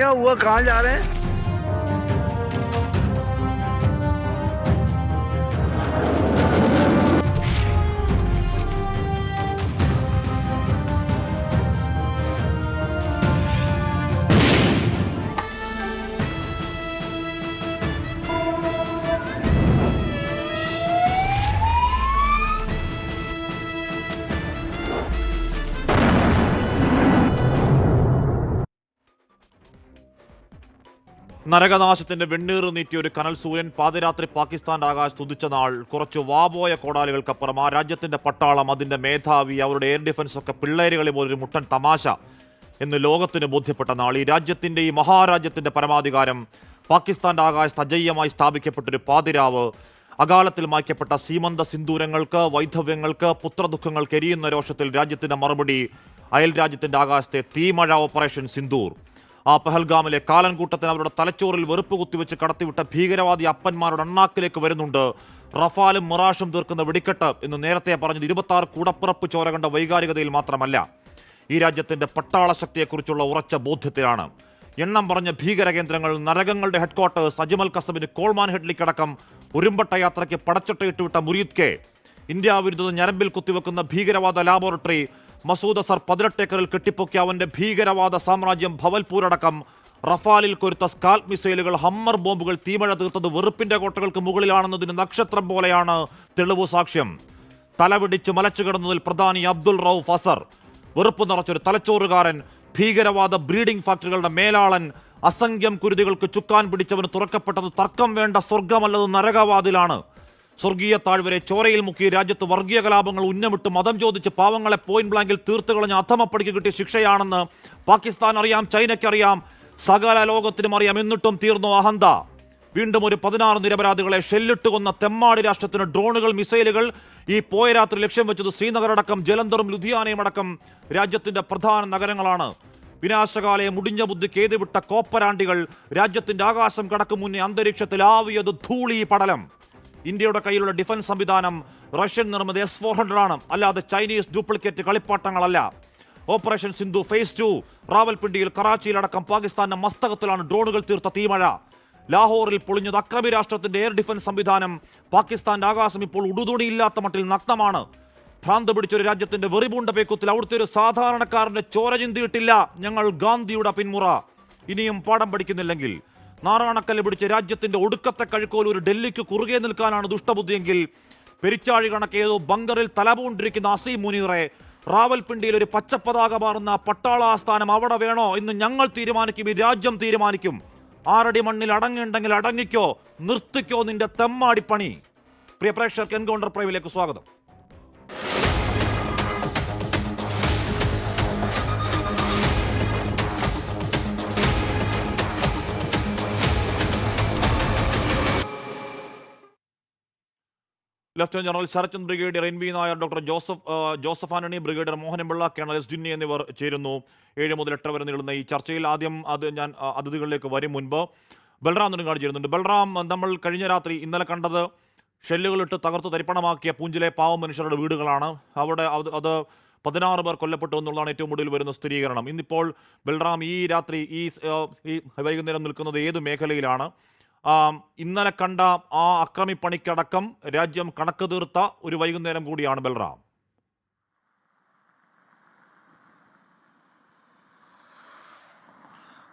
क्या हुआ, कहाँ जा रहे हैं? നരകനാശത്തിന്റെ വെണ്ണീറ് നീറ്റിയ ഒരു കനൽ സൂര്യൻ പാതിരാത്രി പാകിസ്ഥാന്റെ ആകാശത്ത് ഉദിച്ച നാൾ കുറച്ച് വാപോയ കോടാലികൾക്കപ്പുറം ആ രാജ്യത്തിന്റെ പട്ടാളം, അതിന്റെ മേധാവി, അവരുടെ എയർ ഡിഫൻസ് ഒക്കെ പിള്ളേരുകളെ പോലൊരു മുട്ടൻ തമാശ എന്ന് ലോകത്തിന് ബോധ്യപ്പെട്ട നാൾ. ഈ രാജ്യത്തിന്റെ, ഈ മഹാരാജ്യത്തിന്റെ പരമാധികാരം പാകിസ്ഥാന്റെ ആകാശത്ത് അജയ്യമായി സ്ഥാപിക്കപ്പെട്ടൊരു പാതിരാവ്, അകാലത്തിൽ മായ്ക്കപ്പെട്ട സീമന്ത സിന്ദൂരങ്ങൾക്ക്, വൈധവ്യങ്ങൾക്ക്, പുത്രദുഃഖങ്ങൾക്ക് എരിയുന്ന രോഷത്തിൽ രാജ്യത്തിന്റെ മറുപടി അയൽ രാജ്യത്തിന്റെ ആകാശത്തെ തീമഴ ഓപ്പറേഷൻ സിന്ദൂർ. ആ പഹൽഗാമിലെ കാലൻകൂട്ടത്തിന് അവരുടെ തലച്ചോറിൽ വെറുപ്പ് കുത്തിവെച്ച് കടത്തിവിട്ട ഭീകരവാദി അപ്പന്മാരുടെ അണ്ണാക്കിലേക്ക് വരുന്നുണ്ട്. റഫാലും മിറാഷും തീർക്കുന്ന വെടിക്കെട്ട് എന്ന് നേരത്തെ പറഞ്ഞത് 26 കൂടപ്പിറപ്പ് ചോര കണ്ട വൈകാരികതയിൽ മാത്രമല്ല, ഈ രാജ്യത്തിന്റെ പട്ടാള ശക്തിയെക്കുറിച്ചുള്ള ഉറച്ച ബോധ്യത്തിലാണ്. എണ്ണം പറഞ്ഞ ഭീകര കേന്ദ്രങ്ങൾ, നരകങ്ങളുടെ ഹെഡ്ക്വാർട്ടേഴ്സ്, അജ്മൽ കസബിന് കോൾമാൻ ഹെഡ്ലിക്കടക്കം ഉരുമ്പട്ട യാത്രയ്ക്ക് പടച്ചട്ടയിട്ടുവിട്ട മുരീദ് കെ, ഇന്ത്യ വിരുദ്ധ ഞരമ്പിൽ കുത്തിവെക്കുന്ന ഭീകരവാദ ലാബോറട്ടറി, മസൂദ് അസർ 18 ഏക്കറിൽ കെട്ടിപ്പൊക്കിയ അവന്റെ ഭീകരവാദ സാമ്രാജ്യം ഭവൽപൂരടക്കം, റഫാലിൽ കൊരുത്ത സ്കാൽപ് മിസൈലുകൾ, ഹമ്മർ ബോംബുകൾ, തീമഴ തീർത്തത് വെറുപ്പിന്റെ കോട്ടകൾക്ക് മുകളിലാണെന്നതിന് നക്ഷത്രം പോലെയാണ് തെളിവ് സാക്ഷ്യം. തലപിടിച്ച് മലച്ചു കിടന്നതിൽ പ്രധാനി അബ്ദുൾ റൌഫ് അസർ, വെറുപ്പ് നിറച്ചൊരു തലച്ചോറുകാരൻ, ഭീകരവാദ ബ്രീഡിംഗ് ഫാക്ടറികളുടെ മേലാളൻ, അസംഖ്യം കുരുതികൾക്ക് ചുക്കാൻ പിടിച്ചവന് തുറക്കപ്പെട്ടത് തർക്കം വേണ്ട സ്വർഗമല്ലത് നരകവാതിലാണ്. സ്വർഗീയ താഴ്വരെ ചോരയിൽ മുക്കി രാജ്യത്ത് വർഗീയ കലാപങ്ങൾ ഉന്നമിട്ട് മതം ചോദിച്ച് പാവങ്ങളെ പോയിന്റ് ബ്ലാങ്കിൽ തീർത്ത് കളഞ്ഞ അധമപ്പടിക്ക് കിട്ടിയ ശിക്ഷയാണെന്ന് പാകിസ്ഥാൻ അറിയാം, ചൈനയ്ക്കറിയാം, സകല ലോകത്തിനും അറിയാം. എന്നിട്ടും തീർന്നു അഹന്ത. വീണ്ടും ഒരു 16 നിരപരാധികളെ ഷെല്ലിട്ട് കൊന്ന തെമ്മാടി രാഷ്ട്രത്തിന് ഡ്രോണുകൾ, മിസൈലുകൾ. ഈ പോയ രാത്രി ലക്ഷ്യം വെച്ചത് ശ്രീനഗർ അടക്കം ജലന്ധറും ലുധിയാനയും അടക്കം രാജ്യത്തിന്റെ പ്രധാന നഗരങ്ങളാണ്. വിനാശകാലയെ മുടിഞ്ഞ ബുദ്ധിക്ക് ഏതുവിട്ട കോപ്പരാണ്ടികൾ രാജ്യത്തിന്റെ ആകാശം കടക്കും മുന്നേ അന്തരീക്ഷത്തിൽ ആവിയത് ധൂളി പടലം. ഇന്ത്യയുടെ കയ്യിലുള്ള ഡിഫൻസ് സംവിധാനം റഷ്യൻ നിർമ്മിത S-400 ആണ്, അല്ലാതെ ചൈനീസ് ഡ്യൂപ്ലിക്കേറ്റ് കളിപ്പാട്ടങ്ങളല്ല. ഓപ്പറേഷൻ സിന്ധു ഫേസ് 2 റാവൽപിണ്ടിയിൽ, കറാച്ചിയിലടക്കം പാകിസ്ഥാന്റെ മസ്തകത്തിലാണ് ഡ്രോണുകൾ തീർത്ത തീമഴ. ലാഹോറിൽ പൊളിഞ്ഞത് അക്രമി രാഷ്ട്രത്തിന്റെ എയർ ഡിഫൻസ് സംവിധാനം. പാകിസ്ഥാന്റെ ആകാശം ഇപ്പോൾ ഉടുതുണിയില്ലാത്ത മട്ടിൽ നഗ്നമാണ്. ഭ്രാന്ത് പിടിച്ചൊരു രാജ്യത്തിന്റെ വെറിപൂണ്ട പേക്കുത്തിൽ അവിടുത്തെ ഒരു സാധാരണക്കാരന്റെ ചോര ചിന്തിയിട്ടില്ല ഞങ്ങൾ ഗാന്ധിയുടെ പിന്മുറ. ഇനിയും പാഠം പഠിക്കുന്നില്ലെങ്കിൽ നാറാണക്കല്ല് പിടിച്ച് രാജ്യത്തിന്റെ ഒടുക്കത്തെ കഴുക്കോൽ ഒരു ഡൽഹിക്ക് കുറുകെ നിൽക്കാനാണ് ദുഷ്ടബുദ്ധിയെങ്കിൽ, പെരിച്ചാഴി കണക്കേതോ ബങ്കറിൽ തലപൂണ്ടിരിക്കുന്ന അസീം മുനീറെ, റാവൽപിണ്ടിയിൽ ഒരു പച്ചപ്പതാക മാറുന്ന പട്ടാള ആസ്ഥാനം അവിടെ വേണോ എന്ന് ഞങ്ങൾ തീരുമാനിക്കും, ഈ രാജ്യം തീരുമാനിക്കും. ആറടി മണ്ണിൽ അടങ്ങിയുണ്ടെങ്കിൽ അടങ്ങിക്കോ, നിർത്തിക്കോ നിന്റെ തെമ്മാടിപ്പണി. പ്രിയ പ്രേക്ഷകർക്ക് എൻകൗണ്ടർ പ്രൈവിലേക്ക് സ്വാഗതം. Lieutenant general Sharathchand, brigadier NV Nair, doctor Joseph Antony, brigadier Mohanapillai, colonel S. Jinny എന്നിവർ ചേരുന്നു. 7 മുതൽ 8 വരെ നീളുന്ന ഈ ചർച്ചയിൽ ആദ്യം ഞാൻ അതിഥികളിലേക്ക് വരും മുൻപ് ബൽറാം നെടുങ്ങാട് ചേരുന്നുണ്ട്. ബൽറാം, നമ്മൾ കഴിഞ്ഞ രാത്രി ഇന്നലെ കണ്ടത് ഷെല്ലുകളിട്ട് തകർത്ത് തരിപ്പണമാക്കിയ പൂഞ്ചിലെ പാവം മനുഷ്യരുടെ വീടുകളാണ്. അവിടെ അത് 16 പേർ കൊല്ലപ്പെട്ടു എന്നുള്ളതാണ് ഏറ്റവും ഒടുവിൽ വരുന്ന സ്ഥിരീകരണം. ഇന്നിപ്പോൾ ബൽറാം ഈ രാത്രി ഈ വൈകുന്നേരം നിൽക്കുന്നത് ഏത് മേഖലയിലാണ്? ഇന്നലെ കണ്ട ആ അക്രമിപ്പണിക്കടക്കം രാജ്യം കണക്ക് തീർത്ത ഒരു വൈകുന്നേരം കൂടിയാണ് ബൽറാം.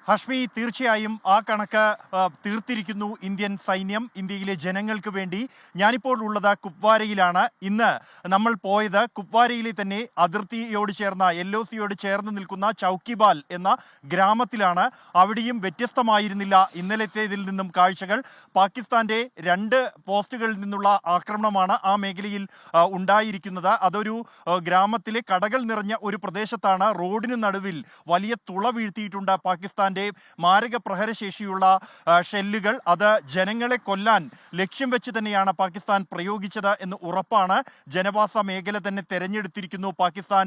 ഹഷ്മി, തീർച്ചയായും ആ കണക്ക് തീർത്തിരിക്കുന്നു ഇന്ത്യൻ സൈന്യം ഇന്ത്യയിലെ ജനങ്ങൾക്ക് വേണ്ടി. ഞാനിപ്പോൾ ഉള്ളത് കുപ്വാരയിലാണ്. ഇന്ന് നമ്മൾ പോയത് കുപ്വാരയിലെ തന്നെ അതിർത്തിയോട് ചേർന്ന LOCയോട് ചേർന്ന് നിൽക്കുന്ന ചൗക്കിബാൽ എന്ന ഗ്രാമത്തിലാണ്. അവിടെയും വ്യത്യസ്തമായിരുന്നില്ല ഇന്നലത്തേതിൽ നിന്നും കാഴ്ചകൾ. പാകിസ്ഥാന്റെ 2 പോസ്റ്റുകളിൽ നിന്നുള്ള ആക്രമണമാണ് ആ മേഖലയിൽ ഉണ്ടായിരിക്കുന്നത്. അതൊരു ഗ്രാമത്തിലെ കടകൾ നിറഞ്ഞ ഒരു പ്രദേശത്താണ്. റോഡിന് നടുവിൽ വലിയ തുള വീഴ്ത്തിയിട്ടുണ്ട് പാകിസ്ഥാൻ മാരക പ്രഹരശേഷിയുള്ള ഷെല്ലുകൾ. അത് ജനങ്ങളെ കൊല്ലാൻ ലക്ഷ്യം വെച്ച് തന്നെയാണ് പാകിസ്ഥാൻ പ്രയോഗിച്ചത് എന്ന് ഉറപ്പാണ്. ജനവാസ മേഖല തന്നെ തെരഞ്ഞെടുത്തിരിക്കുന്നു പാകിസ്ഥാൻ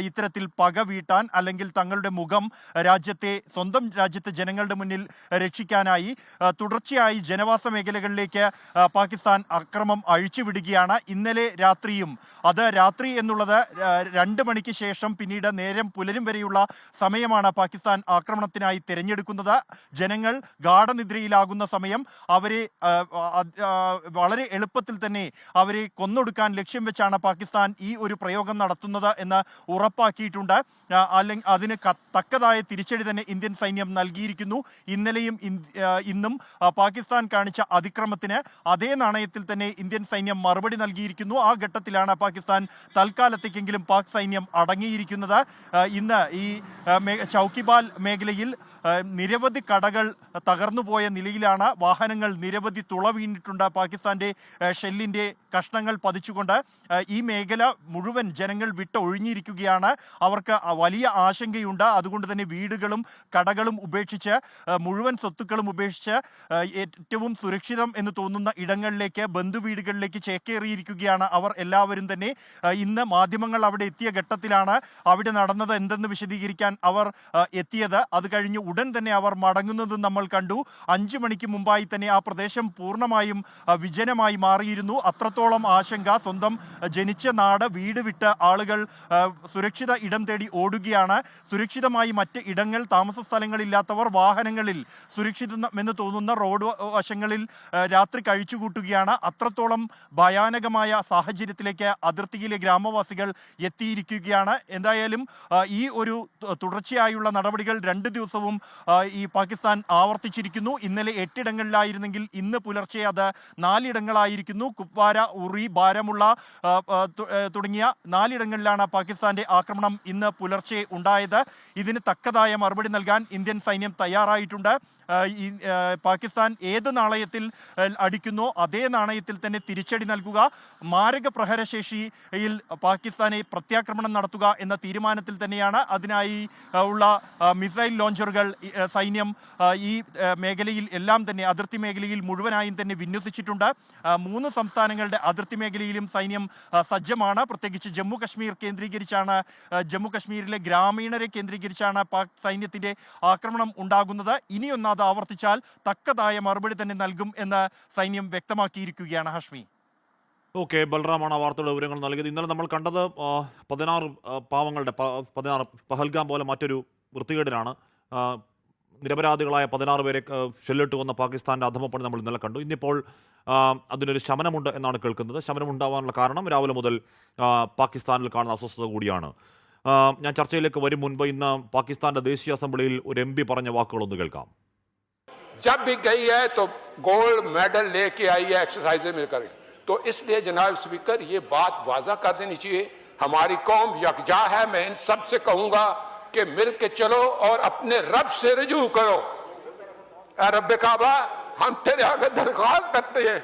ഇത്തരത്തിൽ പക വീട്ടാൻ, അല്ലെങ്കിൽ തങ്ങളുടെ മുഖം സ്വന്തം രാജ്യത്തെ ജനങ്ങളുടെ മുന്നിൽ രക്ഷിക്കാനായി. തുടർച്ചയായി ജനവാസ മേഖലകളിലേക്ക് പാകിസ്ഥാൻ അക്രമം അഴിച്ചുവിടുകയാണ്. ഇന്നലെ രാത്രിയും, അത് രാത്രി എന്നുള്ളത് 2 മണിക്ക് ശേഷം പിന്നീട് നേരം പുലരും വരെയുള്ള സമയമാണ് പാകിസ്ഥാൻ ആക്രമണത്തിനായി തിരഞ്ഞെടുക്കുന്നത്. ജനങ്ങൾ ഗാഠനിദ്രയിലാകുന്ന സമയം അവരെ വളരെ എളുപ്പത്തിൽ തന്നെ അവരെ കൊന്നൊടുക്കാൻ ലക്ഷ്യം വെച്ചാണ് പാകിസ്ഥാൻ ഈ ഒരു പ്രയോഗം നടത്തുന്നത് എന്ന് ഉറപ്പാക്കിയിട്ടുണ്ട്. അല്ലെങ്കിൽ അതിന് തക്കതായ തിരിച്ചടി തന്നെ ഇന്ത്യൻ സൈന്യം നൽകിയിരിക്കുന്നു. ഇന്നലെയും ഇന്നും പാകിസ്ഥാൻ കാണിച്ച അതിക്രമത്തിന് അതേ നാണയത്തിൽ തന്നെ ഇന്ത്യൻ സൈന്യം മറുപടി നൽകിയിരിക്കുന്നു. ആ ഘട്ടത്തിലാണ് പാകിസ്ഥാൻ തൽക്കാലത്തേക്കെങ്കിലും പാക് സൈന്യം അടങ്ങിയിരിക്കുന്നത്. ഇന്ന് ഈ ചൗക്കിബാൽ മേഖലയിൽ നിരവധി കടകൾ തകർന്നുപോയ നിലയിലാണ്. വാഹനങ്ങൾ നിരവധി തുള വീണിട്ടുണ്ട്. പാകിസ്ഥാന്റെ ഷെല്ലിന്റെ കഷ്ണങ്ങൾ പതിച്ചുകൊണ്ട് ഈ മേഖല മുഴുവൻ ജനങ്ങൾ വിട്ടൊഴിഞ്ഞിരിക്കുകയാണ്. അവർക്ക് വലിയ ആശങ്കയുണ്ട്. അതുകൊണ്ട് തന്നെ വീടുകളും കടകളും ഉപേക്ഷിച്ച് മുഴുവൻ സ്വത്തുക്കളും ഉപേക്ഷിച്ച് ഏറ്റവും സുരക്ഷിതം എന്ന് തോന്നുന്ന ഇടങ്ങളിലേക്ക്, ബന്ധുവീടുകളിലേക്ക് ചേക്കേറിയിരിക്കുകയാണ് അവർ എല്ലാവരും തന്നെ. ഇന്ന് മാധ്യമങ്ങൾ അവിടെ എത്തിയ ഘട്ടത്തിലാണ് അവിടെ നടന്നത് എന്തെന്ന് വിശദീകരിക്കാൻ അവർ എത്തിയത്. അത് കഴിഞ്ഞ് ഉടൻ തന്നെ അവർ മടങ്ങുന്നതും നമ്മൾ കണ്ടു. 5 മണിക്ക് മുമ്പായി തന്നെ ആ പ്രദേശം പൂർണ്ണമായും വിജനമായി മാറിയിരുന്നു. അത്രത്തോളം ആശങ്ക. സ്വന്തം ജനിച്ച നാട്, വീട് വിട്ട് ആളുകൾ സുരക്ഷിത ഇടം തേടി ഓടുകയാണ്. സുരക്ഷിതമായി മറ്റ് ഇടങ്ങൾ, താമസ സ്ഥലങ്ങളില്ലാത്തവർ വാഹനങ്ങളിൽ സുരക്ഷിതമെന്ന് തോന്നുന്ന റോഡ് വശങ്ങളിൽ രാത്രി കഴിച്ചുകൂട്ടുകയാണ്. അത്രത്തോളം ഭയാനകമായ സാഹചര്യത്തിലേക്ക് അതിർത്തിയിലെ ഗ്രാമവാസികൾ എത്തിയിരിക്കുകയാണ്. എന്തായാലും ഈ ഒരു തുടർച്ചയായുള്ള നടപടികൾ 2 ദിവസവും ഈ പാകിസ്ഥാൻ ആവർത്തിച്ചിരിക്കുന്നു. ഇന്നലെ 8 ഇടങ്ങളിലായിരുന്നെങ്കിൽ ഇന്ന് പുലർച്ചെ അത് 4 ഇടങ്ങളായിരിക്കുന്നു. കുപ്വാര, ഉറി, ബാരമുള്ള തുടങ്ങിയ 4 ഇടങ്ങളിലാണ് പാകിസ്ഥാന്റെ ആക്രമണം ഇന്ന് പുലർച്ചെ ഉണ്ടായത്. ഇതിന് തക്കതായ മറുപടി നൽകാൻ ഇന്ത്യൻ സൈന്യം തയ്യാറായിട്ടുണ്ട്. പാകിസ്ഥാൻ ഏത് നാണയത്തിൽ അടിക്കുന്നോ അതേ നാണയത്തിൽ തന്നെ തിരിച്ചടി നൽകുക, മാരക പ്രഹരശേഷിയിൽ പാകിസ്ഥാനെ പ്രത്യാക്രമണം നടത്തുക എന്ന തീരുമാനത്തിൽ തന്നെയാണ്. അതിനായി ഉള്ള മിസൈൽ ലോഞ്ചറുകൾ സൈന്യം ഈ മേഖലയിൽ എല്ലാം തന്നെ, അതിർത്തി മേഖലയിൽ മുഴുവനായും തന്നെ വിന്യസിച്ചിട്ടുണ്ട്. 3 സംസ്ഥാനങ്ങളുടെ അതിർത്തി മേഖലയിലും സൈന്യം സജ്ജമാണ്. പ്രത്യേകിച്ച് ജമ്മു കശ്മീർ കേന്ദ്രീകരിച്ചാണ്, ജമ്മു കശ്മീരിലെ ഗ്രാമീണരെ കേന്ദ്രീകരിച്ചാണ് പാക് സൈന്യത്തിന്റെ ആക്രമണം ഉണ്ടാകുന്നത്. ഇനിയൊന്ന് അത് ആവർത്തിച്ചാൽ തക്കതായ മറുപടി തന്നെ നൽകും എന്ന് സൈന്യം വ്യക്തമാക്കിയിരിക്കുകയാണ്. ഹാഷ്മി. ഓക്കെ, ബൽറാമാണ് ആ വാർത്തയുടെ വിവരങ്ങൾ നൽകിയത്. ഇന്നലെ നമ്മൾ കണ്ടത് 16 പാവങ്ങളുടെ 16 പഹൽഗാം പോലെ മറ്റൊരു വൃത്തികേടിനാണ് നിരപരാധികളായ 16 പേരെ ഷെല്ലിട്ട് കൊന്ന പാകിസ്ഥാൻ്റെ അധമപ്പണി നമ്മൾ ഇന്നലെ കണ്ടു. ഇന്നിപ്പോൾ അതിനൊരു ശമനമുണ്ട് എന്നാണ് കേൾക്കുന്നത്. ശമനമുണ്ടാവാനുള്ള കാരണം രാവിലെ മുതൽ പാകിസ്ഥാനിൽ കാണുന്ന അസ്വസ്ഥത കൂടിയാണ്. ഞാൻ ചർച്ചയിലേക്ക് വരും മുൻപ് ഇന്ന് പാകിസ്ഥാന്റെ ദേശീയ അസംബ്ലിയിൽ ഒരു MP പറഞ്ഞ വാക്കുകളൊന്ന് കേൾക്കാം. जब भी गई है तो गोल्ड मेडल लेके आई है एक्सरसाइज में करें, तो इसलिए जनाब स्पीकर ये बात वाजा कर देनी चाहिए, हमारी कौम यकजा है। मैं इन सब से कहूंगा कि मिल के चलो और अपने रब से रजू करो। रब काबा, हम तेरे आगे दरख्वास्त करते हैं,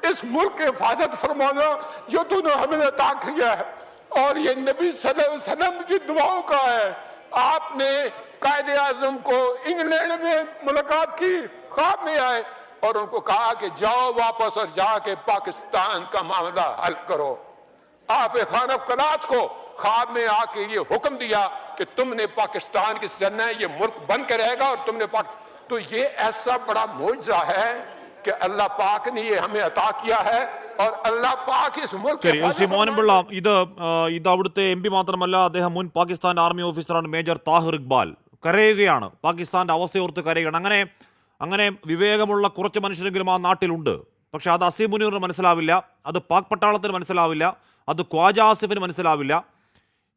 इस मुल्क की हिफाजत फरमाना जो तूने हमें अता किया है, और ये नबी सल्लल्लाहु अलैहि वसल्लम की दुआओं का है। आपने कायदे आजम को इंग्लैंड में मुलाकात की, ख्वाब में आए और उनको कहा कि जाओ वापस और जाके पाकिस्तान का मामला हल करो। आप खान कलात को ख्वाब में आके ये हुक्म दिया कि तुमने पाकिस्तान की सरना ये मुल्क बन के रहेगा और तुमने तो ये ऐसा बड़ा मौजज़ा है कि अल्लाह पाक ने ये हमें अता किया है और अल्लाह पाक इस मुल्क के മോഹൻപിള്ള ഇത് അവിടുത്തെ MP മാത്രമല്ല, അദ്ദേഹം മുൻ പാകിസ്ഥാൻ ആർമി ഓഫീസറാണ് മേജർ താഹിർ ഇക്ബാൽ. കരയുകയാണ്, പാകിസ്ഥാന്റെ അവസ്ഥയോർത്ത് കരയുകയാണ്. അങ്ങനെ വിവേകമുള്ള കുറച്ച് മനുഷ്യരെങ്കിലും ആ നാട്ടിലുണ്ട്. പക്ഷെ അത് അസീം മുനീറിന് മനസ്സിലാവില്ല, അത് പാക് പട്ടാളത്തിന് മനസ്സിലാവില്ല, അത് ഖ്വാജ ആസിഫിന് മനസ്സിലാവില്ല.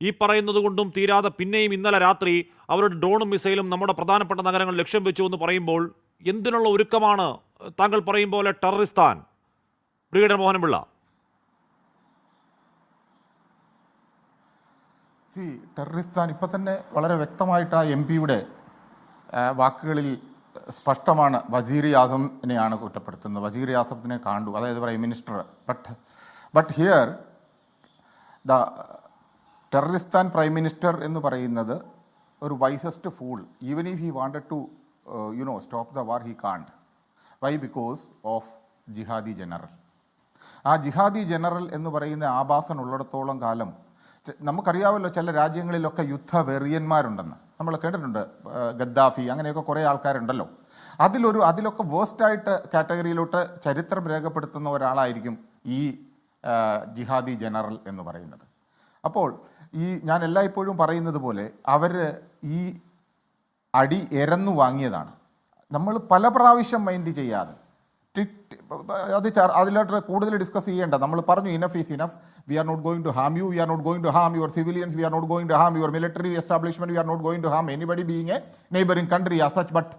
ഈ പറയുന്നത് കൊണ്ടും തീരാതെ പിന്നെയും ഇന്നലെ രാത്രി അവരുടെ ഡ്രോണും മിസൈലും നമ്മുടെ പ്രധാനപ്പെട്ട നഗരങ്ങൾ ലക്ഷ്യം വെച്ചു എന്ന് പറയുമ്പോൾ എന്തിനുള്ള ഒരുക്കമാണ് താങ്കൾ പറയും പോലെ ടെററിസ്ഥാൻ? ബ്രിഗേഡിയർ മോഹൻപിള്ള. ടെററിസ്ഥാൻ ഇപ്പം തന്നെ വളരെ വ്യക്തമായിട്ട് ആ MP-യുടെ വാക്കുകളിൽ സ്പഷ്ടമാണ്. വസീർ ആസമിനെയാണ് കുറ്റപ്പെടുത്തുന്നത്. വസീർ ആസമിനെ കണ്ടു, അതായത് prime minister. But here the Terroristan prime minister എന്ന് പറയുന്നത് ഒരു wisest fool. Even if he wanted to stop the war, he can't. Why? Because of ജിഹാദി ജനറൽ. ആ ജിഹാദി ജനറൽ എന്ന് പറയുന്ന ആഭാസൻ ഉള്ളിടത്തോളം കാലം നമുക്കറിയാമല്ലോ, ചില രാജ്യങ്ങളിലൊക്കെ യുദ്ധവെറിയന്മാരുണ്ടെന്ന് നമ്മൾ കേട്ടിട്ടുണ്ട്. ഗദ്ദാഫി, അങ്ങനെയൊക്കെ കുറേ ആൾക്കാരുണ്ടല്ലോ. അതിലൊക്കെ വേഴ്സ്റ്റായിട്ട് കാറ്റഗറിയിലോട്ട് ചരിത്രം രേഖപ്പെടുത്തുന്ന ഒരാളായിരിക്കും ഈ ജിഹാദി ജനറൽ എന്ന് പറയുന്നത്. അപ്പോൾ ഞാൻ എല്ലായ്പ്പോഴും പറയുന്നത് പോലെ അവർ ഈ അടി എരന്നു വാങ്ങിയതാണ്. നമ്മൾ പല പ്രാവശ്യം മൈൻഡ് ചെയ്യാതെ അതിലോട്ട് കൂടുതൽ ഡിസ്കസ് ചെയ്യേണ്ട. നമ്മൾ പറഞ്ഞു enough is enough. We are not going to harm you, we are not going to harm your civilians, we are not going to harm your military establishment, we are not going to harm anybody being a neighbouring country as such. But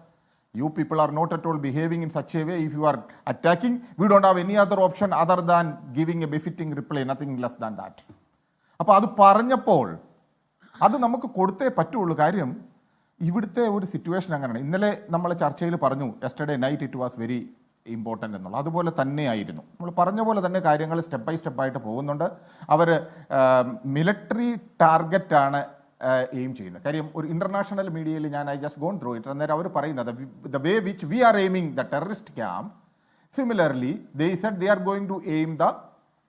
you people are not at all behaving in such a way. If you are attacking, we don't have any other option other than giving a befitting reply, nothing less than that. അപ്പോൾ അത് പറഞ്ഞപ്പോൾ അത് നമുക്ക് കൊടുത്തേ പറ്റുള്ളൂ. കാര്യം ഇവിടുത്തെ ഒരു സിറ്റുവേഷൻ അങ്ങനെയാണ്. ഇന്നലെ നമ്മൾ ചർച്ചയിൽ പറഞ്ഞു yesterday night it was very important എന്നുള്ളത്. അതുപോലെ തന്നെയായിരുന്നു. നമ്മൾ പറഞ്ഞ പോലെ തന്നെ കാര്യങ്ങൾ സ്റ്റെപ്പ് ബൈ സ്റ്റെപ്പായിട്ട് പോകുന്നുണ്ട്. അവർ മിലിറ്ററി ടാർഗറ്റാണ് എയിം ചെയ്യുന്നത്. കാര്യം ഒരു ഇന്റർനാഷണൽ മീഡിയയിൽ ഞാൻ I just gone through it. അന്നേരം അവർ പറയുന്നത് the way which we are aiming the terrorist camp, similarly they said they are going to aim the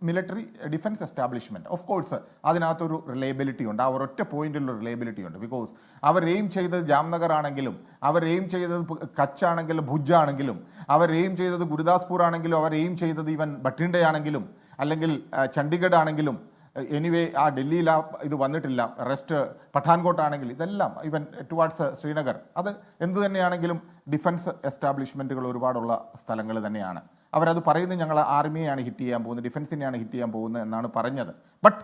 military defence establishment. Of course അതിനകത്തൊരു reliability ഉണ്ട്. ആ ഒരൊറ്റ പോയിന്റിലുള്ള റിലയബിലിറ്റി ഉണ്ട്. ബിക്കോസ് അവർ എയിം ചെയ്തത് ജാംനഗർ ആണെങ്കിലും, അവർ എയിം ചെയ്തത് കച്ച് ആണെങ്കിലും, ഭുജ് ആണെങ്കിലും, അവർ എയിം ചെയ്തത് ഗുരുദാസ്പൂർ ആണെങ്കിലും, അവർ എയിം ചെയ്തത് ഈവൻ ബഠിൻഡ ആണെങ്കിലും, അല്ലെങ്കിൽ ചണ്ഡീഗഡ് ആണെങ്കിലും, എനിവേ ആ ഡൽഹിയിൽ ആ ഇത് വന്നിട്ടില്ല, റെസ്റ്റ് പഠാൻകോട്ട് ആണെങ്കിൽ, ഇതെല്ലാം ഈവൻ ടുവാർഡ്സ് ശ്രീനഗർ, അത് എന്ത് തന്നെയാണെങ്കിലും ഡിഫൻസ് എസ്റ്റാബ്ലിഷ്മെൻറ്റുകൾ ഒരുപാടുള്ള സ്ഥലങ്ങൾ തന്നെയാണ്. അവരത് പറയുന്നത് ഞങ്ങൾ ആർമിയെയാണ് ഹിറ്റ് ചെയ്യാൻ പോകുന്നത്, ഡിഫൻസിനെയാണ് ഹിറ്റ് ചെയ്യാൻ പോകുന്നത് എന്നാണ് പറഞ്ഞത്. ബട്ട്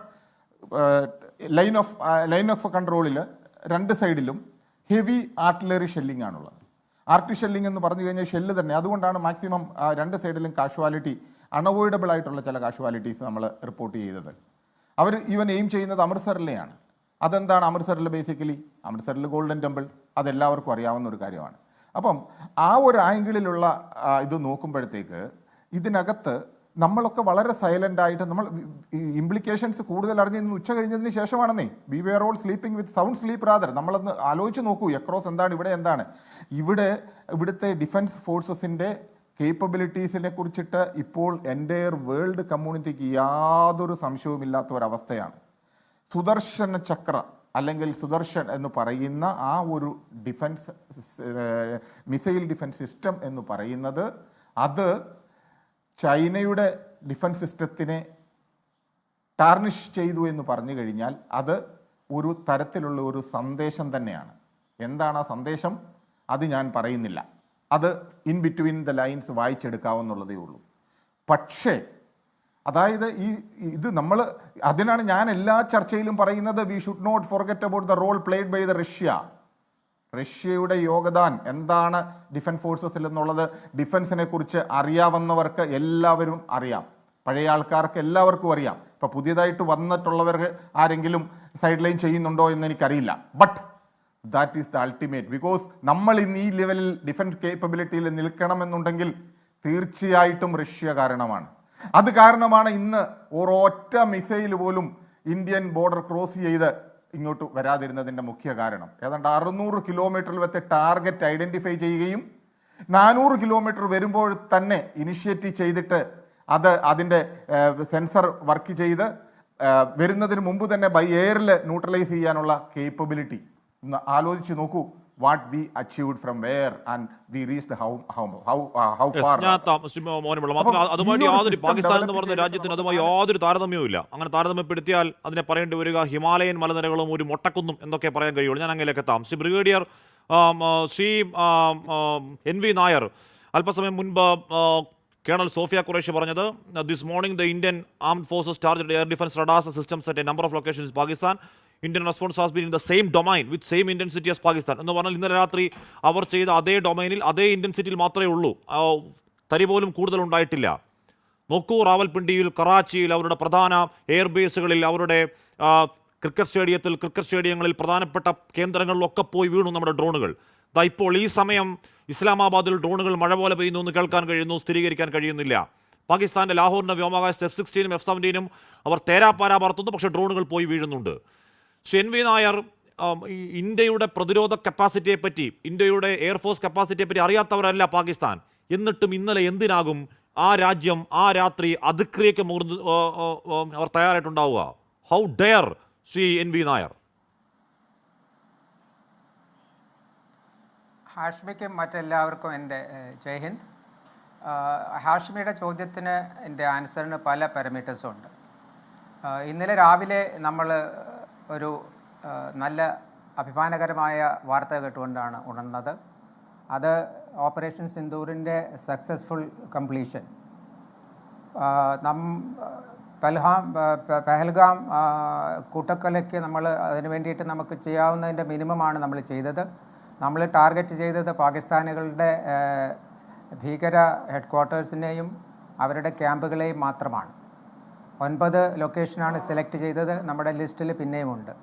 ലൈൻ ഓഫ് കൺട്രോളിൽ രണ്ട് സൈഡിലും ഹെവി ആർട്ടിലറി ഷെല്ലിംഗ് ആണുള്ളത്. ആർട്ടി ഷെല്ലിംഗ് എന്ന് പറഞ്ഞു കഴിഞ്ഞാൽ ഷെല്ല് തന്നെ. അതുകൊണ്ടാണ് മാക്സിമം രണ്ട് സൈഡിലും കാഷ്വാലിറ്റി, അൺഅവോയ്ഡബിൾ ആയിട്ടുള്ള ചില കാഷ്വാലിറ്റീസ് നമ്മൾ റിപ്പോർട്ട് ചെയ്തത്. അവർ ഈവൻ എയിം ചെയ്യുന്നത് അമൃത്സറിലെയാണ്. അതെന്താണ് അമൃത്സറിൽ? ബേസിക്കലി അമൃത്സറിൽ ഗോൾഡൻ ടെമ്പിൾ, അതെല്ലാവർക്കും അറിയാവുന്ന ഒരു കാര്യമാണ്. അപ്പം ആ ഒരു ആംഗിളിലുള്ള ഇത് നോക്കുമ്പോഴത്തേക്ക് ഇതിനകത്ത് നമ്മളൊക്കെ വളരെ സൈലൻ്റ് ആയിട്ട് നമ്മൾ ഇംപ്ലിക്കേഷൻസ് കൂടുതൽ അറിഞ്ഞ് ഉച്ച കഴിഞ്ഞതിന് ശേഷമാണെന്നേ. We were all sleeping with sound sleep rather. നമ്മളൊന്ന് ആലോചിച്ച് നോക്കൂ, എക്രോസ് എന്താണ്, ഇവിടെ എന്താണ്. ഇവിടുത്തെ ഡിഫൻസ് ഫോഴ്സസിൻ്റെ കേപ്പബിലിറ്റീസിനെ കുറിച്ചിട്ട് ഇപ്പോൾ എൻ്റയർ വേൾഡ് കമ്മ്യൂണിറ്റിക്ക് യാതൊരു സംശയവുമില്ലാത്ത ഒരവസ്ഥയാണ്. സുദർശന ചക്ര അല്ലെങ്കിൽ സുദർശൻ എന്ന് പറയുന്ന ആ ഒരു ഡിഫൻസ് മിസൈൽ ഡിഫൻസ് സിസ്റ്റം എന്ന് പറയുന്നത്, അത് ചൈനയുടെ ഡിഫൻസ് സിസ്റ്റത്തിനെ ടാർണിഷ് ചെയ്തു എന്ന് പറഞ്ഞു കഴിഞ്ഞാൽ അത് ഒരു തരത്തിലുള്ള ഒരു സന്ദേശം തന്നെയാണ്. എന്താണ് ആ സന്ദേശം? അത് ഞാൻ പറയുന്നില്ല. അത് ഇൻ ബിറ്റ്വീൻ ദ ലൈൻസ് വായിച്ചെടുക്കാവുന്നുള്ളതേ ഉള്ളൂ. പക്ഷേ അതായത് ഇത് നമ്മൾ, അതിനാണ് ഞാൻ എല്ലാ ചർച്ചയിലും പറയുന്നത്, we should not forget about the role played by the റഷ്യയുടെ യോഗ്യതാൻ എന്താണ് ഡിഫൻസ് ഫോഴ്സസിൽ എന്നുള്ളത് ഡിഫൻസിനെ കുറിച്ച് അറിയാവുന്നവർക്ക് എല്ലാവരും അറിയാം. പഴയ ആൾക്കാർക്ക് എല്ലാവർക്കും അറിയാം. ഇപ്പം പുതിയതായിട്ട് വന്നിട്ടുള്ളവർക്ക് ആരെങ്കിലും സൈഡ് ലൈൻ ചെയ്യുന്നുണ്ടോ എന്ന് എനിക്കറിയില്ല. But that is the ultimate. Because നമ്മൾ ഇന്ന് ഈ ലെവലിൽ ഡിഫൻസ് കേപ്പബിലിറ്റിയിൽ നിൽക്കണമെന്നുണ്ടെങ്കിൽ തീർച്ചയായിട്ടും റഷ്യ കാരണമാണ്. അത് കാരണമാണ് ഇന്ന് ഒരൊറ്റ മിസൈൽ പോലും ഇന്ത്യൻ ബോർഡർ ക്രോസ് ചെയ്ത് ഇങ്ങോട്ട് വരാതിരുന്നതിൻ്റെ മുഖ്യ കാരണം. ഏതാണ്ട് 600 കിലോമീറ്ററിൽ വെച്ച് ടാർഗറ്റ് ഐഡന്റിഫൈ ചെയ്യുകയും 400 കിലോമീറ്റർ വരുമ്പോൾ തന്നെ ഇനിഷ്യേറ്റ് ചെയ്തിട്ട് അതിൻ്റെ സെൻസർ വർക്ക് ചെയ്ത് വരുന്നതിന് മുമ്പ് തന്നെ ബൈ എയറിൽ ന്യൂട്രലൈസ് ചെയ്യാനുള്ള കേപ്പബിലിറ്റി. ആലോചിച്ച് നോക്കൂ, what we achieved from where and we reached how far. അതുമായി യാതൊരു, പാകിസ്ഥാൻ എന്ന് പറഞ്ഞ രാജ്യത്തിന് അതുമായി യാതൊരു താരതമ്യവും ഇല്ല. അങ്ങനെ താരതമ്യപ്പെടുത്തിയാൽ അതിനെ പറയേണ്ടി വരിക ഹിമാലയൻ മലനിരകളും ഒരു മൊട്ടക്കുന്നും എന്നൊക്കെ പറയാൻ കഴിയുള്ളൂ. ഞാൻ അങ്ങനെയൊക്കെ എത്താം. ശ്രീ ബ്രിഗേഡിയർ ശ്രീ NV നായർ, അല്പസമയം മുൻപ് കേണൽ സോഫിയ ഖുറേഷി പറഞ്ഞത്, this morning the Indian armed forces targeted air defence radars systems at A number of locations in Pakistan. Indian response has been in the same domain with same intensity as Pakistan എന്ന് പറഞ്ഞാൽ ഇന്നലെ രാത്രി അവർ ചെയ്ത അതേ ഡൊമൈനിൽ അതേ ഇൻറ്റൻസിറ്റിയിൽ മാത്രമേ ഉള്ളൂ, തരി പോലും കൂടുതൽ ഉണ്ടായിട്ടില്ല. നോക്കൂ, റാവൽപിണ്ടിയിൽ, കറാച്ചിയിൽ, അവരുടെ പ്രധാന എയർബേസുകളിൽ, അവരുടെ ക്രിക്കറ്റ് സ്റ്റേഡിയങ്ങളിൽ, പ്രധാനപ്പെട്ട കേന്ദ്രങ്ങളിലൊക്കെ പോയി വീണു നമ്മുടെ ഡ്രോണുകൾ. ഇപ്പോൾ ഈ സമയം ഇസ്ലാമാബാദിൽ ഡ്രോണുകൾ മഴ പോലെ പെയ്യുന്നു എന്ന് കേൾക്കാൻ കഴിയുന്നു, സ്ഥിരീകരിക്കാൻ കഴിയുന്നില്ല. പാകിസ്ഥാൻ്റെ ലാഹോറിൻ്റെ വ്യോമാകാശത്ത് F-16 F-17 അവർ തേരാപ്പാര പറത്തുന്നു, പക്ഷേ ഡ്രോണുകൾ പോയി വീഴുന്നുണ്ട്. ശ്രീ NV നായർ, ഇന്ത്യയുടെ പ്രതിരോധ കപ്പാസിറ്റിയെ പറ്റി, ഇന്ത്യയുടെ എയർഫോഴ്സ് കപ്പാസിറ്റിയെ പറ്റി അറിയാത്തവരല്ല പാകിസ്ഥാൻ. എന്നിട്ടും ഇന്നലെ എന്തിനാകും ആ രാജ്യം ആ രാത്രി അതിക്രിയയ്ക്ക് അവർ തയ്യാറായിട്ടുണ്ടാവുക? How dare Shri NV Nair? ഹാഷ്മിക്കും മറ്റെല്ലാവർക്കും എൻ്റെ ജയ് ഹിന്ദ്. ഹാഷ്മിയുടെ ചോദ്യത്തിന് എൻ്റെ ആൻസറിന് പല പാരാമീറ്റേഴ്സും ഉണ്ട്. ഇന്നലെ രാവിലെ നമ്മൾ ഒരു നല്ല അഭിമാനകരമായ വാർത്ത കേട്ടുകൊണ്ടാണ് ഉണർന്നത്. അത് ഓപ്പറേഷൻ സിന്ദൂറിൻ്റെ സക്സസ്ഫുൾ കംപ്ലീഷൻ. പഹൽഗാം കൂട്ടക്കൊലയ്ക്ക് നമ്മൾ അതിന് വേണ്ടിയിട്ട് നമുക്ക് ചെയ്യാവുന്നതിൻ്റെ മിനിമമാണ് നമ്മൾ ചെയ്തത്. നമ്മൾ ടാർഗറ്റ് ചെയ്തത് പാകിസ്ഥാനികളുടെ ഭീകര ഹെഡ് ക്വാർട്ടേഴ്സിനെയും അവരുടെ ക്യാമ്പുകളെയും മാത്രമാണ്. 9 ലൊക്കേഷനാണ് സെലക്ട് ചെയ്തത്. നമ്മുടെ ലിസ്റ്റിൽ പിന്നെയുമുണ്ട്.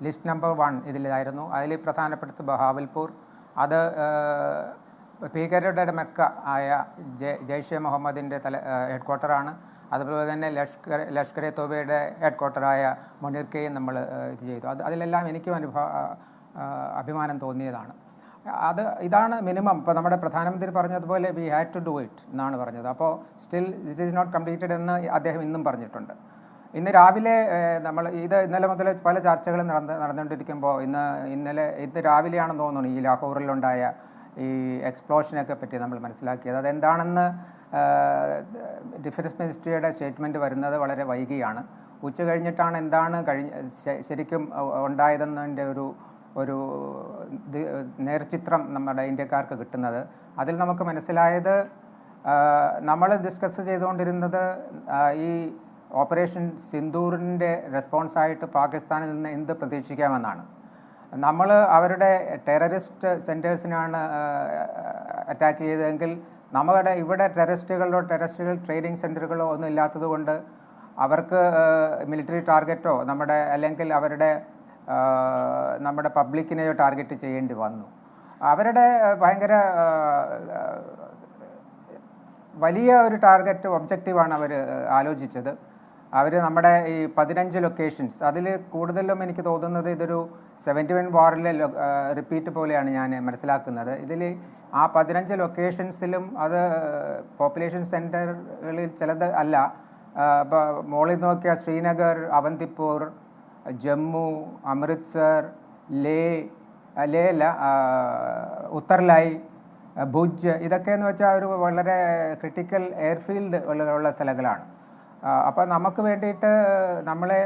List number 1 ഇതിലായിരുന്നു. അതിൽ പ്രധാനപ്പെട്ടത് ബഹാവൽപൂർ. അത് ഭീകരരുടെ മെക്ക ആയ ജെയ്ഷെ മുഹമ്മദിൻ്റെ ഹെഡ് ക്വാർട്ടറാണ്. അതുപോലെ തന്നെ ലഷ്കർ എ തോബയുടെ ഹെഡ് ക്വാർട്ടറായ മുനീർക്കെയും നമ്മൾ ഇത് ചെയ്തു. അതിലെല്ലാം എനിക്കും അഭിമാനം തോന്നിയതാണ്. ഇതാണ് മിനിമം. ഇപ്പോൾ നമ്മുടെ പ്രധാനമന്ത്രി പറഞ്ഞതുപോലെ we had to do it എന്നാണ് പറഞ്ഞത്. അപ്പോൾ still this is not completed എന്ന് അദ്ദേഹം ഇന്നും പറഞ്ഞിട്ടുണ്ട്. ഇന്ന് രാവിലെ ഇന്നലെ മുതൽ പല ചർച്ചകളും നടന്നുകൊണ്ടിരിക്കുമ്പോൾ ഇന്ന് രാവിലെയാണെന്ന് തോന്നുന്നു ഈ ലാഹോറിലുണ്ടായ ഈ എക്സ്പ്ലോഷനൊക്കെ പറ്റി നമ്മൾ മനസ്സിലാക്കിയത്. അതെന്താണെന്ന് ഡിഫൻസ് മിനിസ്ട്രിയുടെ സ്റ്റേറ്റ്മെൻറ്റ് വരുന്നത് വളരെ വൈകിയാണ്. ഉച്ച കഴിഞ്ഞിട്ടാണ് എന്താണ് ശരിക്കും ഉണ്ടായതെന്നതിൻ്റെ ഒരു നേർചിത്രം നമ്മുടെ ഇന്ത്യക്കാർക്ക് കിട്ടുന്നത്. അതിൽ നമുക്ക് മനസ്സിലായത്, നമ്മൾ ഡിസ്കസ് ചെയ്തുകൊണ്ടിരുന്നത് ഈ ഓപ്പറേഷൻ സിന്ദൂറിൻ്റെ റെസ്പോൺസായിട്ട് പാകിസ്ഥാനിൽ നിന്ന് എന്ത് പ്രതീക്ഷിക്കാമെന്നാണ്. നമ്മൾ അവരുടെ ടെററിസ്റ്റ് സെൻറ്റേഴ്സിനാണ് അറ്റാക്ക് ചെയ്തതെങ്കിൽ ഇവിടെ ടെററിസ്റ്റുകൾ ട്രെയിനിങ് സെൻറ്ററുകളോ ഒന്നും ഇല്ലാത്തത് കൊണ്ട് അവർക്ക് മിലിറ്ററി ടാർഗറ്റോ അല്ലെങ്കിൽ നമ്മുടെ പബ്ലിക്കിനെയോ ടാർഗറ്റ് ചെയ്യേണ്ടി വന്നു. അവരുടെ ഭയങ്കര വലിയ ഒരു ടാർഗറ്റ് ഒബ്ജക്റ്റീവാണ് അവർ ആലോചിച്ചത്. അവർ നമ്മുടെ ഈ 15 ലൊക്കേഷൻസ്, അതിൽ കൂടുതലും എനിക്ക് തോന്നുന്നത് ഇതൊരു 71 വാറിലെ റിപ്പീറ്റ് പോലെയാണ് ഞാൻ മനസ്സിലാക്കുന്നത്. ഇതിൽ ആ 15 ലൊക്കേഷൻസിലും അത് പോപ്പുലേഷൻ സെൻറ്ററുകളിൽ ചിലത് അല്ല. ഇപ്പോൾ മോളിൽ നോക്കിയ ശ്രീനഗർ, അവന്തിപ്പൂർ, ജമ്മു, അമൃത്സർ, ഉത്തർലായ്, ഭുജ്, ഇതൊക്കെയെന്ന് വെച്ചാൽ ഒരു വളരെ ക്രിട്ടിക്കൽ എയർഫീൽഡ് ഉള്ള സ്ഥലങ്ങളാണ്. അപ്പോൾ നമുക്ക് വേണ്ടിയിട്ട് നമ്മളെ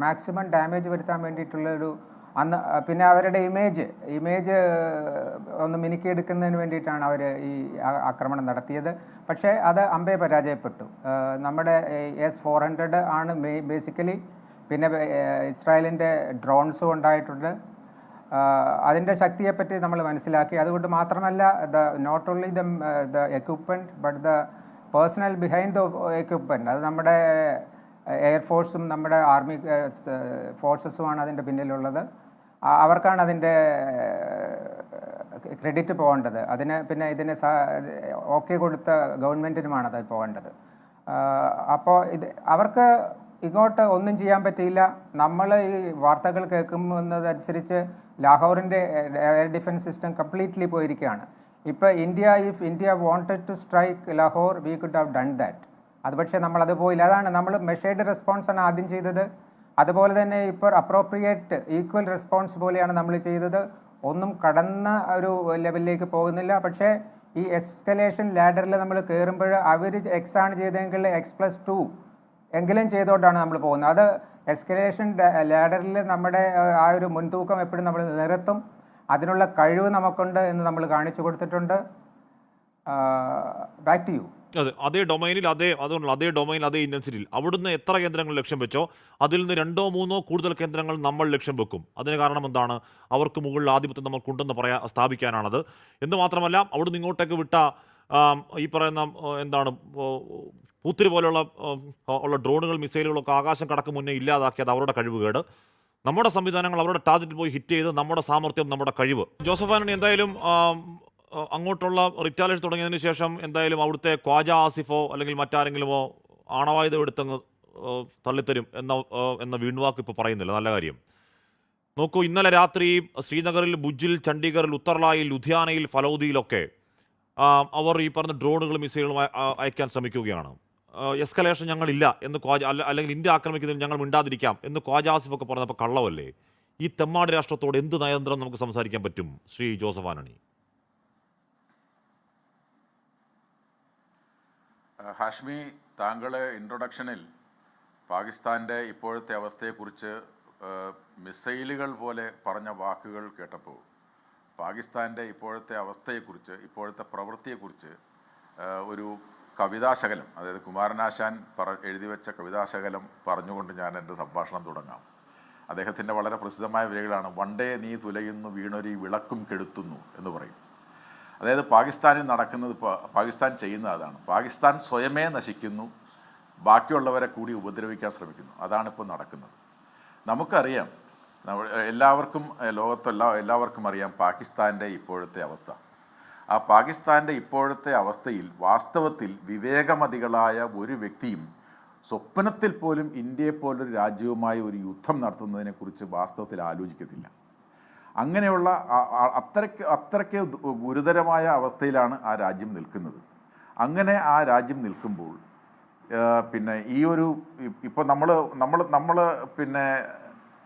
മാക്സിമം ഡാമേജ് വരുത്താൻ വേണ്ടിയിട്ടുള്ളൊരു പിന്നെ അവരുടെ ഇമേജ് ഒന്ന് മിനുക്കിയെടുക്കുന്നതിന് വേണ്ടിയിട്ടാണ് അവർ ഈ ആക്രമണം നടത്തിയത്. പക്ഷേ അത് അമ്പേ പരാജയപ്പെട്ടു. നമ്മുടെ S-400 ആണ് ബേസിക്കലി. പിന്നെ ഇസ്രായേലിൻ്റെ ഡ്രോൺസും ഉണ്ടായിട്ടുണ്ട്. അതിൻ്റെ ശക്തിയെപ്പറ്റി നമ്മൾ മനസ്സിലാക്കി. അതുകൊണ്ട് മാത്രമല്ല, not only the equipment but the personnel behind the equipment, അത് നമ്മുടെ എയർഫോഴ്സും നമ്മുടെ ആർമി ഫോഴ്സസുമാണ് അതിൻ്റെ പിന്നിലുള്ളത്. അവർക്കാണ് അതിൻ്റെ ക്രെഡിറ്റ് പോകേണ്ടത്. ഇതിന് ഓക്കെ കൊടുത്ത ഗവൺമെൻറ്റിനുമാണ് അത് പോകേണ്ടത്. അപ്പോൾ അവർക്ക് ഇങ്ങോട്ട് ഒന്നും ചെയ്യാൻ പറ്റിയില്ല. നമ്മൾ ഈ വാർത്തകൾ കേൾക്കുന്നതനുസരിച്ച് ലാഹോറിൻ്റെ എയർ ഡിഫൻസ് സിസ്റ്റം കംപ്ലീറ്റ്ലി പോയിരിക്കുകയാണ്. ഇപ്പോൾ if India wanted to strike Lahore, we could have done that. അത് പക്ഷേ നമ്മളത് പോയില്ല. അതാണ് നമ്മൾ മെഷേർഡ് റെസ്പോൺസാണ് ആദ്യം ചെയ്തത്. അതുപോലെ തന്നെ ഇപ്പോൾ അപ്രോപ്രിയേറ്റ് ഈക്വൽ റെസ്പോൺസ് പോലെയാണ് നമ്മൾ ചെയ്തത്. ഒന്നും കടന്ന ഒരു ലെവലിലേക്ക് പോകുന്നില്ല. പക്ഷേ ഈ എസ്കലേഷൻ ലാഡറിൽ നമ്മൾ കയറുമ്പോൾ അവർ X ആണ് ചെയ്തതെങ്കിൽ X+2 എങ്കിലും ചെയ്തുകൊണ്ടാണ് നമ്മൾ പോകുന്നത്. അത് എസ്കലേഷൻ ലാഡറിൽ നമ്മുടെ ആ ഒരു മുൻതൂക്കം എപ്പോഴും നമ്മൾ നിലനിർത്തും. അതിനുള്ള കഴിവ് നമുക്കുണ്ട് എന്ന് നമ്മൾ കാണിച്ചു കൊടുത്തിട്ടുണ്ട്. Back to you. അതെ, അതേ ഡൊമൈനിൽ അതേ ഇൻറ്റൻസിറ്റിയിൽ അവിടുന്ന് എത്ര കേന്ദ്രങ്ങൾ ലക്ഷ്യം വെച്ചോ അതിൽ നിന്ന് 2 or 3 കൂടുതൽ കേന്ദ്രങ്ങൾ നമ്മൾ ലക്ഷ്യം വെക്കും. അതിന് കാരണം എന്താണ്? അവർക്ക് മുകളിൽ ആധിപത്യം നമുക്കുണ്ടെന്ന് സ്ഥാപിക്കാനാണത്. എന്ന് മാത്രമല്ല, അവിടുന്ന് ഇങ്ങോട്ടേക്ക് വിട്ട ഈ പറയുന്ന പൂത്തിരി പോലെയുള്ള ഡ്രോണുകൾ, മിസൈലുകളൊക്കെ ആകാശം കടക്ക് മുന്നേ ഇല്ലാതാക്കിയത് അവരുടെ കഴിവുകേട്. നമ്മുടെ സംവിധാനങ്ങൾ അവരുടെ ടാർഗറ്റിൽ പോയി ഹിറ്റ് ചെയ്ത് നമ്മുടെ സാമർത്ഥ്യം, നമ്മുടെ കഴിവ്. ജോസഫ് ആന്റണി, എന്തായാലും അങ്ങോട്ടുള്ള റിറ്റാലിയേഷൻ തുടങ്ങിയതിന് ശേഷം എന്തായാലും അവിടുത്തെ ഖ്വാജ ആസിഫോ അല്ലെങ്കിൽ മറ്റാരെങ്കിലുമോ ആണവായുധം എടുത്തങ്ങ് തള്ളിത്തരും എന്ന വീൺവാക്ക് ഇപ്പോൾ പറയുന്നില്ല. നല്ല കാര്യം. നോക്കൂ, ഇന്നലെ രാത്രി ശ്രീനഗറിൽ, ഭുജിൽ, ചണ്ഡീഗറിൽ, ഉത്തർലായിൽ, ലുധിയാനയിൽ, ഫലൗദിയിലൊക്കെ അവർ ഈ പറഞ്ഞ ഡ്രോണുകളും മിസൈലുകളും അയക്കാൻ ശ്രമിക്കുകയാണ്. എസ്കലേഷൻ ഞങ്ങളില്ല എന്ന് അല്ലെങ്കിൽ ഇന്ത്യ ആക്രമിക്കുന്നതിന് ഞങ്ങൾ മിണ്ടാതിരിക്കാം എന്ന് ഖ്വാജ ആസിഫൊക്കെ പറഞ്ഞപ്പോൾ കള്ളവല്ലേ? ഈ തെമ്മാടി രാഷ്ട്രത്തോട് എന്ത് നയതന്ത്രം നമുക്ക് സംസാരിക്കാൻ പറ്റും, ശ്രീ ജോസഫ് ആന്റണി? ഹാഷ്മി, താങ്കൾ ഇൻട്രൊഡക്ഷനിൽ പാകിസ്ഥാൻ്റെ ഇപ്പോഴത്തെ അവസ്ഥയെക്കുറിച്ച് മിസൈലുകൾ പോലെ പറഞ്ഞ വാക്കുകൾ കേട്ടപ്പോൾ പാകിസ്ഥാൻ്റെ ഇപ്പോഴത്തെ അവസ്ഥയെക്കുറിച്ച്, ഇപ്പോഴത്തെ പ്രവൃത്തിയെക്കുറിച്ച് ഒരു കവിതാശകലം, അതായത് കുമാരനാശാൻ എഴുതി വെച്ച കവിതാശകലം പറഞ്ഞുകൊണ്ട് ഞാൻ എൻ്റെ സംഭാഷണം തുടങ്ങാം. അദ്ദേഹത്തിൻ്റെ വളരെ പ്രസിദ്ധമായ വരികളാണ്: വണ്ടേ നീ തുലയുന്നു വീണൊരു വിളക്കും കെടുത്തുന്നു എന്ന് പറയും. അതായത് പാകിസ്ഥാനിൽ നടക്കുന്നത്, പാകിസ്ഥാൻ ചെയ്യുന്നത് അതാണ്. പാകിസ്ഥാൻ സ്വയമേ നശിക്കുന്നു, ബാക്കിയുള്ളവരെ കൂടി ഉപദ്രവിക്കാൻ ശ്രമിക്കുന്നു. അതാണിപ്പോൾ നടക്കുന്നത്. നമുക്കറിയാം, എല്ലാവർക്കും, എല്ലാവർക്കും അറിയാം പാകിസ്ഥാൻ്റെ ഇപ്പോഴത്തെ അവസ്ഥ. ആ പാകിസ്ഥാൻ്റെ ഇപ്പോഴത്തെ അവസ്ഥയിൽ വാസ്തവത്തിൽ വിവേകമതികളായ ഒരു വ്യക്തിയും സ്വപ്നത്തിൽ പോലും ഇന്ത്യയെപ്പോലൊരു രാജ്യവുമായി ഒരു യുദ്ധം നടത്തുന്നതിനെക്കുറിച്ച് വാസ്തവത്തിൽ ആലോചിക്കത്തില്ല. അങ്ങനെയുള്ള അത്രയ്ക്ക് ഗുരുതരമായ അവസ്ഥയിലാണ് ആ രാജ്യം നിൽക്കുന്നത്. അങ്ങനെ ആ രാജ്യം നിൽക്കുമ്പോൾ പിന്നെ ഈ ഒരു ഇപ്പോൾ നമ്മൾ പിന്നെ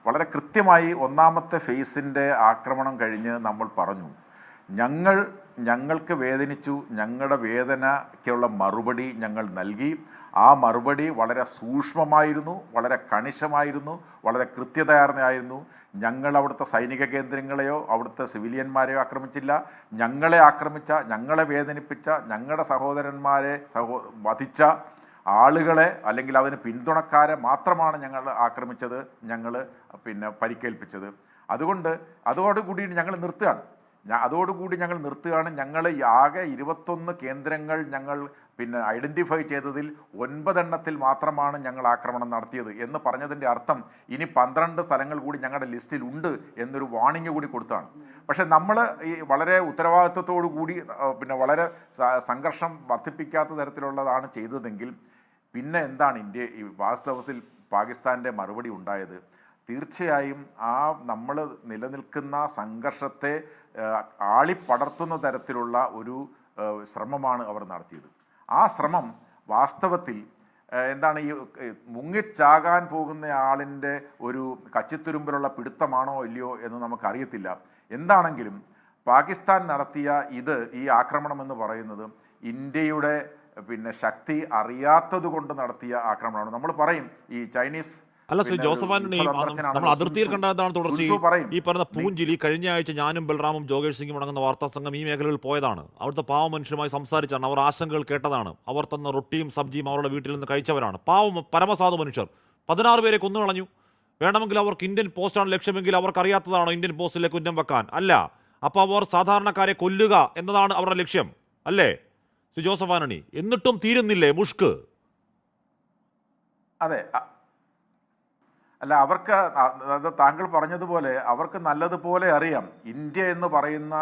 വളരെ കൃത്യമായി ഒന്നാമത്തെ ഫേസിൻ്റെ ആക്രമണം കഴിഞ്ഞ് നമ്മൾ പറഞ്ഞു, ഞങ്ങൾക്ക് വേദനിച്ചു, ഞങ്ങളുടെ വേദനയ്ക്കുള്ള മറുപടി ഞങ്ങൾ നൽകി. ആ മറുപടി വളരെ സൂക്ഷ്മമായിരുന്നു, വളരെ കണിശമായിരുന്നു, വളരെ കൃത്യതയാർന്നതായിരുന്നു. ഞങ്ങൾ അവിടുത്തെ സൈനിക കേന്ദ്രങ്ങളെയോ അവിടുത്തെ സിവിലിയന്മാരെയോ ആക്രമിച്ചില്ല. ഞങ്ങളെ ആക്രമിച്ച, ഞങ്ങളെ വേദനിപ്പിച്ച, ഞങ്ങളുടെ സഹോദരന്മാരെ വധിച്ച ആളുകളെ അല്ലെങ്കിൽ അതിന് പിന്തുണക്കാരെ മാത്രമാണ് ഞങ്ങൾ ആക്രമിച്ചത്, ഞങ്ങൾ പിന്നെ പരിക്കേൽപ്പിച്ചത്. അതോടുകൂടി ഞങ്ങൾ നിർത്തുകയാണ്. ഞങ്ങൾ ആകെ 21 കേന്ദ്രങ്ങൾ ഞങ്ങൾ പിന്നെ ഐഡൻറ്റിഫൈ ചെയ്തതിൽ 9 എണ്ണത്തിൽ മാത്രമാണ് ഞങ്ങൾ ആക്രമണം നടത്തിയത് എന്ന് പറഞ്ഞതിൻ്റെ അർത്ഥം ഇനി 12 സ്ഥലങ്ങൾ കൂടി ഞങ്ങളുടെ ലിസ്റ്റിലുണ്ട് എന്നൊരു വാണിംഗ് കൂടി കൊടുത്താണ്. പക്ഷേ നമ്മൾ ഈ വളരെ ഉത്തരവാദിത്വത്തോടു കൂടി പിന്നെ വളരെ സംഘർഷം വർദ്ധിപ്പിക്കാത്ത തരത്തിലുള്ളതാണ് ചെയ്തതെങ്കിൽ പിന്നെ എന്താണ് ഈ വാസ്തവത്തിൽ പാകിസ്ഥാൻ്റെ മറുപടി ഉണ്ടായത്? തീർച്ചയായും നമ്മൾ നിലനിൽക്കുന്ന സംഘർഷത്തെ ആളിപ്പടർത്തുന്ന തരത്തിലുള്ള ഒരു ശ്രമമാണ് അവർ നടത്തിയത്. ആ ശ്രമം വാസ്തവത്തിൽ എന്താണ്, ഈ മുങ്ങിച്ചാകാൻ പോകുന്ന ആളിൻ്റെ ഒരു കച്ചിത്തുരുമ്പിലുള്ള പിടുത്തമാണോ ഇല്ലയോ എന്ന് നമുക്കറിയത്തില്ല. എന്താണെങ്കിലും പാകിസ്ഥാൻ നടത്തിയ ഈ ആക്രമണം എന്ന് പറയുന്നത് ഇന്ത്യയുടെ പിന്നെ ശക്തി അറിയാത്തത് കൊണ്ട് നടത്തിയ ആക്രമണമാണ്. നമ്മൾ പറയും ഈ ചൈനീസ് അല്ല ശ്രീ ജോസഫ് ആന്റണി, നമ്മൾ അതിർത്തിയിൽ കണ്ടതാണ് തുടർച്ച. ഈ പറഞ്ഞ പൂഞ്ചിൽ കഴിഞ്ഞ ആഴ്ച ഞാനും ബൽറാമും ജോഗേഷ് സിംഗും അടങ്ങുന്ന വാർത്താ സംഘം ഈ മേഖലകളിൽ പോയതാണ്. അവിടുത്തെ പാവ മനുഷ്യരുമായി സംസാരിച്ചാണ്, അവർ ആശങ്കകൾ കേട്ടതാണ്. അവർ തന്ന റൊട്ടിയും സബ്ജിയും അവരുടെ വീട്ടിൽ നിന്ന് കഴിച്ചവരാണ്. പരമസാധു മനുഷ്യർ 16 പേരെ കൊന്നുകളഞ്ഞു. വേണമെങ്കിൽ അവർക്ക് ഇന്ത്യൻ പോസ്റ്റാണ് ലക്ഷ്യമെങ്കിൽ അവർക്കറിയാത്തതാണോ ഇന്ത്യൻ പോസ്റ്റിലേക്ക് കുറ്റം വെക്കാൻ? അല്ല. അപ്പോൾ അവർ സാധാരണക്കാരെ കൊല്ലുക എന്നതാണ് അവരുടെ ലക്ഷ്യം, അല്ലേ ശ്രീ ജോസഫ് ആന്റണി? എന്നിട്ടും തീരുന്നില്ലേ മുഷ്ക്? അതെ. അല്ല, അവർക്ക് താങ്കൾ പറഞ്ഞതുപോലെ അവർക്ക് നല്ലതുപോലെ അറിയാം ഇന്ത്യ എന്ന് പറയുന്ന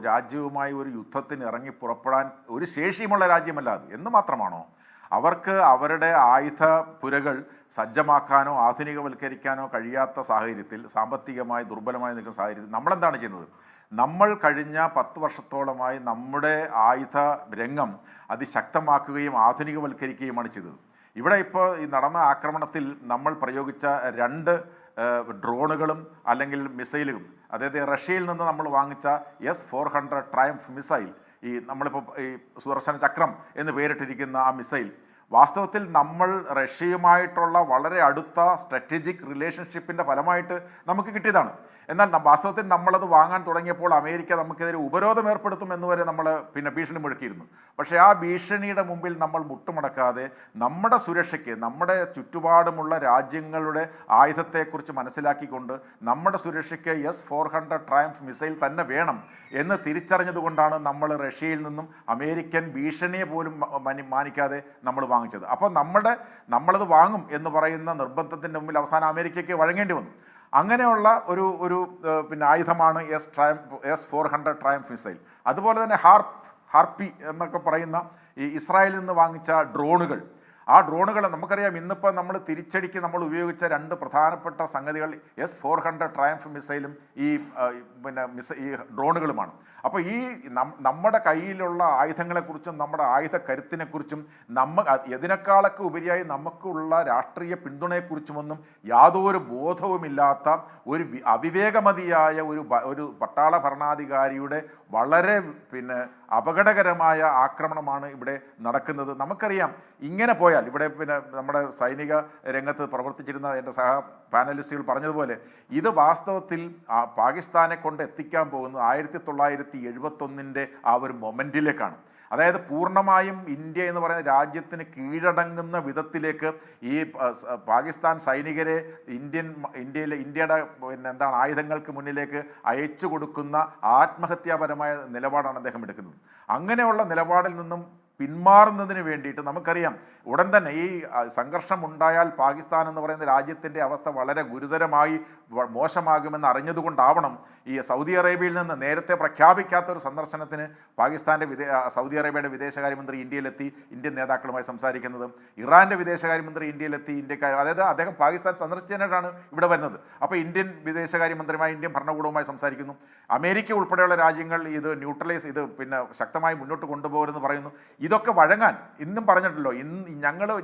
രാജ്യവുമായി ഒരു യുദ്ധത്തിന് ഇറങ്ങി പുറപ്പെടാൻ ഒരു ശേഷിയുമുള്ള രാജ്യമല്ല അത് എന്ന് മാത്രമാണോ? അവർക്ക് അവരുടെ ആയുധപുരകൾ സജ്ജമാക്കാനോ ആധുനികവൽക്കരിക്കാനോ കഴിയാത്ത സാഹചര്യത്തിൽ, സാമ്പത്തികമായി ദുർബലമായി നിൽക്കുന്ന സാഹചര്യത്തിൽ നമ്മളെന്താണ് ചെയ്യുന്നത്? നമ്മൾ കഴിഞ്ഞ 10 വർഷത്തോളമായി നമ്മുടെ ആയുധ രംഗം അതിശക്തമാക്കുകയും ആധുനികവൽക്കരിക്കുകയുമാണ് ചെയ്തത്. ഇവിടെ ഇപ്പോൾ ഈ നടന്ന ആക്രമണത്തിൽ നമ്മൾ പ്രയോഗിച്ച 2 ഡ്രോണുകളും അല്ലെങ്കിൽ മിസൈലുകളും, അതായത് റഷ്യയിൽ നിന്ന് നമ്മൾ വാങ്ങിച്ച S-400 ട്രയംഫ് മിസൈൽ, നമ്മളിപ്പോൾ ഈ സുദർശന ചക്രം എന്ന് പേരിട്ടിരിക്കുന്ന ആ മിസൈൽ, വാസ്തവത്തിൽ നമ്മൾ റഷ്യയുമായിട്ടുള്ള വളരെ അടുത്ത സ്ട്രാറ്റജിക് റിലേഷൻഷിപ്പിൻ്റെ ഫലമായിട്ട് നമുക്ക് കിട്ടിയതാണ്. എന്നാൽ വാസ്തവത്തിൽ നമ്മളത് വാങ്ങാൻ തുടങ്ങിയപ്പോൾ അമേരിക്ക നമുക്കെതിരെ ഉപരോധം ഏർപ്പെടുത്തും എന്നുവരെ നമ്മൾ പിന്നെ ഭീഷണി മുഴക്കിയിരുന്നു. പക്ഷേ ആ ഭീഷണിയുടെ മുമ്പിൽ നമ്മൾ മുട്ടുമടക്കാതെ നമ്മുടെ സുരക്ഷയ്ക്ക്, നമ്മുടെ ചുറ്റുപാടുമുള്ള രാജ്യങ്ങളുടെ ആയുധത്തെക്കുറിച്ച് മനസ്സിലാക്കിക്കൊണ്ട് നമ്മുടെ സുരക്ഷയ്ക്ക് S-400 ട്രയംഫ് മിസൈൽ തന്നെ വേണം എന്ന് തിരിച്ചറിഞ്ഞതുകൊണ്ടാണ് നമ്മൾ റഷ്യയിൽ നിന്നും അമേരിക്കൻ ഭീഷണിയെ പോലും മാനിക്കാതെ നമ്മൾ വാങ്ങിച്ചത്. അപ്പോൾ നമ്മളത് വാങ്ങും എന്ന് പറയുന്ന നിർബന്ധത്തിൻ്റെ മുമ്പിൽ അവസാനം അമേരിക്കയ്ക്ക് വഴങ്ങേണ്ടി വന്നു. അങ്ങനെയുള്ള ഒരു പിന്നെ ആയുധമാണ് S-400 ട്രയംഫ് മിസൈൽ. അതുപോലെ തന്നെ ഹാർപ്പി എന്നൊക്കെ പറയുന്ന ഈ ഇസ്രായേലിൽ നിന്ന് വാങ്ങിച്ച ഡ്രോണുകൾ, ആ ഡ്രോണുകൾ നമുക്കറിയാം. ഇന്നിപ്പോൾ നമ്മൾ തിരിച്ചടിക്ക് നമ്മൾ ഉപയോഗിച്ച 2 പ്രധാനപ്പെട്ട സംഗതികൾ S-400 ട്രയംഫ് മിസൈലും ഈ ഡ്രോണുകളുമാണ്. അപ്പോൾ നമ്മുടെ കയ്യിലുള്ള ആയുധങ്ങളെക്കുറിച്ചും നമ്മുടെ ആയുധ കരുത്തിനെക്കുറിച്ചും ഇതിനേക്കാളൊക്കെ ഉപരിയായി നമുക്കുള്ള രാഷ്ട്രീയ പിന്തുണയെക്കുറിച്ചുമൊന്നും യാതൊരു ബോധവുമില്ലാത്ത ഒരു അവിവേകമതിയായ ഒരു പട്ടാള ഭരണാധികാരിയുടെ വളരെ അപകടകരമായ ആക്രമണമാണ് ഇവിടെ നടക്കുന്നത്. നമുക്കറിയാം, ഇങ്ങനെ പോയാൽ പോയാൽ ഇവിടെ പിന്നെ നമ്മുടെ സൈനിക രംഗത്ത് പ്രവർത്തിച്ചിരുന്ന എൻ്റെ സഹ പാനലിസ്റ്റുകൾ പറഞ്ഞതുപോലെ ഇത് വാസ്തവത്തിൽ പാകിസ്ഥാനെ കൊണ്ട് എത്തിക്കാൻ പോകുന്നത് 1971 ആ ഒരു മൊമെൻറ്റിലേക്കാണ്. അതായത് പൂർണ്ണമായും ഇന്ത്യ എന്ന് പറയുന്ന രാജ്യത്തിന് കീഴടങ്ങുന്ന വിധത്തിലേക്ക് ഈ പാകിസ്ഥാൻ സൈനികരെ ഇന്ത്യയുടെ പിന്നെ എന്താണ് ആയുധങ്ങൾക്ക് മുന്നിലേക്ക് അയച്ചു കൊടുക്കുന്ന ആത്മഹത്യാപരമായ നിലപാടാണ് അദ്ദേഹം എടുക്കുന്നത്. അങ്ങനെയുള്ള നിലപാടിൽ നിന്നും പിന്മാറുന്നതിന് വേണ്ടിയിട്ട് നമുക്കറിയാം ഉടൻ തന്നെ ഈ സംഘർഷം ഉണ്ടായാൽ പാകിസ്ഥാൻ എന്ന് പറയുന്ന രാജ്യത്തിൻ്റെ അവസ്ഥ വളരെ ഗുരുതരമായി മോശമാകുമെന്ന് അറിഞ്ഞതുകൊണ്ടാവണം ഈ സൗദി അറേബ്യയിൽ നിന്ന് നേരത്തെ പ്രഖ്യാപിക്കാത്തൊരു സന്ദർശനത്തിന് സൗദി അറേബ്യയുടെ വിദേശകാര്യമന്ത്രി ഇന്ത്യയിലെത്തി ഇന്ത്യൻ നേതാക്കളുമായി സംസാരിക്കുന്നത്. ഇറാൻ്റെ വിദേശകാര്യമന്ത്രി ഇന്ത്യയിലെത്തി അതായത് അദ്ദേഹം പാകിസ്ഥാൻ സന്ദർശിച്ചതിനായിട്ടാണ് ഇവിടെ വരുന്നത്. അപ്പോൾ ഇന്ത്യൻ വിദേശകാര്യമന്ത്രിയുമായി ഇന്ത്യൻ ഭരണകൂടവുമായി സംസാരിക്കുന്നു. അമേരിക്ക ഉൾപ്പെടെയുള്ള രാജ്യങ്ങൾ ഇത് ന്യൂട്രലൈസ് ഇത് പിന്നെ ശക്തമായി മുന്നോട്ട് കൊണ്ടുപോകരുതെന്ന് പറയുന്നു. ഇതൊക്കെ വഴങ്ങാൻ ഇന്നും പറഞ്ഞിട്ടല്ലോ,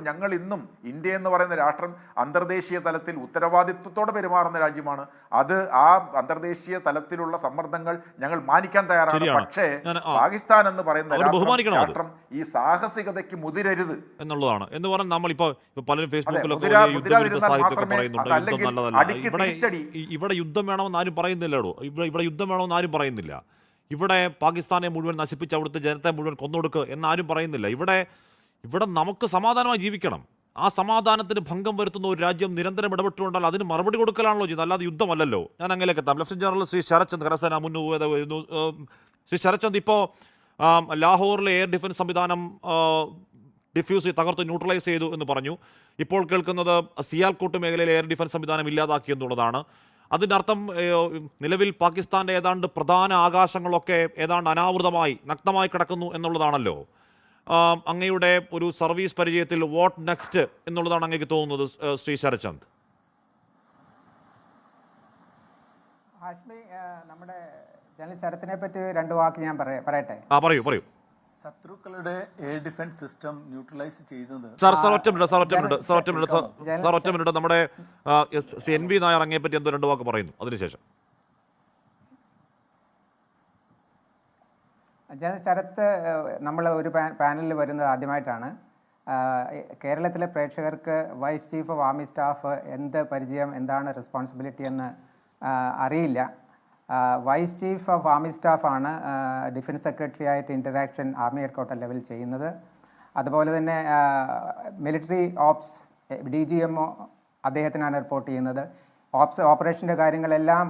ഞങ്ങൾ ഇന്നും ഇന്ത്യ എന്ന് പറയുന്ന രാഷ്ട്രം അന്തർദേശീയ തലത്തിൽ ഉത്തരവാദിത്വത്തോടെ പെരുമാറുന്ന രാജ്യമാണ്. അത് ആ അന്തർദേശീയ തലത്തിലുള്ള സമ്മർദ്ദങ്ങൾ ഞങ്ങൾ മാനിക്കാൻ തയ്യാറാണ്. പക്ഷേ പാകിസ്ഥാൻ എന്ന് പറയുന്ന രാഷ്ട്രം ഈ സാഹസികതയ്ക്ക് മുതിരരുത് എന്നുള്ളതാണ്. എന്ന് പറഞ്ഞാൽ നമ്മളിപ്പോ പലരും ഇവിടെ യുദ്ധം വേണമെന്ന് ആരും പറയുന്നില്ലടോ. ഇവിടെ യുദ്ധം വേണമെന്ന് ആരും പറയുന്നില്ല. ഇവിടെ പാകിസ്ഥാനെ മുഴുവൻ നശിപ്പിച്ച് അവിടുത്തെ ജനത്തെ മുഴുവൻ കൊന്നൊടുക്കുക എന്നാരും പറയുന്നില്ല. ഇവിടെ നമുക്ക് സമാധാനമായി ജീവിക്കണം. ആ സമാധാനത്തിന് ഭംഗം വരുത്തുന്ന ഒരു രാജ്യം നിരന്തരം ഇടപെട്ടുകൊണ്ടാൽ അതിന് മറുപടി കൊടുക്കലാണല്ലോ ചെയ്യുന്നത്, അല്ലാതെ യുദ്ധമല്ലല്ലോ. ഞാൻ അങ്ങനെയൊക്കെ എത്താം. ലഫ്റ്റനന്റ് ജനറൽ ശ്രീ ശരത്ചന്ദ് കരസേന മുൻ ശ്രീ ശരത്ചന്ദ്, ഇപ്പോൾ ലാഹോറിലെ എയർ ഡിഫൻസ് സംവിധാനം ഡിഫ്യൂസ് തകർത്ത് ന്യൂട്രലൈസ് ചെയ്തു എന്ന് പറഞ്ഞു. ഇപ്പോൾ കേൾക്കുന്നത് സിയാൽകോട്ട് മേഖലയിലെ എയർ ഡിഫൻസ് സംവിധാനം ഇല്ലാതാക്കി എന്നുള്ളതാണ്. അതിൻ്റെ അർത്ഥം നിലവിൽ പാകിസ്ഥാൻ്റെ ഏതാണ്ട് പ്രധാന ആകാശങ്ങളൊക്കെ ഏതാണ്ട് അനാവൃതമായി നഗ്നമായി കിടക്കുന്നു എന്നുള്ളതാണല്ലോ. അങ്ങയുടെ ഒരു സർവീസ് പരിചയത്തിൽ വാട്ട് നെക്സ്റ്റ് എന്നുള്ളതാണ് അങ്ങേക്ക് തോന്നുന്നത് ശ്രീ ശരത്ചന്ദ്? ഹാഷ്മി, നമ്മുടെ ജനറൽ ശരത്തിനെ പറ്റി 2 വാക്ക് ഞാൻ പറയട്ടെ. പറയൂ. ശത്രുക്കളുടെ എയർ ഡിഫൻസ് സിസ്റ്റം ന്യൂട്രലൈസ് ചെയ്യുന്നത് ഒറ്റ മിനിറ്റ് നമ്മുടെ NV നായർ അങ്ങേ പറ്റി എന്തോ 2 വാക്ക് പറയുന്നു, അതിനുശേഷം. ജനറൽ ശരത്ത് നമ്മൾ ഒരു പാനലിൽ വരുന്നത് ആദ്യമായിട്ടാണ്. കേരളത്തിലെ പ്രേക്ഷകർക്ക് vice chief of army staff എന്ത് പരിചയം, എന്താണ് റെസ്പോൺസിബിലിറ്റി എന്ന് അറിയില്ല. വൈസ് ചീഫ് ഓഫ് ആർമി സ്റ്റാഫാണ് ഡിഫൻസ് സെക്രട്ടറി ആയിട്ട് ഇൻ്ററാക്ഷൻ ആർമി ഹെഡ്ക്വാർട്ടർ ലെവൽ ചെയ്യുന്നത്. അതുപോലെ തന്നെ മിലിറ്ററി ഓപ്സ് DGMO അദ്ദേഹത്തിനാണ് റിപ്പോർട്ട് ചെയ്യുന്നത്. ഓപ്പറേഷൻ്റെ കാര്യങ്ങളെല്ലാം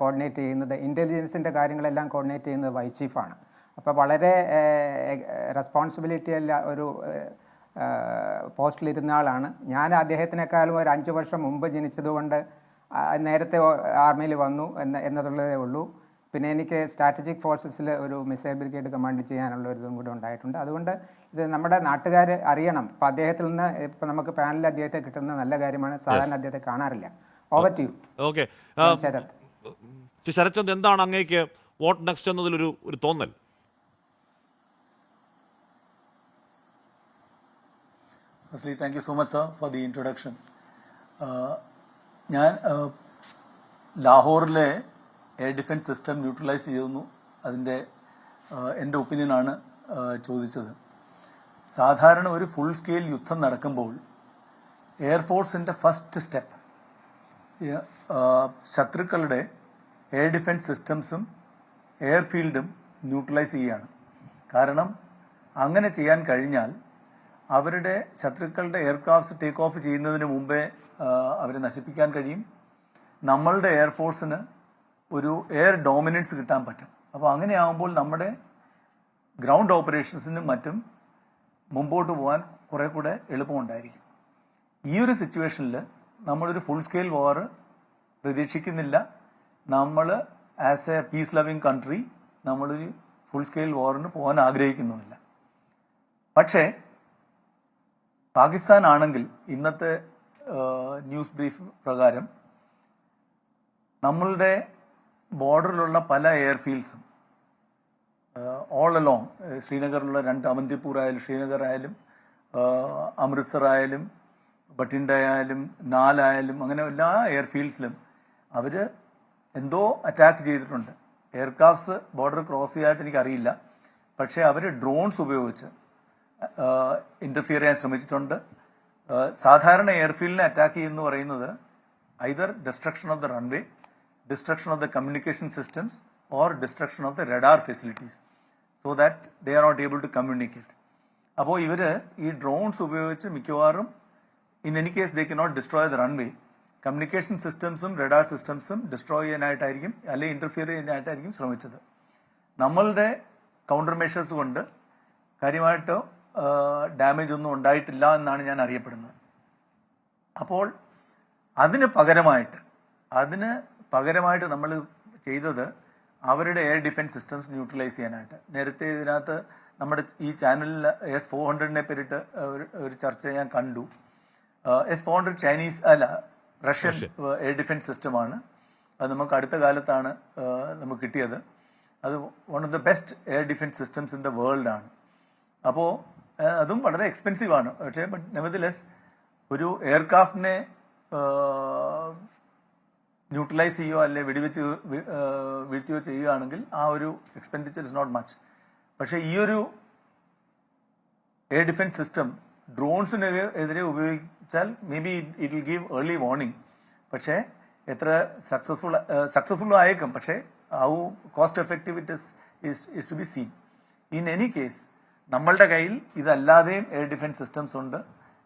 കോർഡിനേറ്റ് ചെയ്യുന്നത്, ഇൻ്റലിജൻസിൻ്റെ കാര്യങ്ങളെല്ലാം കോർഡിനേറ്റ് ചെയ്യുന്നത് വൈസ് ചീഫാണ്. അപ്പോൾ വളരെ റെസ്പോൺസിബിലിറ്റി അല്ല ഒരു പോസ്റ്റിലിരുന്ന ആളാണ്. ഞാൻ അദ്ദേഹത്തിനേക്കാളും ഒരു 5 വർഷം മുമ്പ് ജനിച്ചതുകൊണ്ട് നേരത്തെ ആർമിയിൽ വന്നു എന്നതുള്ളതേ ഉള്ളൂ. പിന്നെ എനിക്ക് സ്ട്രാറ്റജിക് ഫോഴ്സസിൽ ഒരു മിസൈൽ ബ്രിഗേഡ് കമാൻഡ് ചെയ്യാനുള്ള ഒരു ഇതും കൂടെ ഉണ്ടായിട്ടുണ്ട്. അതുകൊണ്ട് ഇത് നമ്മുടെ നാട്ടുകാർ അറിയണം. ഇപ്പം അദ്ദേഹത്തിൽ നിന്ന് ഇപ്പം നമുക്ക് പാനലിൽ അദ്ദേഹത്തെ കിട്ടുന്ന നല്ല കാര്യമാണ്. സാധാരണ അദ്ദേഹത്തെ കാണാറില്ല. Over to you. Okay Sharatchand, എന്താണ് അങ്ങേക്ക് വാട്ട് നെക്സ്റ്റ് എന്നതിലൊരു തോന്നൽ? Firstly, thank you so much, sir, for the introduction. ഞാൻ ലാഹോറിലെ എയർ ഡിഫൻസ് സിസ്റ്റം ന്യൂട്രലൈസ് ചെയ്യുന്നു, അതിൻ്റെ എൻ്റെ ഒപ്പീനിയനാണ് ചോദിച്ചത്. സാധാരണ ഒരു ഫുൾ സ്കെയിൽ യുദ്ധം നടക്കുമ്പോൾ എയർഫോഴ്സിൻ്റെ ഫസ്റ്റ് സ്റ്റെപ്പ് ശത്രുക്കളുടെ എയർ ഡിഫൻസ് സിസ്റ്റംസും എയർഫീൽഡും ന്യൂട്രലൈസ് ചെയ്യുകയാണ്. കാരണം അങ്ങനെ ചെയ്യാൻ കഴിഞ്ഞാൽ അവരുടെ ശത്രുക്കളുടെ എയർക്രാഫ്റ്റ്സ് ടേക്ക് ഓഫ് ചെയ്യുന്നതിന് മുമ്പേ അവരെ നശിപ്പിക്കാൻ കഴിയും. നമ്മളുടെ എയർഫോഴ്സിന് ഒരു എയർ ഡോമിനൻസ് കിട്ടാൻ പറ്റും. അപ്പോൾ അങ്ങനെയാകുമ്പോൾ നമ്മുടെ ഗ്രൗണ്ട് ഓപ്പറേഷൻസിനും മറ്റും മുമ്പോട്ട് പോകാൻ കുറെ കൂടെ എളുപ്പമുണ്ടായിരിക്കും. ഈ ഒരു സിറ്റുവേഷനിൽ നമ്മളൊരു ഫുൾ സ്കെയിൽ വാർ പ്രതീക്ഷിക്കുന്നില്ല. നമ്മൾ as a peace loving country നമ്മളൊരു ഫുൾ സ്കെയിൽ വാറിന് പോകാൻ ആഗ്രഹിക്കുന്നുമില്ല. പക്ഷേ പാകിസ്ഥാൻ ആണെങ്കിൽ ഇന്നത്തെ ന്യൂസ് ബ്രീഫ് പ്രകാരം നമ്മളുടെ ബോർഡറിലുള്ള പല എയർഫീൽഡ്സും ഓൾ അലോങ് ശ്രീനഗറിലുള്ള 2 അവന്തിപ്പൂർ ആയാലും ശ്രീനഗർ ആയാലും അമൃത്സർ ആയാലും ബഠിൻഡ ആയാലും നാലായാലും അങ്ങനെ എല്ലാ എയർഫീൽഡ്സിലും അവർ എന്തോ അറ്റാക്ക് ചെയ്തിട്ടുണ്ട്. എയർക്രാഫ്റ്റ്സ് ബോർഡർ ക്രോസ് ചെയ്യാനായിട്ട് എനിക്കറിയില്ല. പക്ഷേ അവർ ഡ്രോൺസ് ഉപയോഗിച്ച് ഇന്റർഫിയർ ചെയ്യാൻ ശ്രമിച്ചിട്ടുണ്ട്. സാധാരണ എയർഫീൽഡിനെ അറ്റാക്ക് ചെയ്യുന്നു പറയുന്നത് either destruction of the runway, destruction of the communication systems or destruction of the radar facilities, so that they are not able to communicate. അപ്പോൾ ഇവര് ഈ ഡ്രോൺസ് ഉപയോഗിച്ച് മിക്കവാറും in any case they cannot destroy the runway, communication സിസ്റ്റംസും radar സിസ്റ്റംസും destroy ചെയ്യാനായിട്ടായിരിക്കും അല്ലെങ്കിൽ interfere ചെയ്യാനായിട്ടായിരിക്കും ശ്രമിച്ചത്. നമ്മളുടെ കൗണ്ടർ മെഷേഴ്സ് കൊണ്ട് കാര്യമായിട്ട് ഡാമേജ് ഒന്നും ഉണ്ടായിട്ടില്ല എന്നാണ് ഞാൻ അറിയപ്പെടുന്നത്. അപ്പോൾ അതിന് പകരമായിട്ട് നമ്മൾ ചെയ്തത് അവരുടെ എയർ ഡിഫൻസ് സിസ്റ്റംസ് ന്യൂട്രലൈസ് ചെയ്യാനായിട്ട്. നേരത്തെ ഇതിനകത്ത് നമ്മുടെ ഈ ചാനലിൽ S-400നെ പറ്റിയിട്ട് ഒരു ചർച്ച ഞാൻ കണ്ടു. S-400 Chinese Russian air defence സിസ്റ്റമാണ്. അത് നമുക്ക് അടുത്ത കാലത്താണ് നമുക്ക് കിട്ടിയത്. അത് one of the best air defence systems in the world ആണ്. അപ്പോൾ അതും വളരെ എക്സ്പെൻസീവ് ആണ്. പക്ഷേ ബട്ട് നെവർദലെസ് ഒരു എയർക്രാഫ്റ്റിനെ ന്യൂട്രലൈസ് ചെയ്യുകയോ അല്ലെ വെടിവെച്ച് വീഴ്ത്തുകയോ ചെയ്യുകയാണെങ്കിൽ ആ ഒരു എക്സ്പെൻഡിച്ചർ ഇസ് നോട്ട് മച്ച്. പക്ഷേ ഈ ഒരു എയർ ഡിഫൻസ് സിസ്റ്റം ഡ്രോൺസിനെതിരെ ഉപയോഗിച്ചാൽ may be it will give early warning. പക്ഷേ എത്ര സക്സസ്ഫുൾ ആയേക്കും. പക്ഷേ how cost effective it is to be seen. In any case നമ്മളുടെ കയ്യിൽ ഇതല്ലാതെയും എയർ ഡിഫൻസ് സിസ്റ്റംസ് ഉണ്ട്,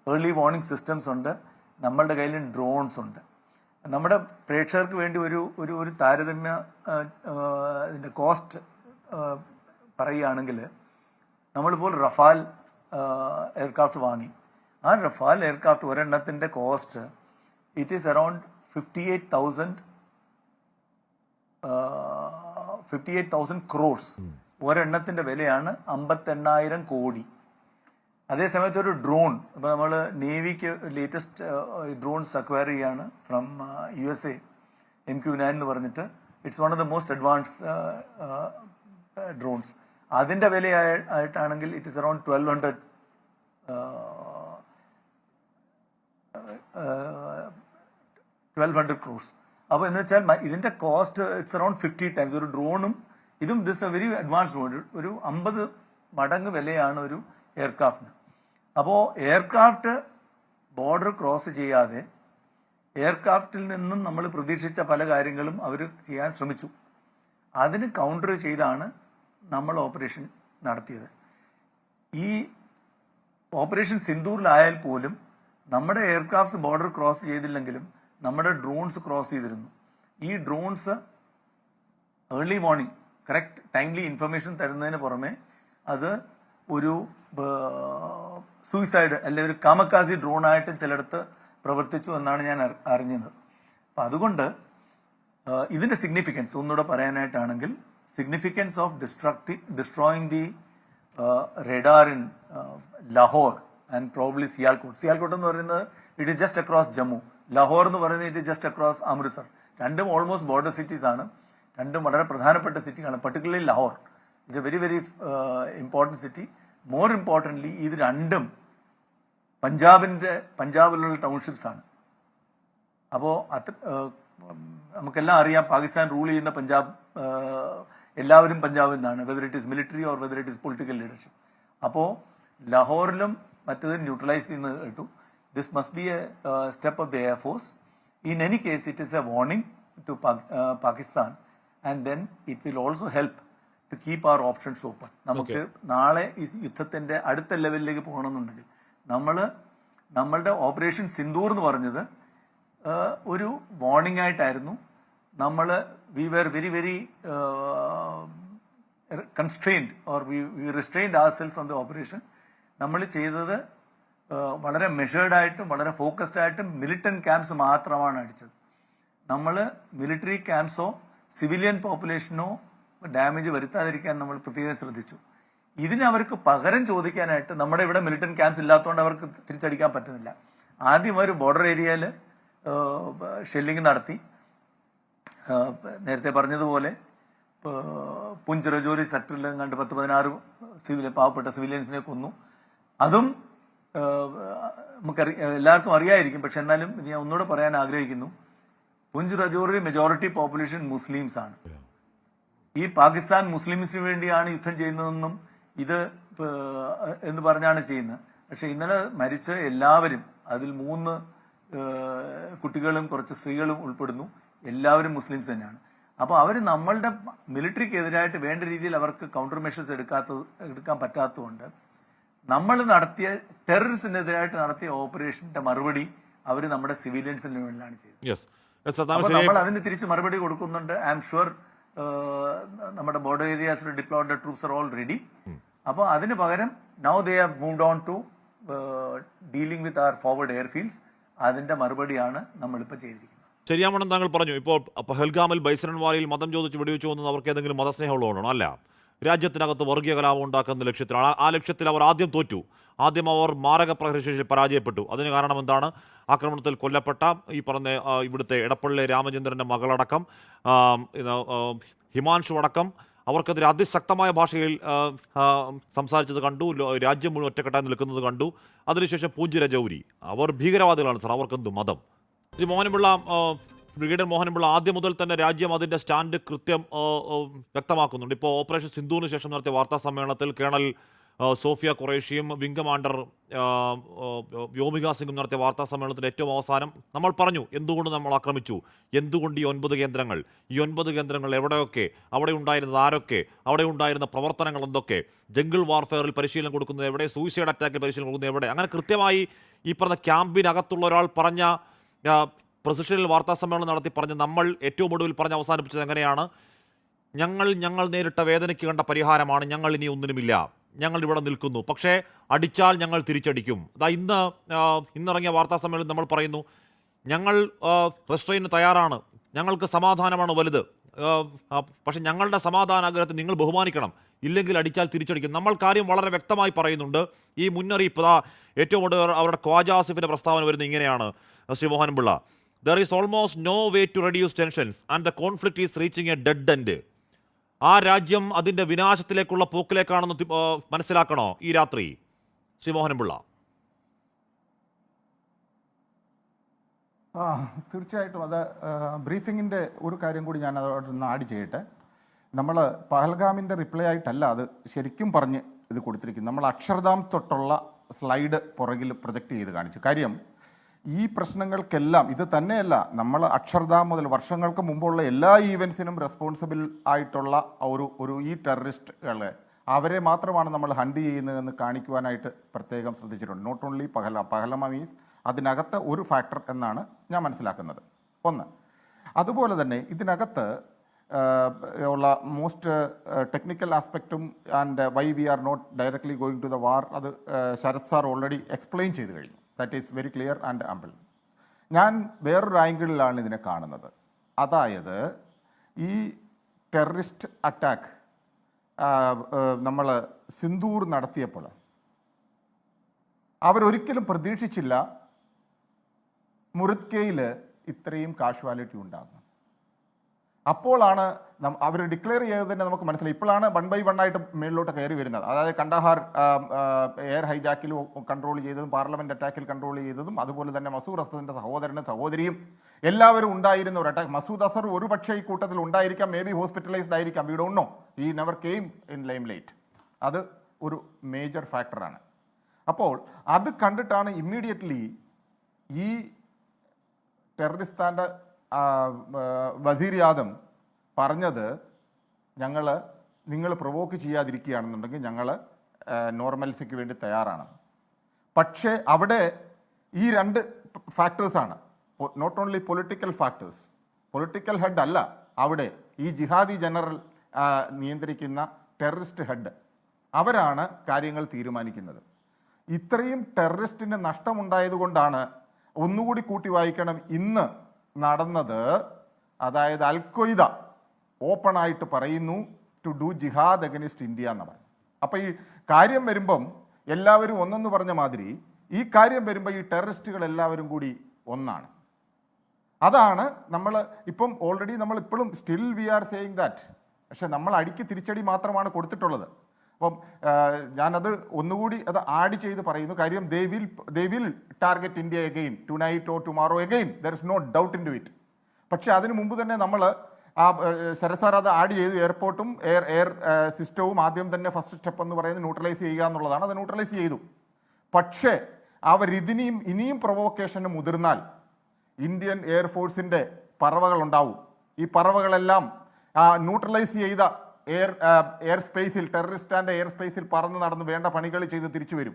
ഏർലി വാർണിംഗ് സിസ്റ്റംസ് ഉണ്ട്, നമ്മളുടെ കയ്യിൽ ഡ്രോൺസ് ഉണ്ട്. നമ്മുടെ പ്രേക്ഷകർക്ക് വേണ്ടി ഒരു താരതമ്യ ഇതിന്റെ കോസ്റ്റ് പറയുകയാണെങ്കിൽ, നമ്മളിപ്പോൾ റഫാൽ എയർക്രാഫ്റ്റ് വാങ്ങി. ആ റഫാൽ എയർക്രാഫ്റ്റ് ഒരെണ്ണത്തിന്റെ cost it is around 58,000 crores. ഒരെണ്ണത്തിന്റെ വിലയാണ് 58,000 കോടി. അതേസമയത്ത് ഒരു ഡ്രോൺ, ഇപ്പൊ നമ്മൾ നേവിക്ക് ലേറ്റസ്റ്റ് ഡ്രോൺസ് അക്വയർ ചെയ്യാണ് ഫ്രം USA, MQ-9 എന്ന് പറഞ്ഞിട്ട്. It's one of the most advance drones. അതിന്റെ വിലയായിട്ടാണെങ്കിൽ ഇറ്റ് ഇസ് അറൌണ്ട് 1,200 crores. അപ്പോൾ എന്ന് വെച്ചാൽ ഇതിന്റെ കോസ്റ്റ് ഇറ്റ്സ് അറൌണ്ട് 50 times. ഒരു ഡ്രോണും ഇതും this A very advance drone, ഒരു 50 മടങ്ങ് വിലയാണ് ഒരു എയർക്രാഫ്റ്റിന്. അപ്പോൾ എയർക്രാഫ്റ്റ് ബോർഡർ ക്രോസ് ചെയ്യാതെ എയർക്രാഫ്റ്റിൽ നിന്നും നമ്മൾ പ്രതീക്ഷിച്ച പല കാര്യങ്ങളും അവർ ചെയ്യാൻ ശ്രമിച്ചു. അതിന് കൗണ്ടർ ചെയ്താണ് നമ്മൾ ഓപ്പറേഷൻ നടത്തിയത്. ഈ ഓപ്പറേഷൻ സിന്ദൂറിലായാൽ പോലും നമ്മുടെ എയർക്രാഫ്റ്റ് ബോർഡർ ക്രോസ് ചെയ്തില്ലെങ്കിലും നമ്മുടെ ഡ്രോൺസ് ക്രോസ് ചെയ്തിരുന്നു. ഈ drones early morning correct timely information തരുന്നതിന് പുറമെ അത് ഒരു സൂയിസൈഡ് അല്ലെങ്കിൽ ഒരു കാമക്കാസി ഡ്രോണായിട്ട് ചിലയിടത്ത് പ്രവർത്തിച്ചു എന്നാണ് ഞാൻ അറിഞ്ഞത്. അപ്പം അതുകൊണ്ട് ഇതിന്റെ സിഗ്നിഫിക്കൻസ് ഒന്നുകൂടെ പറയാനായിട്ടാണെങ്കിൽ, significance of destroying the radar in Lahore and probably Sialkot. Sialkot എന്ന് പറയുന്നത് it is just across Jammu. Lahore എന്ന് പറയുന്നത് it is just across Amritsar. രണ്ടും ഓൾമോസ്റ്റ് ബോർഡർ സിറ്റീസ് ആണ്. രണ്ടും വളരെ പ്രധാനപ്പെട്ട സിറ്റികളാണ്. Particularly Lahore it's a very very important city. More importantly ഇത് രണ്ടും പഞ്ചാബിലുള്ള ടൗൺഷിപ്സ് ആണ്. അപ്പോൾ നമുക്കെല്ലാം അറിയാം, പാകിസ്ഥാൻ റൂൾ ചെയ്യുന്ന പഞ്ചാബ് എല്ലാവരും പഞ്ചാബിൽ നിന്നാണ്, whether it is military or whether it is political leadership. അപ്പോൾ ലാഹോറിലും മറ്റത് ന്യൂട്രലൈസ് ചെയ്യുന്നത് കേട്ടു. This must be a step of the air force. In any case it is a warning to Pakistan and then it will also help to keep our options open. നമുക്ക് നാളെ ഈ യുദ്ധത്തിന്റെ അടുത്ത ലെവലിലേക്ക് പോകണമെന്നുണ്ടെങ്കിൽ നമ്മളുടെ ഓപ്പറേഷൻ സിന്ദൂർ എന്ന് പറഞ്ഞത് ഒരു വാർണിംഗ് ആയിട്ടായിരുന്നു. We were very very constrained or we restrained ourselves on the operation. നമ്മൾ ചെയ്തത് വളരെ മെഷേർഡ് ആയിട്ടും വളരെ ഫോക്കസ്ഡ് ആയിട്ടും മിലിറ്റന്റ് ക്യാമ്പ്സ് മാത്രമാണ് അടിച്ചത്. നമ്മൾ മിലിറ്ററി ക്യാമ്പ്സോ സിവിലിയൻ പോപ്പുലേഷനോ ഡാമേജ് വരുത്താതിരിക്കാൻ നമ്മൾ പ്രത്യേകം ശ്രദ്ധിച്ചു. ഇതിന് അവർക്ക് പകരം ചോദിക്കാനായിട്ട് നമ്മുടെ ഇവിടെ മിലിറ്റന്റ് ക്യാമ്പ്സ് ഇല്ലാത്തതുകൊണ്ട് അവർക്ക് തിരിച്ചടിക്കാൻ പറ്റുന്നില്ല. ആദ്യം ഒരു ബോർഡർ ഏരിയയിൽ ഷെല്ലിംഗ് നടത്തി. നേരത്തെ പറഞ്ഞതുപോലെ പുഞ്ച് രജോരി സെക്ടറിൽ കണ്ട് 10-16 പാവപ്പെട്ട സിവിലിയൻസിനെ കൊന്നു. അതും എല്ലാവർക്കും അറിയായിരിക്കും. പക്ഷെ എന്നാലും ഞാൻ ഒന്നുകൂടെ പറയാൻ ആഗ്രഹിക്കുന്നു, punch Rajouri majority population Muslims ആണ്. ഈ പാകിസ്ഥാൻ മുസ്ലിംസിന് വേണ്ടിയാണ് യുദ്ധം ചെയ്യുന്നതെന്നും ഇത് എന്ന് പറഞ്ഞാണ് ചെയ്യുന്നത്. പക്ഷെ ഇന്നലെ മരിച്ച എല്ലാവരും, അതിൽ 3 കുട്ടികളും കുറച്ച് സ്ത്രീകളും ഉൾപ്പെടുന്നു, എല്ലാവരും മുസ്ലിംസ് തന്നെയാണ്. അപ്പോൾ അവർ നമ്മളുടെ മിലിറ്ററിക്ക് എതിരായിട്ട് വേണ്ട രീതിയിൽ അവർക്ക് കൗണ്ടർ മെഷേഴ്സ് എടുക്കാൻ പറ്റാത്തതുകൊണ്ട് നമ്മൾ നടത്തിയ ടെററിസ്റ്റിനെതിരായിട്ട് നടത്തിയ ഓപ്പറേഷന്റെ മറുപടി അവർ നമ്മുടെ സിവിലിയൻസിന് വേണ്ടിയാണ് ചെയ്തത്. നമ്മൾ അതിന് തിരിച്ച് മറുപടി കൊടുക്കുന്നുണ്ട്. ഐ എം ഷുവർ നമ്മുടെ ബോർഡർ ഏരിയാസിൽ deployed troops are all ready. അപ്പോൾ അതിന് പകരം now they have moved on to dealing with our forward airfields. അതിന്റെ മറുപടിയാണ് നമ്മളിപ്പോൾ ചെയ്തിരിക്കുന്നത്. ശരിയാവണ്ണം താങ്കൾ പറഞ്ഞു. ഇപ്പോൾ പഹൽഗാമിൽ ബൈസരൻവാലിയിൽ മതം ചോദിച്ച് വെടിവെച്ചു വന്നത് അവർക്ക് ഏതെങ്കിലും മതസ്നേഹമുള്ളതാണോ? അല്ല, രാജ്യത്തിനകത്ത് വർഗീയ കലാപം ഉണ്ടാക്കുന്ന ലക്ഷ്യത്തിലാണ്. ആ ലക്ഷ്യത്തിൽ അവർ ആദ്യം തോറ്റു. ആദ്യം അവർ മാരക പ്രഹരശേഷി പരാജയപ്പെട്ടു. അതിന് കാരണം എന്താണ്? ആക്രമണത്തിൽ കൊല്ലപ്പെട്ട ഈ പറഞ്ഞ ഇവിടുത്തെ എടപ്പള്ളി രാമചന്ദ്രൻ്റെ മകളടക്കം ഹിമാൻഷു അടക്കം അവർക്കെതിരെ അതിശക്തമായ ഭാഷയിൽ സംസാരിച്ചത് കണ്ടു. രാജ്യം മുഴുവൻ ഒറ്റക്കെട്ടായി നിൽക്കുന്നത് കണ്ടു. അതിനുശേഷം പൂഞ്ചി രജൌരി, അവർ ഭീകരവാദികളാണ് സാർ, അവർക്കെന്ത് മതം? ശ്രീ മോഹനപിള്ള, ബ്രിഗേഡിയർ മോഹനപിള്ള, ആദ്യം മുതൽ തന്നെ രാജ്യം അതിൻ്റെ സ്റ്റാൻഡ് കൃത്യം വ്യക്തമാക്കുന്നുണ്ട്. ഇപ്പോൾ ഓപ്പറേഷൻ സിന്ധുവിന് ശേഷം നടത്തിയ വാർത്താ സമ്മേളനത്തിൽ കേണൽ സോഫിയ ഖുറേഷിയും വിംഗ് കമാൻഡർ വ്യോമിക സിംഗും നടത്തിയ വാർത്താ സമ്മേളനത്തിൽ ഏറ്റവും അവസാനം നമ്മൾ പറഞ്ഞു എന്തുകൊണ്ട് നമ്മൾ ആക്രമിച്ചു, എന്തുകൊണ്ട് ഈ 9 കേന്ദ്രങ്ങൾ, ഈ 9 കേന്ദ്രങ്ങൾ എവിടെയൊക്കെ, അവിടെ ഉണ്ടായിരുന്നത് ആരൊക്കെ, അവിടെ ഉണ്ടായിരുന്ന പ്രവർത്തനങ്ങൾ എന്തൊക്കെ, ജംഗിൾ വാർഫെയറിൽ പരിശീലനം കൊടുക്കുന്നത് എവിടെ, സൂയിസൈഡ് അറ്റാക്കിൽ പരിശീലനം കൊടുക്കുന്നത് എവിടെ, അങ്ങനെ കൃത്യമായി ഈ പറഞ്ഞ ക്യാമ്പിനകത്തുള്ള ഒരാൾ പറഞ്ഞ പ്രസിഷനിൽ വാർത്താ സമ്മേളനം നടത്തി പറഞ്ഞ് നമ്മൾ ഏറ്റവും ഒടുവിൽ പറഞ്ഞ് അവസാനിപ്പിച്ചത് എങ്ങനെയാണ്? ഞങ്ങൾ നേരിട്ട വേദനയ്ക്ക് കണ്ട പരിഹാരമാണ്, ഞങ്ങൾ ഇനി ഒന്നിനുമില്ല, ഞങ്ങൾ ഇവിടെ നിൽക്കുന്നു, പക്ഷേ അടിച്ചാൽ ഞങ്ങൾ തിരിച്ചടിക്കും. ഇന്നിറങ്ങിയ വാർത്താ സമ്മേളനം നമ്മൾ പറയുന്നു ഞങ്ങൾ റെസ്ട്രെയിന് തയ്യാറാണ്, ഞങ്ങൾക്ക് സമാധാനമാണ് വലുത്, പക്ഷെ ഞങ്ങളുടെ സമാധാന ആഗ്രഹത്തെ നിങ്ങൾ ബഹുമാനിക്കണം, ഇല്ലെങ്കിൽ അടിച്ചാൽ തിരിച്ചടിക്കും. നമ്മൾ കാര്യം വളരെ വ്യക്തമായി പറയുന്നുണ്ട്. ഈ മുന്നറിയിപ്പ് ഏറ്റവും ഒടുവിൽ അവരുടെ ഖ്വാജ ആസിഫിൻ്റെ പ്രസ്താവന വരുന്നത് ഇങ്ങനെയാണ്, Shri Mohan Pillai: there is almost no way to reduce tensions and the conflict is reaching a dead end. ആ രാജ്യം അതിൻ്റെ വിനാശത്തിലേക്കുള്ള പോക്കിലേക്കാണെന്ന് മനസ്സിലാക്കണോ ഈ രാത്രി, ശ്രീ മോഹനപിള്ള? തീർച്ചയായിട്ടും അത് ബ്രീഫിങ്ങിൻ്റെ ഒരു കാര്യം കൂടി ഞാൻ അതോടൊന്ന് ആഡ് ചെയ്യട്ടെ. നമ്മൾ പഹൽഗാമിൻ്റെ റിപ്ലൈ ആയിട്ടല്ല അത് ശരിക്കും പറഞ്ഞ് ഇത് കൊടുത്തിരിക്കുന്നത്. നമ്മൾ അക്ഷർധാം തൊട്ടുള്ള സ്ലൈഡ് പുറകിൽ പ്രൊജക്റ്റ് ചെയ്ത് കാണിച്ചു. കാര്യം ഈ പ്രശ്നങ്ങൾക്കെല്ലാം ഇത് തന്നെയല്ല, നമ്മൾ അക്ഷർധാം മുതൽ വർഷങ്ങൾക്ക് മുമ്പുള്ള എല്ലാ ഈവൻസിനും റെസ്പോൺസിബിൾ ആയിട്ടുള്ള ഒരു ഈ ടെററിസ്റ്റുകളെ അവരെ മാത്രമാണ് നമ്മൾ ഹണ്ട് ചെയ്യുന്നതെന്ന് കാണിക്കുവാനായിട്ട് പ്രത്യേകം ശ്രദ്ധിച്ചിട്ടുണ്ട്. നോട്ട് ഓൺലി പഹലമ മീൻസ് അതിനകത്ത് ഒരു ഫാക്ടർ എന്നാണ് ഞാൻ മനസ്സിലാക്കുന്നത്. ഒന്ന്, അതുപോലെ തന്നെ ഇതിനകത്ത് ഉള്ള മോസ്റ്റ് ടെക്നിക്കൽ ആസ്പെക്റ്റും and why we are not directly going to the war അത് ശരത് സാർ ഓൾറെഡി എക്സ്പ്ലെയിൻ ചെയ്ത് കഴിഞ്ഞു. That is very clear and ample. ഞാൻ വേറൊരു ആംഗിളിലാണ് ഇതിനെ കാണുന്നത്. അതായത് ഈ ടെററിസ്റ്റ് അറ്റാക്ക് നമ്മൾ സിന്ദൂർ നടത്തിയപ്പോൾ അവരൊരിക്കലും പ്രതീക്ഷിച്ചില്ല മുറിത്കയിൽ ഇത്രയും കാഷ്വാലിറ്റി ഉണ്ടാകും. അപ്പോഴാണ് അവർ ഡിക്ലെയർ ചെയ്തത് തന്നെ നമുക്ക് മനസ്സിലായി. ഇപ്പോഴാണ് 1 by 1 ആയിട്ട് മേളിലോട്ട് കയറി വരുന്നത്. അതായത് കണ്ടഹാർ എയർ ഹൈജാക്കിൽ കൺട്രോൾ ചെയ്തതും പാർലമെന്റ് അറ്റാക്കിൽ കൺട്രോൾ ചെയ്തതും അതുപോലെ തന്നെ മസൂദ് അസറിന്റെ സഹോദരനും സഹോദരിയും എല്ലാവരും ഉണ്ടായിരുന്ന ഒരു അറ്റാക്ക്. മസൂദ് അസർ ഒരു പക്ഷേ ഈ കൂട്ടത്തിൽ ഉണ്ടായിരിക്കാം, മേ ബി ഹോസ്പിറ്റലൈസ്ഡ് ആയിരിക്കാം, വി ഡോണ്ട് നോ. ഈ never came in lime light. അത് ഒരു മേജർ ഫാക്ടറാണ്. അപ്പോൾ അത് കണ്ടിട്ടാണ് ഇമ്മീഡിയറ്റ്ലി ഈ ടെററിസ്റ്റാൻ്റെ വസീർ ആദം പറഞ്ഞത്, നിങ്ങൾ പ്രൊവോക്ക് ചെയ്യാതിരിക്കുകയാണെന്നുണ്ടെങ്കിൽ ഞങ്ങൾ നോർമൽസിക്ക് വേണ്ടി തയ്യാറാണ്. പക്ഷേ അവിടെ ഈ 2 ഫാക്ടേഴ്സാണ്, not only political factors. Political head അല്ല അവിടെ, ഈ ജിഹാദി ജനറൽ നിയന്ത്രിക്കുന്ന ടെററിസ്റ്റ് ഹെഡ്, അവരാണ് കാര്യങ്ങൾ തീരുമാനിക്കുന്നത്. ഇത്രയും ടെററിസ്റ്റിന് നഷ്ടമുണ്ടായതുകൊണ്ടാണ് ഒന്നുകൂടി കൂട്ടി വായിക്കണം ഇന്ന് നടന്നത്. അതായത് അൽ-ഖ്വയ്ദ ഓപ്പണായിട്ട് പറയുന്നു ടു ഡു ജിഹാദ് അഗനിസ്റ്റ് ഇന്ത്യ എന്ന് പറഞ്ഞു. അപ്പോൾ ഈ കാര്യം വരുമ്പം എല്ലാവരും ഒന്നെന്ന് പറഞ്ഞ മാതിരി ഈ കാര്യം വരുമ്പോൾ ഈ ടെററിസ്റ്റുകൾ എല്ലാവരും കൂടി ഒന്നാണ്. അതാണ് നമ്മൾ ഇപ്പം ഓൾറെഡി നമ്മൾ ഇപ്പോഴും still we are saying that. പക്ഷെ നമ്മൾ അടിക്ക് തിരിച്ചടി മാത്രമാണ് കൊടുത്തിട്ടുള്ളത്. അപ്പം ഞാനത് ഒന്നുകൂടി അത് ആഡ് ചെയ്ത് പറയുന്നു. കാര്യം they will target India again tonight or tomorrow again, there is no doubt in to it. പക്ഷെ അതിന് മുമ്പ് തന്നെ നമ്മൾ ശരസാർ അത് ആഡ് ചെയ്തു. എയർപോർട്ടും എയർ സിസ്റ്റവും ആദ്യം തന്നെ ഫസ്റ്റ് സ്റ്റെപ്പ് എന്ന് പറയുന്നത് ന്യൂട്രലൈസ് ചെയ്യുക എന്നുള്ളതാണ്. അത് ന്യൂട്രലൈസ് ചെയ്തു. പക്ഷേ ഇനിയും പ്രൊവോക്കേഷന് മുതിർന്നാൽ ഇന്ത്യൻ എയർഫോഴ്സിന്റെ പറവകൾ ഉണ്ടാവും. ഈ പറവകളെല്ലാം ന്യൂട്രലൈസ് ചെയ്ത എയർ സ്പേസിൽ, ടെററിസ്റ്റാന്റെ എയർ സ്പേസിൽ പറന്ന് നടന്ന് വേണ്ട പണികൾ ചെയ്ത് തിരിച്ചു വരും.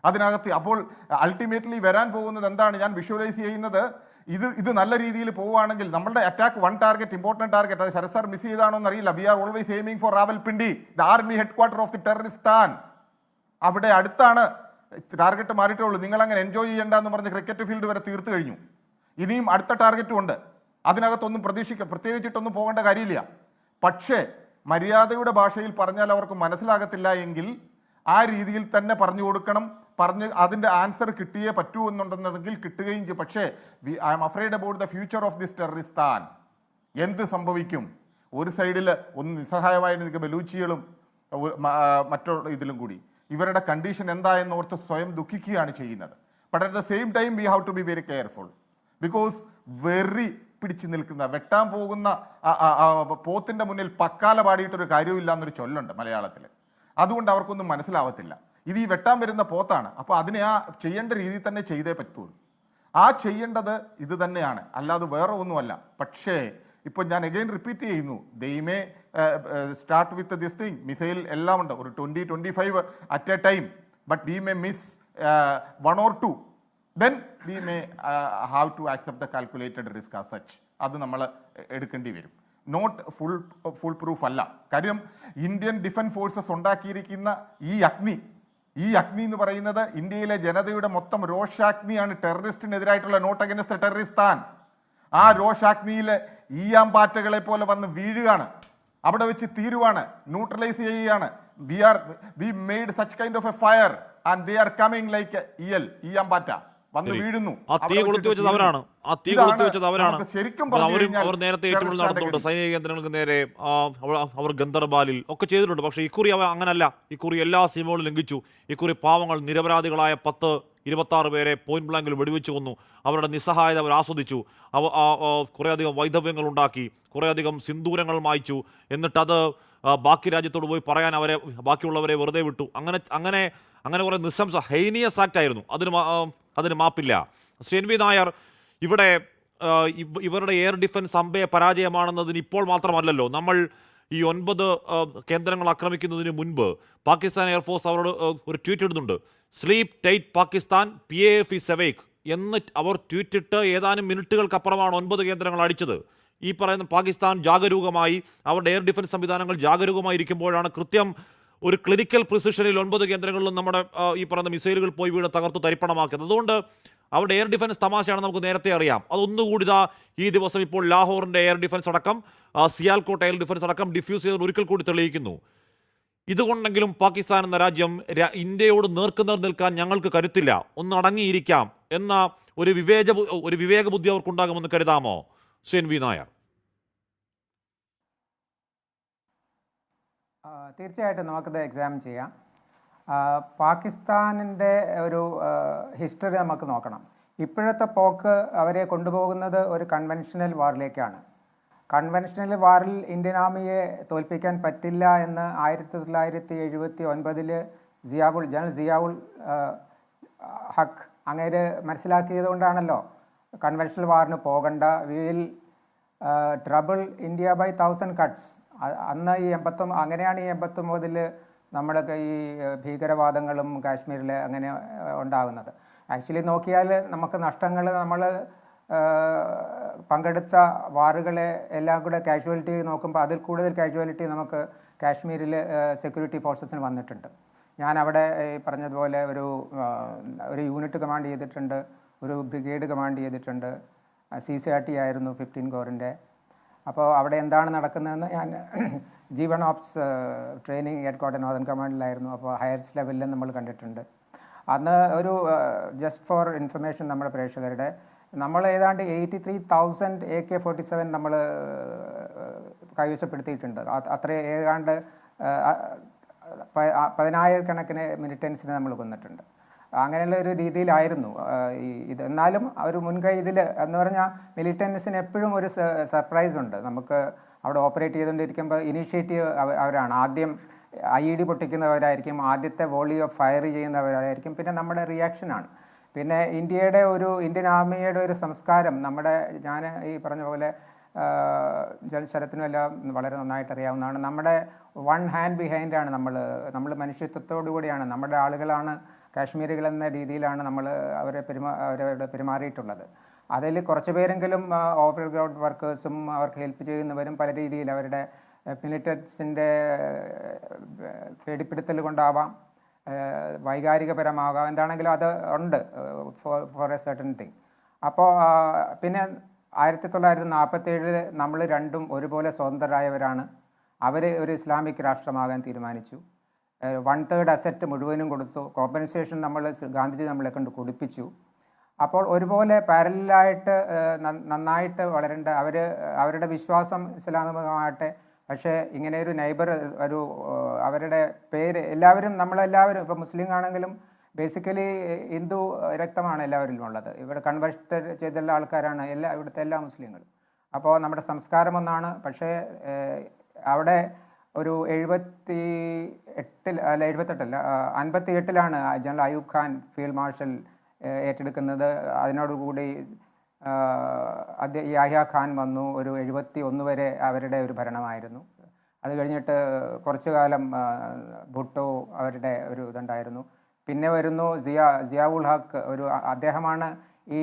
അതിനകത്ത് അപ്പോൾ അൾട്ടിമേറ്റ്ലി വരാൻ പോകുന്നത് എന്താണ്? ഞാൻ വിഷ്വലൈസ് ചെയ്യുന്നത്, ഇത് നല്ല രീതിയിൽ പോവുകയാണെങ്കിൽ നമ്മളുടെ attack one target, important target, അത് ശരത് സാർ മിസ് ചെയ്താണോ എന്നറിയില്ല. We are always aiming for Rawalpindi, the army headquarter of the Terroristan. അവിടെ അടുത്താണ് ടാർഗറ്റ് മാറിയിട്ടേ ഉള്ളൂ. നിങ്ങൾ അങ്ങനെ എൻജോയ് ചെയ്യേണ്ട എന്ന് പറഞ്ഞ് ക്രിക്കറ്റ് ഫീൽഡ് വരെ തീർത്തു കഴിഞ്ഞു. ഇനിയും അടുത്ത ടാർഗറ്റും ഉണ്ട്. അതിനകത്തൊന്നും പ്രത്യേകിച്ചിട്ടൊന്നും പോകേണ്ട കാര്യമില്ല. പക്ഷേ മര്യാദയുടെ ഭാഷയിൽ പറഞ്ഞാൽ അവർക്ക് മനസ്സിലാകത്തില്ല എങ്കിൽ ആ രീതിയിൽ തന്നെ പറഞ്ഞു കൊടുക്കണം. അതിന്റെ ആൻസർ കിട്ടിയേ പറ്റൂ എന്നുണ്ടെന്നുണ്ടെങ്കിൽ കിട്ടുകയും ചെയ്യും. പക്ഷേ I'm afraid about the future of this Terroristan. എന്ത് സംഭവിക്കും? ഒരു സൈഡിൽ ഒന്ന് നിസ്സഹായമായി നിൽക്കുക ബലൂച്ചികളും മറ്റുള്ള ഇതിലും കൂടി ഇവരുടെ കണ്ടീഷൻ എന്താ എന്നോർത്ത് സ്വയം ദുഃഖിക്കുകയാണ് ചെയ്യുന്നത്. But at the same time we have to be very careful. Because വെറി പിടിച്ചു നിൽക്കുന്ന, വെട്ടാൻ പോകുന്ന പോത്തിന്റെ മുന്നിൽ പക്കാല പാടിയിട്ടൊരു കാര്യമില്ല എന്നൊരു ചൊല്ലുണ്ട് മലയാളത്തിൽ. അതുകൊണ്ട് അവർക്കൊന്നും മനസ്സിലാവത്തില്ല. ഇത് ഈ വെട്ടാൻ വരുന്ന പോത്താണ്. അപ്പോൾ അതിനെ ചെയ്യേണ്ട രീതിയിൽ തന്നെ ചെയ്തേ പറ്റുള്ളൂ. ചെയ്യേണ്ടത് ഇത് തന്നെയാണ്, അല്ലാതെ വേറെ ഒന്നുമല്ല. പക്ഷേ ഇപ്പോൾ ഞാൻ അഗൈൻ റിപ്പീറ്റ് ചെയ്യുന്നു, they may start with this thing, missile എല്ലാം ഉണ്ട്, ഒരു 20-25 at a time. But we may miss 1 or 2. then we may have to accept the calculated risk as such. അത് നമ്മൾ എടുക്കേണ്ടി വരും. നോട്ട് ഫുൾ പ്രൂഫ് അല്ല. കാര്യം ഇന്ത്യൻ ഡിഫൻസ് ഫോഴ്സസ് ഉണ്ടാക്കിയിരിക്കുന്ന ഈ അഗ്നി എന്ന് പറയുന്നത് ഇന്ത്യയിലെ ജനതയുടെ മൊത്തം രോഷാഗ്നിയാണ്. ടെററിസ്റ്റിനെതിരായിട്ടുള്ള നോട്ട് അഗൈൻസ്റ്റ് ടെററിസ്ഥാൻ. ആ രോഷാഗ്നിയിലെ ഈയാമ്പാറ്റകളെ പോലെ വന്ന് വീഴുകയാണ്, അവിടെ വെച്ച് തീരുവാണ്, ന്യൂട്രലൈസ് ചെയ്യുകയാണ്. we made such kind of a fire and they are coming like ഈയാമ്പാറ്റ വന്ന് വീഴുന്നു. തീ കൊളുത്തി വെച്ചത് അവരാണ്. ശരിക്കും അവർ നേരത്തെ ഏറ്റുമുട്ടൽ നടത്തുന്നുണ്ട് സൈനിക കേന്ദ്രങ്ങൾക്ക് നേരെ, അവർ ഗന്ദർബാലിൽ ഒക്കെ ചെയ്തിട്ടുണ്ട്. പക്ഷേ ഇക്കുറി അവ അങ്ങനല്ല. ഇക്കുറി എല്ലാ സീമകളും ലംഘിച്ചു. ഇക്കുറി പാവങ്ങൾ നിരപരാധികളായ 10-26 പേരെ പോയിന്റ് ബ്ലാങ്കിൽ വെടിവെച്ച് കൊന്നു. അവരുടെ നിസ്സഹായത അവർ ആസ്വദിച്ചു. കുറേയധികം വൈധവ്യങ്ങൾ ഉണ്ടാക്കി, കുറേയധികം സിന്ദൂരങ്ങൾ മായ്ച്ചു. എന്നിട്ടത് ബാക്കി രാജ്യത്തോട് പോയി പറയാൻ ബാക്കിയുള്ളവരെ വെറുതെ വിട്ടു. അങ്ങനെ കുറേ നിസ്സംസ ഹൈനിയസ് ആക്ട് ആയിരുന്നു. അതിന് മാപ്പില്ല. ശ്രീ എൻ വി നായർ, ഇവിടെ ഇവരുടെ എയർ ഡിഫൻസ് അമ്പയ പരാജയമാണെന്നതിന് ഇപ്പോൾ മാത്രമല്ലല്ലോ. നമ്മൾ ഈ 9 കേന്ദ്രങ്ങൾ ആക്രമിക്കുന്നതിന് മുൻപ് പാകിസ്ഥാൻ എയർഫോഴ്സ് അവരോട് ഒരു ട്വീറ്റ് ഇടുന്നുണ്ട്. Sleep tight Pakistan, PAF is awake എന്ന് അവർ ട്വീറ്റിട്ട് ഏതാനും മിനിറ്റുകൾക്കപ്പുറമാണ് 9 കേന്ദ്രങ്ങൾ അടിച്ചത്. ഈ പറയുന്ന പാകിസ്ഥാൻ ജാഗരൂകമായി, അവരുടെ എയർ ഡിഫൻസ് സംവിധാനങ്ങൾ ജാഗരൂകമായി ഇരിക്കുമ്പോഴാണ് കൃത്യം ഒരു ക്ലിനിക്കൽ പ്രിസിഷനിൽ 9 കേന്ദ്രങ്ങളിലും നമ്മുടെ ഈ പറയുന്ന മിസൈലുകൾ പോയി വീണ് തകർത്ത് തരിപ്പണമാക്കിയത്. അതുകൊണ്ട് അവരുടെ എയർ ഡിഫൻസ് തമാശയാണ് നമുക്ക് നേരത്തെ അറിയാം. അതൊന്നുകൂടി ഈ ദിവസം ഇപ്പോൾ ലാഹോറിൻ്റെ എയർ ഡിഫൻസ് അടക്കം, സിയാൽകോട്ട് എയർ ഡിഫൻസ് അടക്കം ഡിഫ്യൂസ് ചെയ്ത് ഒരിക്കൽ കൂടി തെളിയിക്കുന്നു. ഇതുകൊണ്ടെങ്കിലും പാകിസ്ഥാൻ എന്ന രാജ്യം ഇന്ത്യയോട് നേർക്കുനേർ നിൽക്കാൻ ഞങ്ങൾക്ക് കരുത്തില്ല, ഒന്ന് അടങ്ങിയിരിക്കാം എന്ന ഒരു വിവേക ബുദ്ധി അവർക്കുണ്ടാകുമെന്ന് കരുതാമോ ശ്രീ എൻ വി നായർ? തീർച്ചയായിട്ടും നമുക്കത് എക്സാമിൻ ചെയ്യാം. പാകിസ്ഥാനിൻ്റെ ഒരു ഹിസ്റ്ററി നമുക്ക് നോക്കണം. ഇപ്പോഴത്തെ പോക്ക് അവരെ കൊണ്ടുപോകുന്നത് ഒരു കൺവെൻഷണൽ വാറിലേക്കാണ്. കൺവെൻഷണൽ വാറിൽ ഇന്ത്യൻ ആർമിയെ തോൽപ്പിക്കാൻ പറ്റില്ല എന്ന് 1979 ജനറൽ സിയാവുൾ ഹക്ക് അങ്ങേര് മനസ്സിലാക്കിയത് കൊണ്ടാണല്ലോ കൺവെൻഷണൽ വാറിന് പോകണ്ട, we will trouble India by 1000 cuts. അന്ന് ഈ 89 അങ്ങനെയാണ് ഈ 89 നമ്മളൊക്കെ ഈ ഭീകരവാദങ്ങളും കാശ്മീരിൽ അങ്ങനെ ഉണ്ടാകുന്നത്. ആക്ച്വലി നോക്കിയാൽ നമുക്ക് നഷ്ടങ്ങൾ, നമ്മൾ പങ്കെടുത്ത വാറുകളെ എല്ലാം കൂടെ കാഷ്വാലിറ്റി നോക്കുമ്പോൾ അതിൽ കൂടുതൽ കാഷ്വാലിറ്റി നമുക്ക് കാശ്മീരിൽ സെക്യൂരിറ്റി ഫോഴ്സസിന് വന്നിട്ടുണ്ട്. ഞാൻ അവിടെ പറഞ്ഞതുപോലെ ഒരു യൂണിറ്റ് കമാൻഡ് ചെയ്തിട്ടുണ്ട്, ഒരു ബ്രിഗേഡ് കമാൻഡ് ചെയ്തിട്ടുണ്ട്. CCRT ആയിരുന്നു 15 കോറിൻ്റെ. അപ്പോൾ അവിടെ എന്താണ് നടക്കുന്നതെന്ന് ഞാൻ G1 ops training headquarter northern കമാൻഡിലായിരുന്നു. അപ്പോൾ ഹയർസ്റ്റ് ലെവലിൽ നമ്മൾ കണ്ടിട്ടുണ്ട്. അന്ന് ഒരു ജസ്റ്റ് ഫോർ ഇൻഫർമേഷൻ നമ്മുടെ പ്രേക്ഷകരുടെ, നമ്മൾ ഏതാണ്ട് 83,000 AK-47 നമ്മൾ കൈവശപ്പെടുത്തിയിട്ടുണ്ട്. അത്ര ഏതാണ്ട് 10,000 മിലിറ്റൻസിനെ നമ്മൾ കൊന്നിട്ടുണ്ട്. അങ്ങനെയുള്ള ഒരു രീതിയിലായിരുന്നു ഇത്. എന്നാലും ഒരു മുൻകൈ ഇതിൽ എന്ന് പറഞ്ഞാൽ മിലിറ്റൻസിന് എപ്പോഴും ഒരു സർപ്രൈസ് ഉണ്ട്. നമുക്ക് അവിടെ ഓപ്പറേറ്റ് ചെയ്തുകൊണ്ടിരിക്കുമ്പോൾ ഇനീഷ്യേറ്റീവ് അവരാണ്. ആദ്യം IED പൊട്ടിക്കുന്നവരായിരിക്കും, ആദ്യത്തെ വോളി ഓഫ് ഫയർ ചെയ്യുന്നവരായിരിക്കും, പിന്നെ നമ്മുടെ റിയാക്ഷനാണ്. പിന്നെ ഇന്ത്യൻ ആർമിയുടെ ഒരു സംസ്കാരം ഞാൻ ഈ പറഞ്ഞ പോലെ ശരത്തിനും എല്ലാം വളരെ നന്നായിട്ട് അറിയാവുന്നതാണ്. നമ്മുടെ വൺ ഹാൻഡ് ബിഹൈൻഡാണ് നമ്മൾ മനുഷ്യത്വത്തോടു കൂടിയാണ്, നമ്മുടെ ആളുകളാണ്, കാശ്മീരികൾ എന്ന രീതിയിലാണ് അവരോട് പെരുമാറിയിട്ടുള്ളത്. അതിൽ കുറച്ച് പേരെങ്കിലും ഓവർ ഗ്രൗണ്ട് വർക്കേഴ്സും അവർക്ക് ഹെൽപ്പ് ചെയ്യുന്നവരും പല രീതിയിൽ അവരുടെ മിലിറ്റൻസിൻ്റെ പേടിപ്പെടുത്തൽ കൊണ്ടാവാം, വൈകാരികപരമാകാം, എന്താണെങ്കിലും അത് ഉണ്ട് ഫോർ എ സർട്ടൻ തിങ്. അപ്പോൾ പിന്നെ 1947 നമ്മൾ രണ്ടും ഒരുപോലെ സ്വതന്ത്രരായവരാണ്. അവർ ഒരു ഇസ്ലാമിക് രാഷ്ട്രമാകാൻ തീരുമാനിച്ചു. 1/3 അസറ്റ് മുഴുവനും കൊടുത്തു. കോമ്പൻസേഷൻ ഗാന്ധിജി നമ്മളെ കൊണ്ട് കൊടുപ്പിച്ചു. അപ്പോൾ ഒരുപോലെ പാരലായിട്ട് നന്നായിട്ട് വളരേണ്ട അവരുടെ വിശ്വാസം ഇസ്ലാമികമാകട്ടെ, പക്ഷേ ഇങ്ങനെ ഒരു നെയ്ബർ അവരുടെ പേര് നമ്മളെല്ലാവരും ഇപ്പോൾ മുസ്ലിം ആണെങ്കിലും ബേസിക്കലി ഹിന്ദു രക്തമാണ് എല്ലാവരിലും ഉള്ളത്. ഇവിടെ കൺവേർട്ട് ചെയ്തുള്ള ആൾക്കാരാണ് ഇവിടുത്തെ എല്ലാ മുസ്ലിങ്ങളും. അപ്പോൾ നമ്മുടെ സംസ്കാരം ഒന്നാണ്. പക്ഷേ അവിടെ ഒരു 58-ലാണ് general Ayub Khan field marshal ഏറ്റെടുക്കുന്നത്. അതിനോടുകൂടി യാഹ്യ ഖാൻ വന്നു. ഒരു 71 വരെ അവരുടെ ഒരു ഭരണമായിരുന്നു. അത് കഴിഞ്ഞിട്ട് കുറച്ചു കാലം ഭുട്ടോ അവരുടെ ഒരു ഇതുണ്ടായിരുന്നു. പിന്നെ വരുന്നു സിയാവുൽ ഹക്ക്. അദ്ദേഹമാണ് ഈ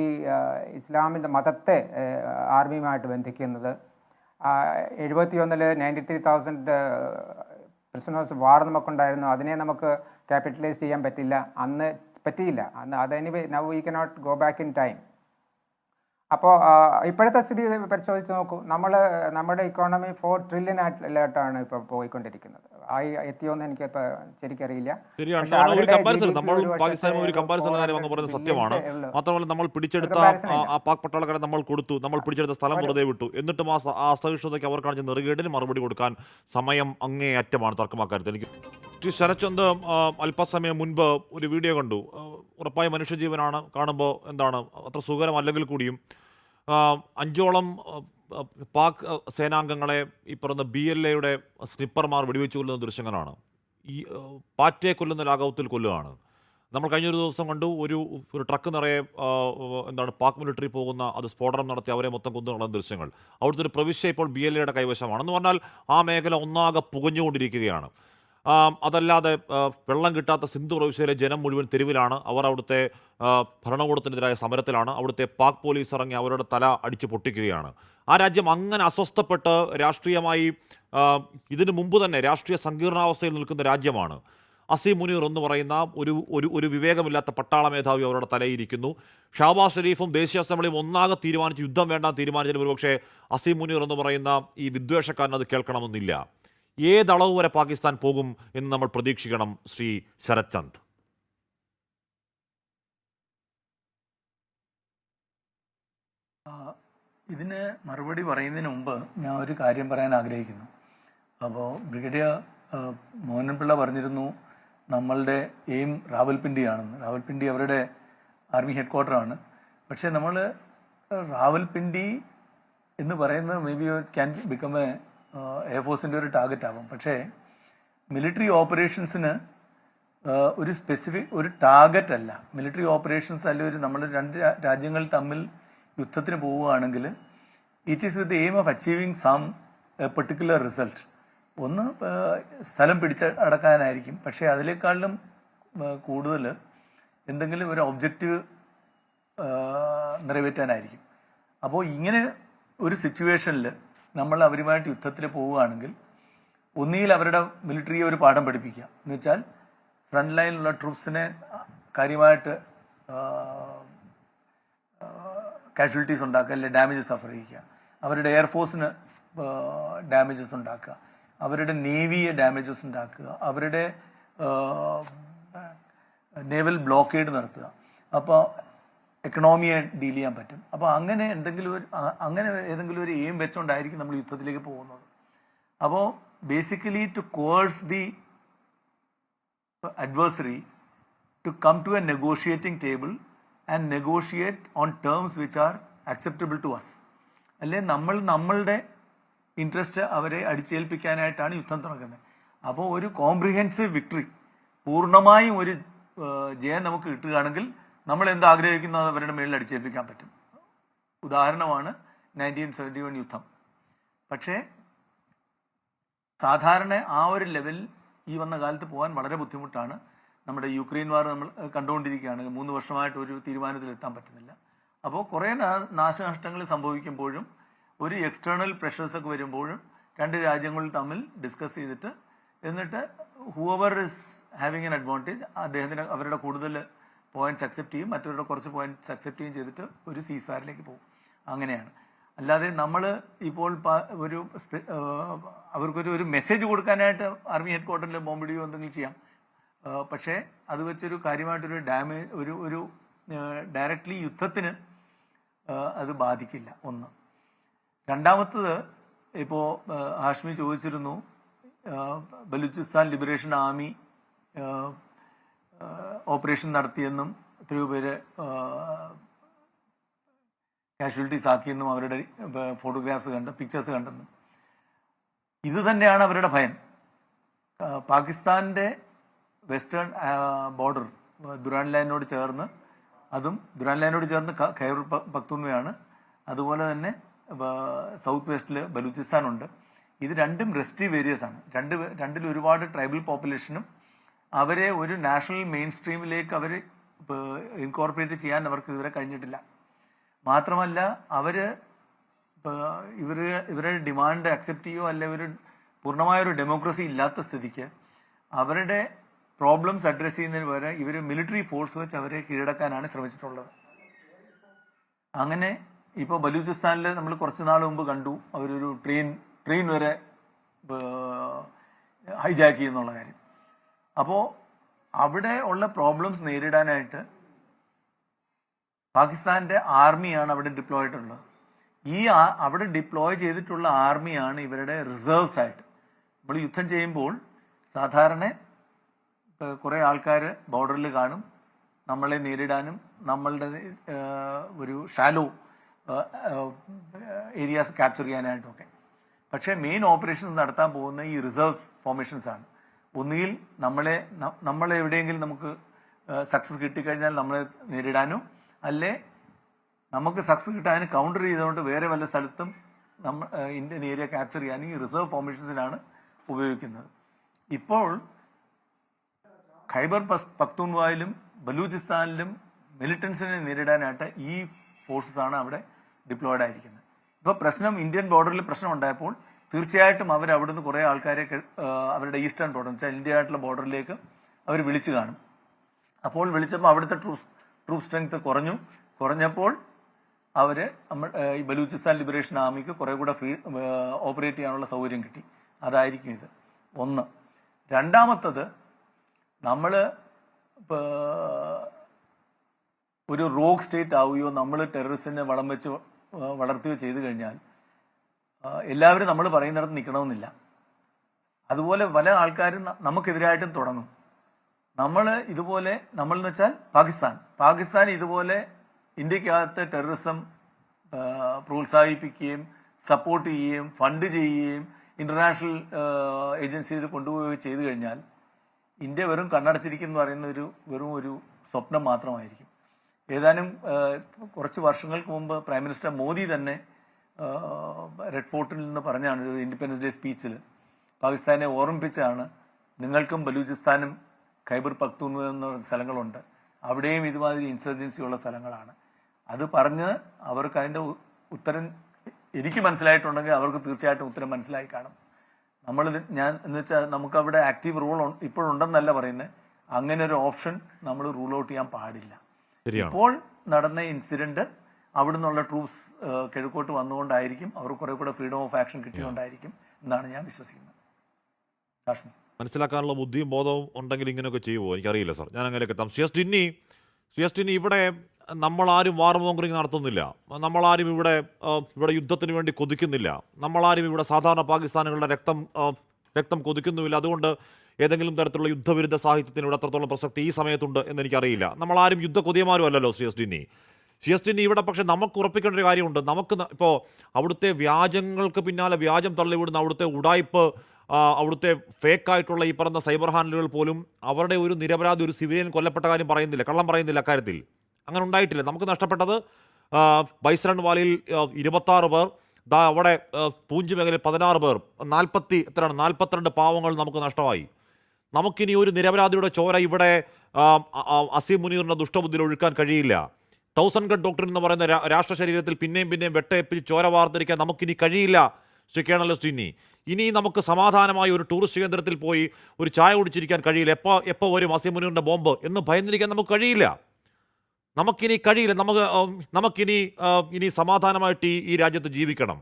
ഇസ്ലാമിൻ്റെ മതത്തെ ആർമിയുമായിട്ട് ബന്ധിക്കുന്നത്. 71 93,000 പ്രിസണേഴ്സ് വാർ നമുക്കുണ്ടായിരുന്നു. അതിനെ നമുക്ക് ക്യാപിറ്റലൈസ് ചെയ്യാൻ പറ്റിയില്ല. അന്ന് അതെനിവേ now we cannot go back in time. അപ്പോൾ ഇപ്പോഴത്തെ സ്ഥിതി പരിശോധിച്ച് നോക്കൂ. നമ്മുടെ ഇക്കോണമി 4 ട്രില്യൺ ആയിട്ടാണ് ഇപ്പോൾ പോയിക്കൊണ്ടിരിക്കുന്നത്. എത്തിയോന്ന് എനിക്കിപ്പോൾ ശരിക്കറിയില്ല. സത്യമാണ്. മാത്രമല്ല നമ്മൾ പിടിച്ചെടുത്ത ആ പാക് പട്ടാളക്കാരെ നമ്മൾ കൊടുത്തു, നമ്മൾ പിടിച്ചെടുത്ത സ്ഥലം വെറുതെ വിട്ടു. എന്നിട്ടും ആ അസഹിഷ്ണുതയ്ക്ക് അവർ കാണിച്ച നെറുകേടിന് മറുപടി കൊടുക്കാൻ സമയം അങ്ങേയറ്റമാണ് തർക്കമാക്കാരുത്. എനിക്ക് ശരത്ചന്ദ് അല്പസമയം മുൻപ് ഒരു വീഡിയോ കണ്ടു. ഉറപ്പായ മനുഷ്യജീവനാണ്, കാണുമ്പോൾ എന്താണ് അത്ര സുഖകരമല്ലെങ്കിൽ കൂടിയും 5ഓളം പാക് സേനാംഗങ്ങളെ ഈ പറയുന്ന BLAയുടെ സ്നിപ്പർമാർ വെടിവെച്ച് കൊല്ലുന്ന ദൃശ്യങ്ങളാണ്. ഈ പാറ്റയെ കൊല്ലുന്ന ലാഘവത്തിൽ കൊല്ലുകയാണ്. നമ്മൾ കഴിഞ്ഞൊരു ദിവസം കണ്ടു ഒരു ട്രക്ക് നിറയെ പാക് മിലിറ്ററി പോകുന്ന അത് സ്ഫോടനം നടത്തി അവരെ മൊത്തം കൊന്നുകളയുന്ന ദൃശ്യങ്ങൾ. അവിടുത്തെ ഒരു പ്രവിശ്യ ഇപ്പോൾ BLAയുടെ കൈവശമാണ്. എന്ന് പറഞ്ഞാൽ ആ മേഖല ഒന്നാകെ പുകഞ്ഞുകൊണ്ടിരിക്കുകയാണ്. അതല്ലാതെ വെള്ളം കിട്ടാത്ത സിന്ധു പ്രവിശ്യയിലെ ജനം മുഴുവൻ തെരുവിലാണ്. അവർ അവിടുത്തെ ഭരണകൂടത്തിനെതിരായ സമരത്തിലാണ്. അവിടുത്തെ പാക് പോലീസ് ഇറങ്ങി അവരുടെ തല അടിച്ചു പൊട്ടിക്കുകയാണ്. ആ രാജ്യം അങ്ങനെ അസ്വസ്ഥപ്പെട്ട് രാഷ്ട്രീയമായി ഇതിനു മുമ്പ് തന്നെ രാഷ്ട്രീയ സങ്കീർണാവസ്ഥയിൽ നിൽക്കുന്ന രാജ്യമാണ്. അസീം മുനീർ എന്ന് പറയുന്ന ഒരു വിവേകമില്ലാത്ത പട്ടാള മേധാവി അവരുടെ തലയിരിക്കുന്നു. ഷഹബാസ് ഷെരീഫും ദേശീയ അസംബ്ലിയും ഒന്നാകെ തീരുമാനിച്ച് യുദ്ധം വേണ്ട തീരുമാനിച്ചതിന് ഒരുപക്ഷെ അസീം മുനീർ എന്ന് പറയുന്ന ഈ വിദ്വേഷക്കാരൻ അത് കേൾക്കണമെന്നില്ല. ഏതളവ് വരെ പാകിസ്ഥാൻ പോകും എന്ന് നമ്മൾ പ്രതീക്ഷിക്കണം ശ്രീ ശരത്ചന്ദ്? ഇതിന് മറുപടി പറയുന്നതിന് മുമ്പ് ഞാൻ ഒരു കാര്യം പറയാൻ ആഗ്രഹിക്കുന്നു. അപ്പോൾ ബ്രിഗേഡിയർ മോഹൻപിള്ള പറഞ്ഞിരുന്നു നമ്മളുടെ എയിം റാവൽപിണ്ടിയാണെന്ന്. റാവൽപിണ്ടി അവരുടെ ആർമി ഹെഡ്ക്വാർട്ടറാണ്. പക്ഷേ നമ്മൾ റാവൽപിണ്ടി എന്ന് പറയുന്നത് മേ ബി ക്യാൻ ബിക്കം എയർഫോഴ്സിൻ്റെ ഒരു ടാർഗറ്റ് ആവും. പക്ഷേ മിലിറ്ററി ഓപ്പറേഷൻസിന് ഒരു സ്പെസിഫിക് ഒരു ടാർഗറ്റ് അല്ല. മിലിറ്ററി ഓപ്പറേഷൻസ് അല്ലെങ്കിൽ നമ്മൾ രണ്ട് രാജ്യങ്ങൾ തമ്മിൽ യുദ്ധത്തിന് പോവുകയാണെങ്കിൽ it is with aim of achieving some particular result. ഒന്ന് സ്ഥലം പിടിച്ചടക്കാനായിരിക്കും, പക്ഷേ അതിനേക്കാളും കൂടുതൽ എന്തെങ്കിലും ഒരു ഒബ്ജക്റ്റീവ് നിറവേറ്റാനായിരിക്കും. അപ്പോൾ ഇങ്ങനെ ഒരു സിറ്റുവേഷനിൽ നമ്മൾ അവരുമായിട്ട് യുദ്ധത്തിൽ പോവുകയാണെങ്കിൽ ഒന്നുകിൽ അവരുടെ മിലിറ്ററിയെ ഒരു പാഠം പഠിപ്പിക്കുക, എന്ന് വെച്ചാൽ ഫ്രണ്ട് ലൈനിലുള്ള ട്രൂപ്സിനെ കാര്യമായിട്ട് കാഷ്വാലിറ്റീസ് ഉണ്ടാക്കുക, അല്ലെങ്കിൽ ഡാമേജസ് സഫർ ചെയ്യിക്കുക, അവരുടെ എയർഫോഴ്സിന് ഡാമേജസ് ഉണ്ടാക്കുക, അവരുടെ നേവിയെ ഡാമേജസ് ഉണ്ടാക്കുക, അവരുടെ നേവൽ ബ്ലോക്കേഡ് നടത്തുക. അപ്പോൾ എക്കണോമിയെ ഡീൽ ചെയ്യാൻ പറ്റും. അപ്പോൾ അങ്ങനെ ഏതെങ്കിലും ഒരു എയിം വെച്ചുകൊണ്ടായിരിക്കും നമ്മൾ യുദ്ധത്തിലേക്ക് പോകുന്നത്. അപ്പോൾ basically two course the adversary to come to a negotiating table and negotiate on terms which are acceptable to us. അല്ലെ നമ്മളുടെ ഇൻട്രസ്റ്റ് അവരെ അടിച്ചേൽപ്പിക്കാനായിട്ടാണ് യുദ്ധം തുടങ്ങുന്നത്. അപ്പോൾ ഒരു കോംപ്രിഹെൻസീവ് വിക്ടറി, പൂർണ്ണമായും ഒരു ജയം നമുക്ക് കിട്ടുകയാണെങ്കിൽ നമ്മൾ എന്ത് ആഗ്രഹിക്കുന്നത് അവരുടെ മേളിൽ അടിച്ചേൽപ്പിക്കാൻ പറ്റും. ഉദാഹരണമാണ് 1971 യുദ്ധം. പക്ഷേ സാധാരണ ആ ഒരു ലെവൽ ഈ വന്ന കാലത്ത് പോകാൻ വളരെ ബുദ്ധിമുട്ടാണ്. നമ്മുടെ യുക്രൈൻ വാർ നമ്മൾ കണ്ടുകൊണ്ടിരിക്കുകയാണ്. 3 വർഷമായിട്ട് ഒരു തീരുമാനത്തിലെത്താൻ പറ്റുന്നില്ല. അപ്പോൾ കുറേ നാശനഷ്ടങ്ങൾ സംഭവിക്കുമ്പോഴും ഒരു എക്സ്റ്റേണൽ പ്രഷേഴ്സൊക്കെ വരുമ്പോഴും രണ്ട് രാജ്യങ്ങൾ തമ്മിൽ ഡിസ്കസ് ചെയ്തിട്ട് എന്നിട്ട് Hoover is having N advantage അദ്ദേഹത്തിന് അവരുടെ കൂടുതൽ പോയിന്റ്സ് അക്സെപ്റ്റ് ചെയ്യും, മറ്റവരുടെ കുറച്ച് പോയിന്റ്സ് അക്സെപ്റ്റ് ചെയ്യും ചെയ്തിട്ട് ഒരു സീസ് ഫയറിലേക്ക് പോകും. അങ്ങനെയാണ്. അല്ലാതെ നമ്മൾ ഇപ്പോൾ അവർക്കൊരു മെസ്സേജ് കൊടുക്കാനായിട്ട് ആർമി ഹെഡ് ക്വാർട്ടറിൽ ബോംബിടിയോ എന്തെങ്കിലും ചെയ്യാം. പക്ഷേ അത് വെച്ചൊരു കാര്യമായിട്ടൊരു ഡാമേജ് ഒരു ഡയറക്റ്റ്ലി യുദ്ധത്തിന് അത് ബാധിക്കില്ല. ഒന്ന്. രണ്ടാമത്തത്, ഇപ്പോൾ ഹാഷ്മി ചോദിച്ചിരുന്നു ബലൂചിസ്ഥാൻ ലിബറേഷൻ ആർമി ഓപ്പറേഷൻ നടത്തിയെന്നും എത്രയോ പേര് കാഷ്വാലിറ്റീസ് ആക്കിയെന്നും അവരുടെ ഫോട്ടോഗ്രാഫ്സ് പിക്ചേഴ്സ് കണ്ടെന്നും. ഇത് തന്നെയാണ് അവരുടെ ഭയം. പാകിസ്ഥാന്റെ വെസ്റ്റേൺ ബോർഡർ ദുരാൻ ലൈനോട് ചേർന്ന്, ഖൈബർ പഖ്തൂൺവയാണ്, അതുപോലെ തന്നെ സൗത്ത് വെസ്റ്റിൽ ബലൂചിസ്ഥാനുണ്ട്. ഇത് രണ്ടും റെസ്ട്രീവ് ഏരിയസ് ആണ്. രണ്ടിൽ ഒരുപാട് ട്രൈബൽ പോപ്പുലേഷനും അവരെ ഒരു നാഷണൽ മെയിൻ സ്ട്രീമിലേക്ക് അവർ ഇൻകോർപ്പറേറ്റ് ചെയ്യാൻ അവർക്ക് ഇതുവരെ കഴിഞ്ഞിട്ടില്ല. മാത്രമല്ല ഇവരുടെ ഡിമാൻഡ് അക്സെപ്റ്റ് ചെയ്യോ അല്ലെ ഒരു പൂർണ്ണമായൊരു ഡെമോക്രസി ഇല്ലാത്ത സ്ഥിതിക്ക് അവരുടെ പ്രോബ്ലംസ് അഡ്രസ് ചെയ്യുന്നതിന് പകരം ഇവർ മിലിറ്ററി ഫോഴ്സ് വെച്ച് അവരെ കീഴടക്കാനാണ് ശ്രമിച്ചിട്ടുള്ളത്. അങ്ങനെ ഇപ്പോൾ ബലൂചിസ്ഥാനിൽ നമ്മൾ കുറച്ച് നാൾ മുമ്പ് കണ്ടു അവരൊരു ട്രെയിൻ വരെ ഹൈജാക്ക് ചെയ്യുന്നുള്ള കാര്യം. അപ്പോൾ അവിടെ ഉള്ള പ്രോബ്ലംസ് നേരിടാനായിട്ട് പാകിസ്ഥാന്റെ ആർമിയാണ് അവിടെ ഡിപ്ലോയ് ആയിട്ടുള്ളത്. അവിടെ ഡിപ്ലോയ് ചെയ്തിട്ടുള്ള ആർമിയാണ് ഇവരുടെ റിസർവ്സ് ആയിട്ട്. നമ്മൾ യുദ്ധം ചെയ്യുമ്പോൾ സാധാരണ കുറെ ആൾക്കാർ ബോർഡറിൽ കാണും, നമ്മളെ നേരിടാനും നമ്മളുടെ ഒരു ഷാലോ ഏരിയാസ് ക്യാപ്ചർ ചെയ്യാനായിട്ടൊക്കെ. പക്ഷേ മെയിൻ ഓപ്പറേഷൻസ് നടത്താൻ പോകുന്ന ഈ റിസർവ് ഫോർമേഷൻസ് ആണ്. ഒന്നുകിൽ നമ്മളെ എവിടെയെങ്കിലും നമുക്ക് സക്സസ് കിട്ടിക്കഴിഞ്ഞാൽ നമ്മളെ നേരിടാനോ, അല്ലേ നമുക്ക് സക്സസ് കിട്ടാൻ കൗണ്ടർ ചെയ്തുകൊണ്ട് വേറെ വല്ല സ്ഥലത്തും ഇന്ത്യൻ ഏരിയ ക്യാപ്ചർ ചെയ്യാൻ ഈ റിസർവ് ഫോർമേഷൻസിനാണ് ഉപയോഗിക്കുന്നത്. ഇപ്പോൾ ഖൈബർ പഖ്തൂൺവായിലും ബലൂചിസ്ഥാനിലും മിലിറ്റൻസിനെ നേരിടാനായിട്ട് ഈ ഫോഴ്സസ് ആണ് അവിടെ ഡിപ്ലോയ്ഡ് ആയിരിക്കുന്നത്. ഇപ്പോൾ ഇന്ത്യൻ ബോർഡറിൽ പ്രശ്നം ഉണ്ടായപ്പോൾ തീർച്ചയായിട്ടും അവിടുന്ന് കുറേ ആൾക്കാരെ അവരുടെ ഈസ്റ്റേൺ ബോർഡർ വെച്ചാൽ ഇന്ത്യ ആയിട്ടുള്ള ബോർഡറിലേക്ക് അവർ വിളിച്ചു കാണും. അപ്പോൾ വിളിച്ചപ്പോൾ അവിടുത്തെ ട്രൂപ്പ് സ്ട്രെങ്ത് കുറഞ്ഞപ്പോൾ ഈ ബലൂചിസ്ഥാൻ ലിബറേഷൻ ആർമിക്ക് കുറെ കൂടെ ഓപ്പറേറ്റ് ചെയ്യാനുള്ള സൗകര്യം കിട്ടി. അതായിരിക്കും ഇത്. ഒന്ന്. രണ്ടാമത്തത്, നമ്മൾ ഒരു റോഗ് സ്റ്റേറ്റ് ആവുകയോ നമ്മൾ ടെററിസ്റ്റിനെ വളം വെച്ച് വളർത്തുകയോ ചെയ്തു കഴിഞ്ഞാൽ എല്ലാവരും നമ്മൾ പറയുന്നിടത്ത് നിൽക്കണമെന്നില്ല. അതുപോലെ പല ആൾക്കാരും നമുക്കെതിരായിട്ടും തുടങ്ങും. നമ്മളെന്ന് വെച്ചാൽ പാകിസ്ഥാൻ ഇതുപോലെ ഇന്ത്യക്കകത്ത് ടെററിസം പ്രോത്സാഹിപ്പിക്കുകയും സപ്പോർട്ട് ചെയ്യുകയും ഫണ്ട് ചെയ്യുകയും ഇന്റർനാഷണൽ ഏജൻസിയിൽ കൊണ്ടുപോവുകയും ചെയ്തു കഴിഞ്ഞാൽ ഇന്ത്യ വെറും കണ്ണടച്ചിരിക്കും എന്ന് പറയുന്ന വെറും ഒരു സ്വപ്നം മാത്രമായിരിക്കും. ഏതാനും കുറച്ച് വർഷങ്ങൾക്ക് മുമ്പ് പ്രൈം മിനിസ്റ്റർ മോദി തന്നെ റെഡ് ഫോർട്ടിൽ നിന്ന് പറഞ്ഞാണ് ഒരു ഇൻഡിപെൻഡൻസ് ഡേ സ്പീച്ചിൽ പാകിസ്ഥാനെ ഓർമ്മിപ്പിച്ചാണ്, നിങ്ങൾക്കും ബലൂചിസ്ഥാനും ഖൈബർ പഖ്തൂൺവ എന്ന സ്ഥലങ്ങളുണ്ട്, അവിടെയും ഇതുമാതിരി ഇൻസർജൻസി ഉള്ള സ്ഥലങ്ങളാണ്. അത് പറഞ്ഞ് അവർക്ക് അതിന്റെ ഉത്തരം എനിക്ക് മനസ്സിലായിട്ടുണ്ടെങ്കിൽ അവർക്ക് തീർച്ചയായിട്ടും ഉത്തരം മനസ്സിലായി കാണും. എന്ന് വെച്ചാൽ നമുക്കവിടെ ആക്റ്റീവ് റൂൾ ഇപ്പോഴുണ്ടെന്നല്ല പറയുന്നത്, അങ്ങനെ ഒരു ഓപ്ഷൻ നമ്മൾ റൂൾ ഔട്ട് ചെയ്യാൻ പാടില്ല. ഇപ്പോൾ നടന്ന ഇൻസിഡന്റ് അവിടെ നിന്നുള്ള ട്രൂപ്സ് കിഴക്കോട്ട് വന്നുകൊണ്ടായിരിക്കും, അവർ കുറെ കൂടെ ഫ്രീഡം ഓഫ് ആക്ഷൻ കിട്ടിയതുകൊണ്ടായിരിക്കും എന്നാണ് ഞാൻ വിശ്വസിക്കുന്നത്. കാശ്മീർ മനസ്സിലാക്കാനുള്ള ബുദ്ധിയും ബോധവും ഉണ്ടെങ്കിൽ ഇങ്ങനെയൊക്കെ ചെയ്യുമോ എനിക്കറിയില്ല സാർ. ഞാൻ അങ്ങനെയൊക്കെ എത്താം. സിയസ്റ്റിനി ഇവിടെ നമ്മളാരും വാർ മോങ്കറിങ് നടത്തുന്നില്ല, നമ്മളാരും ഇവിടെ യുദ്ധത്തിന് വേണ്ടി കൊതിക്കുന്നില്ല, നമ്മളാരും ഇവിടെ സാധാരണ പാകിസ്ഥാനികളുടെ രക്തം കൊതിക്കുന്നുമില്ല. അതുകൊണ്ട് ഏതെങ്കിലും തരത്തിലുള്ള യുദ്ധവിരുദ്ധ സാഹിത്യത്തിന് ഇവിടെ അത്രത്തോളം പ്രസക്തി ഈ സമയത്തുണ്ട് എന്നെനിക്കറിയില്ല. നമ്മളാരും യുദ്ധ കൊതിയന്മാരും അല്ലല്ലോ സിയസ്റ്റിനി ഇവിടെ. പക്ഷേ നമുക്ക് ഉറപ്പിക്കേണ്ട ഒരു കാര്യമുണ്ട്. ഇപ്പോൾ അവിടുത്തെ വ്യാജങ്ങൾക്ക് പിന്നാലെ വ്യാജം തള്ളിവിടുന്ന അവിടുത്തെ ഉടായ്പ് അവിടുത്തെ ഫേക്കായിട്ടുള്ള ഈ പറഞ്ഞ സൈബർ ഹാൻഡിലുകൾ പോലും അവരുടെ ഒരു നിരപരാധി ഒരു സിവിലിയൻ കൊല്ലപ്പെട്ട കാര്യം പറയുന്നില്ല, കള്ളം പറയുന്നില്ല അക്കാര്യത്തിൽ. അങ്ങനെ ഉണ്ടായിട്ടില്ല. നമുക്ക് നഷ്ടപ്പെട്ടത് ബൈസരൺ വാലിയിൽ 26 പേർ, അവിടെ പൂഞ്ച് മേഖലയിൽ 16 പേർ, 42 പാവങ്ങൾ നമുക്ക് നഷ്ടമായി. നമുക്കിനി ഒരു നിരപരാധിയുടെ ചോര ഇവിടെ അസീം മുനീറിൻ്റെ ദുഷ്ടബുദ്ധിയിൽ ഒഴുക്കാൻ കഴിയില്ല. 1000 ഗഡ് ഡോക്ടറിൻ എന്ന് പറയുന്ന രാഷ്ട്ര ശരീരത്തിൽ പിന്നെയും വെട്ടേപ്പിച്ച് ചോര വാർത്തിരിക്കാൻ നമുക്കിനി കഴിയില്ല. ശ്രീ കേണലിസ്റ്റ്, ഇനി നമുക്ക് സമാധാനമായി ഒരു ടൂറിസ്റ്റ് കേന്ദ്രത്തിൽ പോയി ഒരു ചായ കുടിച്ചിരിക്കാൻ കഴിയില്ല. എപ്പോൾ വരും അസീം മുനീറിൻ്റെ ബോംബ് എന്ന് ഭയന്നിരിക്കാൻ നമുക്ക് കഴിയില്ല. നമുക്കിനി സമാധാനമായിട്ട് ഈ രാജ്യത്ത് ജീവിക്കണം.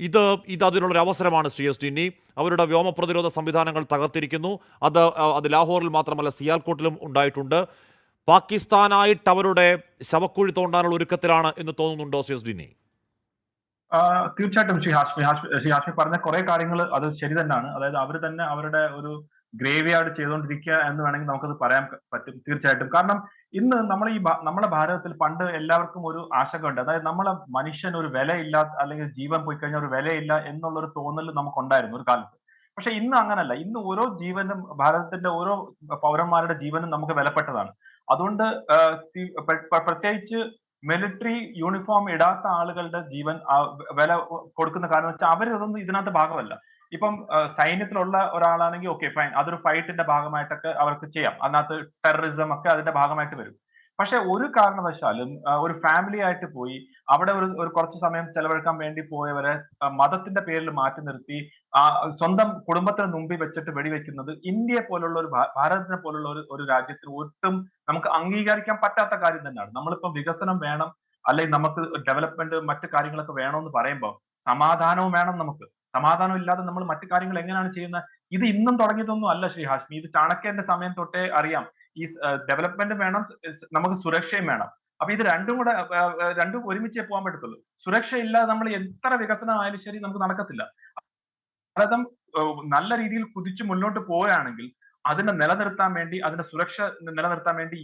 ഇത് അതിനുള്ളൊരു അവസരമാണ് ശ്രീ എസ് ടി. അവരുടെ വ്യോമ പ്രതിരോധ സംവിധാനങ്ങൾ തകർത്തിരിക്കുന്നു. അത് ലാഹോറിൽ മാത്രമല്ല സിയാൽകോട്ടിലും ഉണ്ടായിട്ടുണ്ട്. പാകിസ്ഥാനായിട്ട് അവരുടെ ശവക്കുഴി തോണ്ടാനുള്ള ഒരുക്കത്തിലാണ് എന്ന് തോന്നുന്നുണ്ടോ ശ്രീ എസ് ടി? തീർച്ചയായിട്ടും ശ്രീ ഹാഷ്മി പറഞ്ഞ കുറെ കാര്യങ്ങൾ അത് ശരി തന്നെയാണ്. അതായത് അവർ തന്നെ അവരുടെ ഒരു ഗ്രേവ് യാർഡ് ചെയ്തുകൊണ്ടിരിക്കുക എന്ന് വേണമെങ്കിൽ നമുക്കത് പറയാൻ പറ്റും. തീർച്ചയായിട്ടും. കാരണം ഇന്ന് നമ്മളെ ഭാരതത്തിൽ പണ്ട് എല്ലാവർക്കും ഒരു ആശങ്ക ഉണ്ട്. അതായത് നമ്മളെ മനുഷ്യൻ ഒരു വിലയില്ല, അല്ലെങ്കിൽ ജീവൻ പോയി കഴിഞ്ഞാൽ ഒരു വിലയില്ല എന്നുള്ളൊരു തോന്നൽ നമുക്കുണ്ടായിരുന്നു ഒരു കാലത്ത്. പക്ഷെ ഇന്ന് അങ്ങനല്ല. ഇന്ന് ഓരോ ജീവനും, ഭാരതത്തിന്റെ ഓരോ പൗരന്മാരുടെ ജീവനും നമുക്ക് വിലപ്പെട്ടതാണ്. അതുകൊണ്ട് പ്രത്യേകിച്ച് മിലിറ്ററി യൂണിഫോം ഇടാത്ത ആളുകളുടെ ജീവൻ വില കൊടുക്കുന്ന കാരണം വെച്ചാൽ അവരതൊന്നും ഇതിനകത്ത് ഭാഗമല്ല. ഇപ്പം സൈന്യത്തിലുള്ള ഒരാളാണെങ്കിൽ ഓക്കെ ഫൈൻ, അതൊരു ഫൈറ്റിന്റെ ഭാഗമായിട്ടൊക്കെ അവർക്ക് ചെയ്യാം. അതിനകത്ത് ടെററിസം ഒക്കെ അതിന്റെ ഭാഗമായിട്ട് വരും. പക്ഷെ ഒരു കാരണവശാലും ഒരു ഫാമിലി ആയിട്ട് പോയി അവിടെ ഒരു കുറച്ച് സമയം ചെലവഴിക്കാൻ വേണ്ടി പോയവരെ മതത്തിന്റെ പേരിൽ മാറ്റി നിർത്തി സ്വന്തം കുടുംബത്തിന് മുമ്പിൽ വെച്ചിട്ട് വെടിവെക്കുന്നത് ഇന്ത്യയെ പോലുള്ള ഭാരതത്തിനെ പോലുള്ള ഒരു രാജ്യത്തിന് ഒട്ടും നമുക്ക് അംഗീകരിക്കാൻ പറ്റാത്ത കാര്യം തന്നെയാണ്. നമ്മളിപ്പം വികസനം വേണം, അല്ലെങ്കിൽ നമുക്ക് ഡെവലപ്മെന്റ് മറ്റു കാര്യങ്ങളൊക്കെ വേണമെന്ന് പറയുമ്പോൾ സമാധാനവും വേണം. നമുക്ക് സമാധാനം ഇല്ലാതെ നമ്മൾ മറ്റു കാര്യങ്ങൾ എങ്ങനെയാണ് ചെയ്യുന്നത്? ഇത് ഇന്നും തുടങ്ങിയതൊന്നും അല്ല ശ്രീ ഹാഷ്മി. ഇത് ചാണക്യന്റെ സമയം തൊട്ടേ അറിയാം. ഈ ഡെവലപ്മെന്റ് വേണം, നമുക്ക് സുരക്ഷയും വേണം. അപ്പൊ ഇത് രണ്ടും ഒരുമിച്ചേ പോകാൻ പറ്റത്തുള്ളൂ. സുരക്ഷ ഇല്ലാതെ നമ്മൾ എത്ര വികസനമായാലും ശരി നമുക്ക് നടക്കത്തില്ല. ഭാരതം നല്ല രീതിയിൽ കുതിച്ചു മുന്നോട്ട് പോവുകയാണെങ്കിൽ അതിനെ നിലനിർത്താൻ വേണ്ടി, അതിന്റെ സുരക്ഷ നിലനിർത്താൻ വേണ്ടി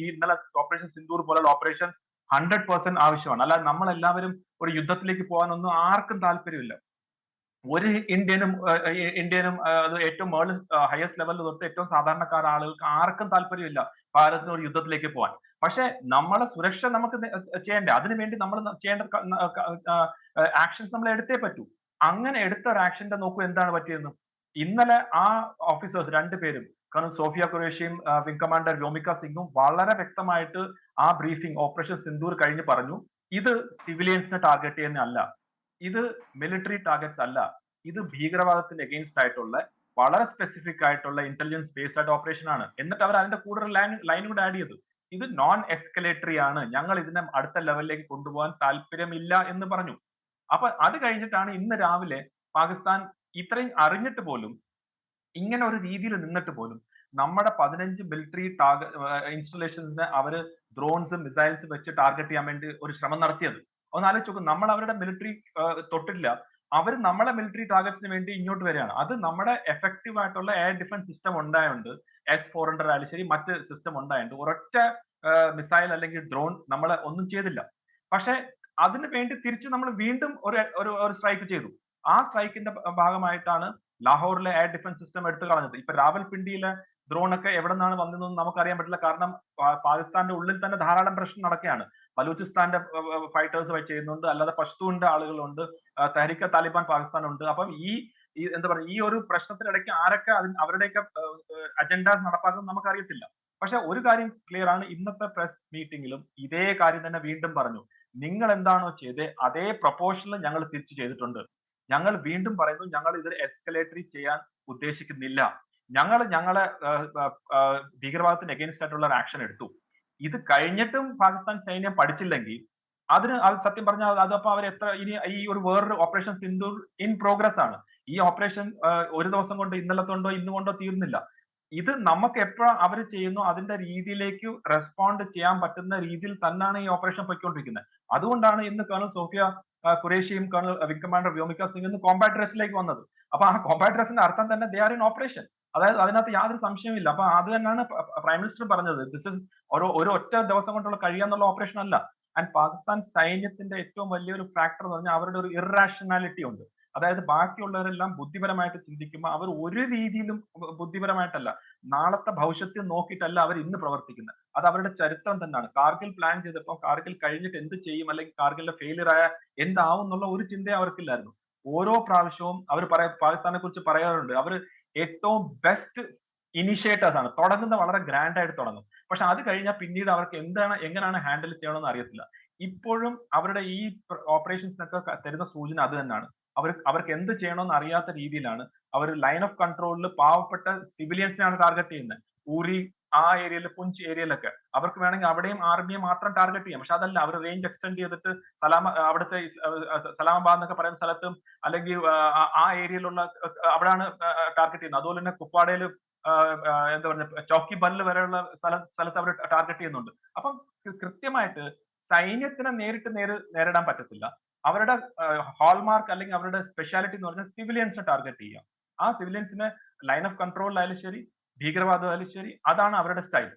ഇന്നലെ ഓപ്പറേഷൻ സിന്ദൂർ പോലുള്ള ഓപ്പറേഷൻ 100% ആവശ്യമാണ്. അല്ലാതെ നമ്മളെല്ലാവരും ഒരു യുദ്ധത്തിലേക്ക് പോകാനൊന്നും ആർക്കും താല്പര്യമില്ല. ഒരു ഇന്ത്യനും അത് ഏറ്റവും ഹയസ്റ്റ് ലെവലിൽ തൊട്ട് ഏറ്റവും സാധാരണക്കാർ ആളുകൾക്ക് ആർക്കും താല്പര്യമില്ല ഭാരതത്തിന് ഒരു യുദ്ധത്തിലേക്ക് പോകാൻ. പക്ഷെ നമ്മളെ സുരക്ഷ നമുക്ക് ചെയ്യേണ്ടേ, അതിനുവേണ്ടി നമ്മൾ ചെയ്യേണ്ട ആക്ഷൻസ് നമ്മൾ എടുത്തേ പറ്റൂ. അങ്ങനെ എടുത്ത ഒരു ആക്ഷന്റെ നോക്കൂ എന്താണ് പറ്റിയെന്ന്. ഇന്നലെ ആ ഓഫീസേഴ്സ് 2 പേരും, കാരണം സോഫിയ ഖുറേഷിയും വിംഗ് കമാൻഡർ വ്യോമിക സിംഗും വളരെ വ്യക്തമായിട്ട് ആ ബ്രീഫിംഗ് ഓപ്പറേഷൻ സിന്ദൂർ കഴിഞ്ഞ് പറഞ്ഞു, ഇത് സിവിലിയൻസിനെ ടാർഗറ്റ് ചെയ്യുന്നതല്ല, ഇത് മിലിറ്ററി ടാർഗറ്റ്സ് അല്ല, ഇത് ഭീകരവാദത്തിന് എഗെയിൻസ്റ്റ് ആയിട്ടുള്ള വളരെ സ്പെസിഫിക് ആയിട്ടുള്ള ഇന്റലിജൻസ് ബേസ്ഡ് ആയിട്ട് ഓപ്പറേഷൻ ആണ്. എന്നിട്ട് അവർ അതിന്റെ കൂടെ ലൈൻ കൂടെ ആഡ് ചെയ്തു, ഇത് നോൺ എസ്കലേറ്ററി ആണ്, ഞങ്ങൾ ഇതിനെ അടുത്ത ലെവലിലേക്ക് കൊണ്ടുപോകാൻ താല്പര്യമില്ല എന്ന് പറഞ്ഞു. അപ്പൊ അത് കഴിഞ്ഞിട്ടാണ് ഇന്ന് രാവിലെ പാകിസ്ഥാൻ ഇത്രയും അറിഞ്ഞിട്ട് പോലും, ഇങ്ങനെ ഒരു രീതിയിൽ നിന്നിട്ട് പോലും നമ്മുടെ 15 മിലിറ്ററി ഇൻസ്റ്റലേഷൻസിനെ അവര് ഡ്രോൺസും മിസൈൽസും വെച്ച് ടാർഗറ്റ് ചെയ്യാൻ വേണ്ടി ഒരു ശ്രമം നടത്തിയത്. ഒന്ന് ആലോചിച്ച് നോക്കും. നമ്മൾ അവരുടെ മിലിറ്ററി തൊട്ടില്ല, അവർ നമ്മളെ മിലിറ്ററി ടാർഗറ്റ്സിന് വേണ്ടി ഇങ്ങോട്ട് വരികയാണ്. അത് നമ്മുടെ എഫക്റ്റീവ് ആയിട്ടുള്ള എയർ ഡിഫൻസ് സിസ്റ്റം ഉണ്ടായതുകൊണ്ട്, S-400 ആയാലും ശരി മറ്റ് സിസ്റ്റം ഉണ്ടായതുകൊണ്ട് ഒരൊറ്റ മിസൈൽ അല്ലെങ്കിൽ ഡ്രോൺ നമ്മളെ ഒന്നും ചെയ്തില്ല. പക്ഷെ അതിന് വേണ്ടി തിരിച്ച് നമ്മൾ വീണ്ടും ഒരു സ്ട്രൈക്ക് ചെയ്തു. ആ സ്ട്രൈക്കിന്റെ ഭാഗമായിട്ടാണ് ലാഹോറിലെ എയർ ഡിഫൻസ് സിസ്റ്റം എടുത്തു കളഞ്ഞത്. ഇപ്പൊ രാവൽപിണ്ടിയിലെ ഡ്രോൺ ഒക്കെ എവിടെ നിന്നാണ് വന്നതെന്ന് നമുക്കറിയാൻ പറ്റില്ല. കാരണം പാകിസ്ഥാന്റെ ഉള്ളിൽ തന്നെ ധാരാളം പ്രശ്നം നടക്കുകയാണ്. ബലൂചിസ്ഥാന്റെ ഫൈറ്റേഴ്സ് ചെയ്യുന്നുണ്ട്, അല്ലാതെ പഷ്തൂന്റെ ആളുകളുണ്ട്, തെഹ്രീക്ക് താലിബാൻ പാകിസ്ഥാനുണ്ട്. അപ്പം എന്താ പറയുക, ഈ ഒരു പ്രശ്നത്തിനിടയ്ക്ക് ആരൊക്കെ അവരുടെയൊക്കെ അജണ്ടാസ് നടപ്പാക്കുന്നത് നമുക്കറിയത്തില്ല. പക്ഷെ ഒരു കാര്യം ക്ലിയർ ആണ്, ഇന്നത്തെ പ്രസ് മീറ്റിംഗിലും ഇതേ കാര്യം തന്നെ വീണ്ടും പറഞ്ഞു, നിങ്ങൾ എന്താണോ ചെയ്തത് അതേ പ്രൊപ്പോർഷനിൽ ഞങ്ങൾ തിരിച്ചു ചെയ്തിട്ടുണ്ട്. ഞങ്ങൾ വീണ്ടും പറയുന്നു, ഞങ്ങൾ ഇത് എസ്കലേറ്ററി ചെയ്യാൻ ഉദ്ദേശിക്കുന്നില്ല. ഞങ്ങളെ ഭീകരവാദത്തിന് എഗെയിൻസ്റ്റ് ആയിട്ടുള്ള ഒരു ആക്ഷൻ എടുത്തു. ഇത് കഴിഞ്ഞിട്ടും പാകിസ്ഥാൻ സൈന്യം പഠിച്ചില്ലെങ്കിൽ അത് സത്യം പറഞ്ഞാൽ അതപ്പോ അവർ ഇനി ഈ ഒരു വേറൊരു ഓപ്പറേഷൻ സിന്ദൂർ ഇൻ പ്രോഗ്രസ് ആണ്. ഈ ഓപ്പറേഷൻ ഒരു ദിവസം കൊണ്ട്, ഇന്നലത്തോണ്ടോ ഇന്നുകൊണ്ടോ തീർന്നില്ല. ഇത് നമുക്ക് എപ്പോഴും അവർ ചെയ്യുന്നു അതിന്റെ രീതിയിലേക്ക് റെസ്പോണ്ട് ചെയ്യാൻ പറ്റുന്ന രീതിയിൽ തന്നെയാണ് ഈ ഓപ്പറേഷൻ പൊയ്ക്കൊണ്ടിരിക്കുന്നത്. അതുകൊണ്ടാണ് ഇന്ന് കേണൽ സോഫിയ ഖുറേഷിയും colonel wing commander Vyomika Singh ഇന്ന് കോമ്പാറ്റ് ഡ്രസ്സിലേക്ക് വന്നത്. അപ്പൊ ആ കോമ്പാറ്റ് ഡ്രസ്സിന്റെ അർത്ഥം തന്നെ ദേ ആർ ഇൻ ഓപ്പറേഷൻ. അതായത് അതിനകത്ത് യാതൊരു സംശയമില്ല. അപ്പൊ അത് തന്നെയാണ് പ്രൈം മിനിസ്റ്റർ പറഞ്ഞത്, ദിസ് ഇസ് ഒരു ഒറ്റ ദിവസം കൊണ്ടുള്ള കഴിയാന്നുള്ള ഓപ്പറേഷൻ അല്ല. ആൻഡ് പാകിസ്ഥാൻ സൈന്യത്തിന്റെ ഏറ്റവും വലിയൊരു ഫാക്ടർ എന്ന് പറഞ്ഞാൽ അവരുടെ ഒരു ഇറാഷണാലിറ്റി ഉണ്ട്. അതായത് ബാക്കിയുള്ളവരെല്ലാം ബുദ്ധിപരമായിട്ട് ചിന്തിക്കുമ്പോൾ അവർ ഒരു രീതിയിലും ബുദ്ധിപരമായിട്ടല്ല, നാളത്തെ ഭവിഷ്യത്തിൽ നോക്കിയിട്ടല്ല അവർ ഇന്ന് പ്രവർത്തിക്കുന്നത്. അത് അവരുടെ ചരിത്രം തന്നെയാണ്. കാർഗിൽ പ്ലാൻ ചെയ്തപ്പോൾ കാർഗിൽ കഴിഞ്ഞിട്ട് എന്ത് ചെയ്യും, അല്ലെങ്കിൽ കാർഗിലിന്റെ ഫെയിലിയർ ആയ എന്താവും എന്നുള്ള ഒരു ചിന്തയും അവർക്കില്ലായിരുന്നു. ഓരോ പ്രാവശ്യവും അവർ പാകിസ്ഥാനെ കുറിച്ച് പറയാറുണ്ട്, അവർ ഏറ്റവും ബെസ്റ്റ് ഇനിഷ്യേറ്റേഴ്സ് ആണ്, തുടങ്ങുന്ന വളരെ ഗ്രാൻഡ് ആയിട്ട് തുടങ്ങും. പക്ഷെ അത് കഴിഞ്ഞാൽ പിന്നീട് അവർക്ക് എങ്ങനെയാണ് ഹാൻഡിൽ ചെയ്യണമെന്ന് അറിയത്തില്ല. ഇപ്പോഴും അവരുടെ ഈ ഓപ്പറേഷൻസിനൊക്കെ തരുന്ന സൂചന അത് തന്നെയാണ്. അവർക്ക് എന്ത് ചെയ്യണമെന്ന് അറിയാത്ത രീതിയിലാണ് അവർ ലൈൻ ഓഫ് കൺട്രോളിൽ പാവപ്പെട്ട സിവിലിയൻസിനെയാണ് ടാർഗറ്റ് ചെയ്യുന്നത്. ഊരി ആ ഏരിയയിൽ, പുഞ്ച് ഏരിയയിലൊക്കെ അവർക്ക് വേണമെങ്കിൽ അവിടെയും ആർമിയെ മാത്രം ടാർഗറ്റ് ചെയ്യാം. പക്ഷെ അതല്ല, അവർ റേഞ്ച് എക്സ്റ്റെൻഡ് ചെയ്തിട്ട് അവിടുത്തെ സലാമാബാദ് എന്നൊക്കെ പറയുന്ന സ്ഥലത്തും അല്ലെങ്കിൽ ആ ഏരിയയിലുള്ള അവിടെയാണ് ടാർഗറ്റ് ചെയ്യുന്നത്. അതുപോലെ തന്നെ കുപ്വാഡയിൽ എന്താ പറയുക, ചൌക്കി ബല്ല് വരെയുള്ള സ്ഥലത്ത് അവർ ടാർഗറ്റ് ചെയ്യുന്നുണ്ട്. അപ്പം കൃത്യമായിട്ട് സൈന്യത്തിനെ നേരിടാൻ പറ്റത്തില്ല. അവരുടെ ഹാൾമാർക്ക് അല്ലെങ്കിൽ അവരുടെ സ്പെഷ്യാലിറ്റി എന്ന് പറഞ്ഞാൽ സിവിലിയൻസിനെ ടാർഗറ്റ് ചെയ്യുക. ആ സിവിലിയൻസിനെ ലൈൻ ഓഫ് കൺട്രോളിലായാലും ശരി, ഭീകരവാദമായാലും ശരി, അതാണ് അവരുടെ സ്റ്റൈൽ.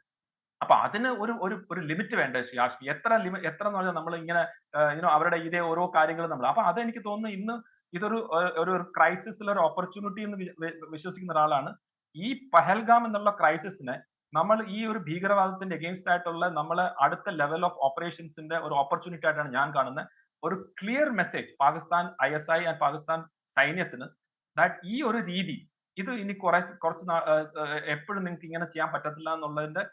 അപ്പൊ അതിന് ഒരു ലിമിറ്റ് വേണ്ട യാഷ്മി. എത്ര എന്ന് പറഞ്ഞാൽ നമ്മൾ ഇങ്ങനെ അവരുടെ ഇതേ ഓരോ കാര്യങ്ങളും നമ്മൾ, അപ്പൊ അതെനിക്ക് തോന്നുന്നു ഇന്ന് ഇതൊരു ഒരു ക്രൈസിസിൽ ഒരു ഓപ്പർച്യൂണിറ്റി എന്ന് വിശ്വസിക്കുന്ന ഒരാളാണ്. ഈ പഹൽഗാം എന്നുള്ള ക്രൈസിസിനെ നമ്മൾ ഈ ഒരു ഭീകരവാദത്തിന്റെ അഗെയിൻസ്റ്റ് ആയിട്ടുള്ള നമ്മളെ അടുത്ത ലെവൽ ഓഫ് ഓപ്പറേഷൻസിന്റെ ഒരു ഓപ്പർച്യൂണിറ്റി ആയിട്ടാണ് ഞാൻ കാണുന്നത്. ഒരു clear message Pakistan ISI and Pakistan സൈന്യത്തിന്, ദാറ്റ് ഈ ഒരു രീതി ഇത് ഇനി കുറച്ച് എപ്പോഴും നിങ്ങൾക്ക് ഇങ്ങനെ ചെയ്യാൻ പറ്റത്തില്ല എന്നുള്ളതിന്റെ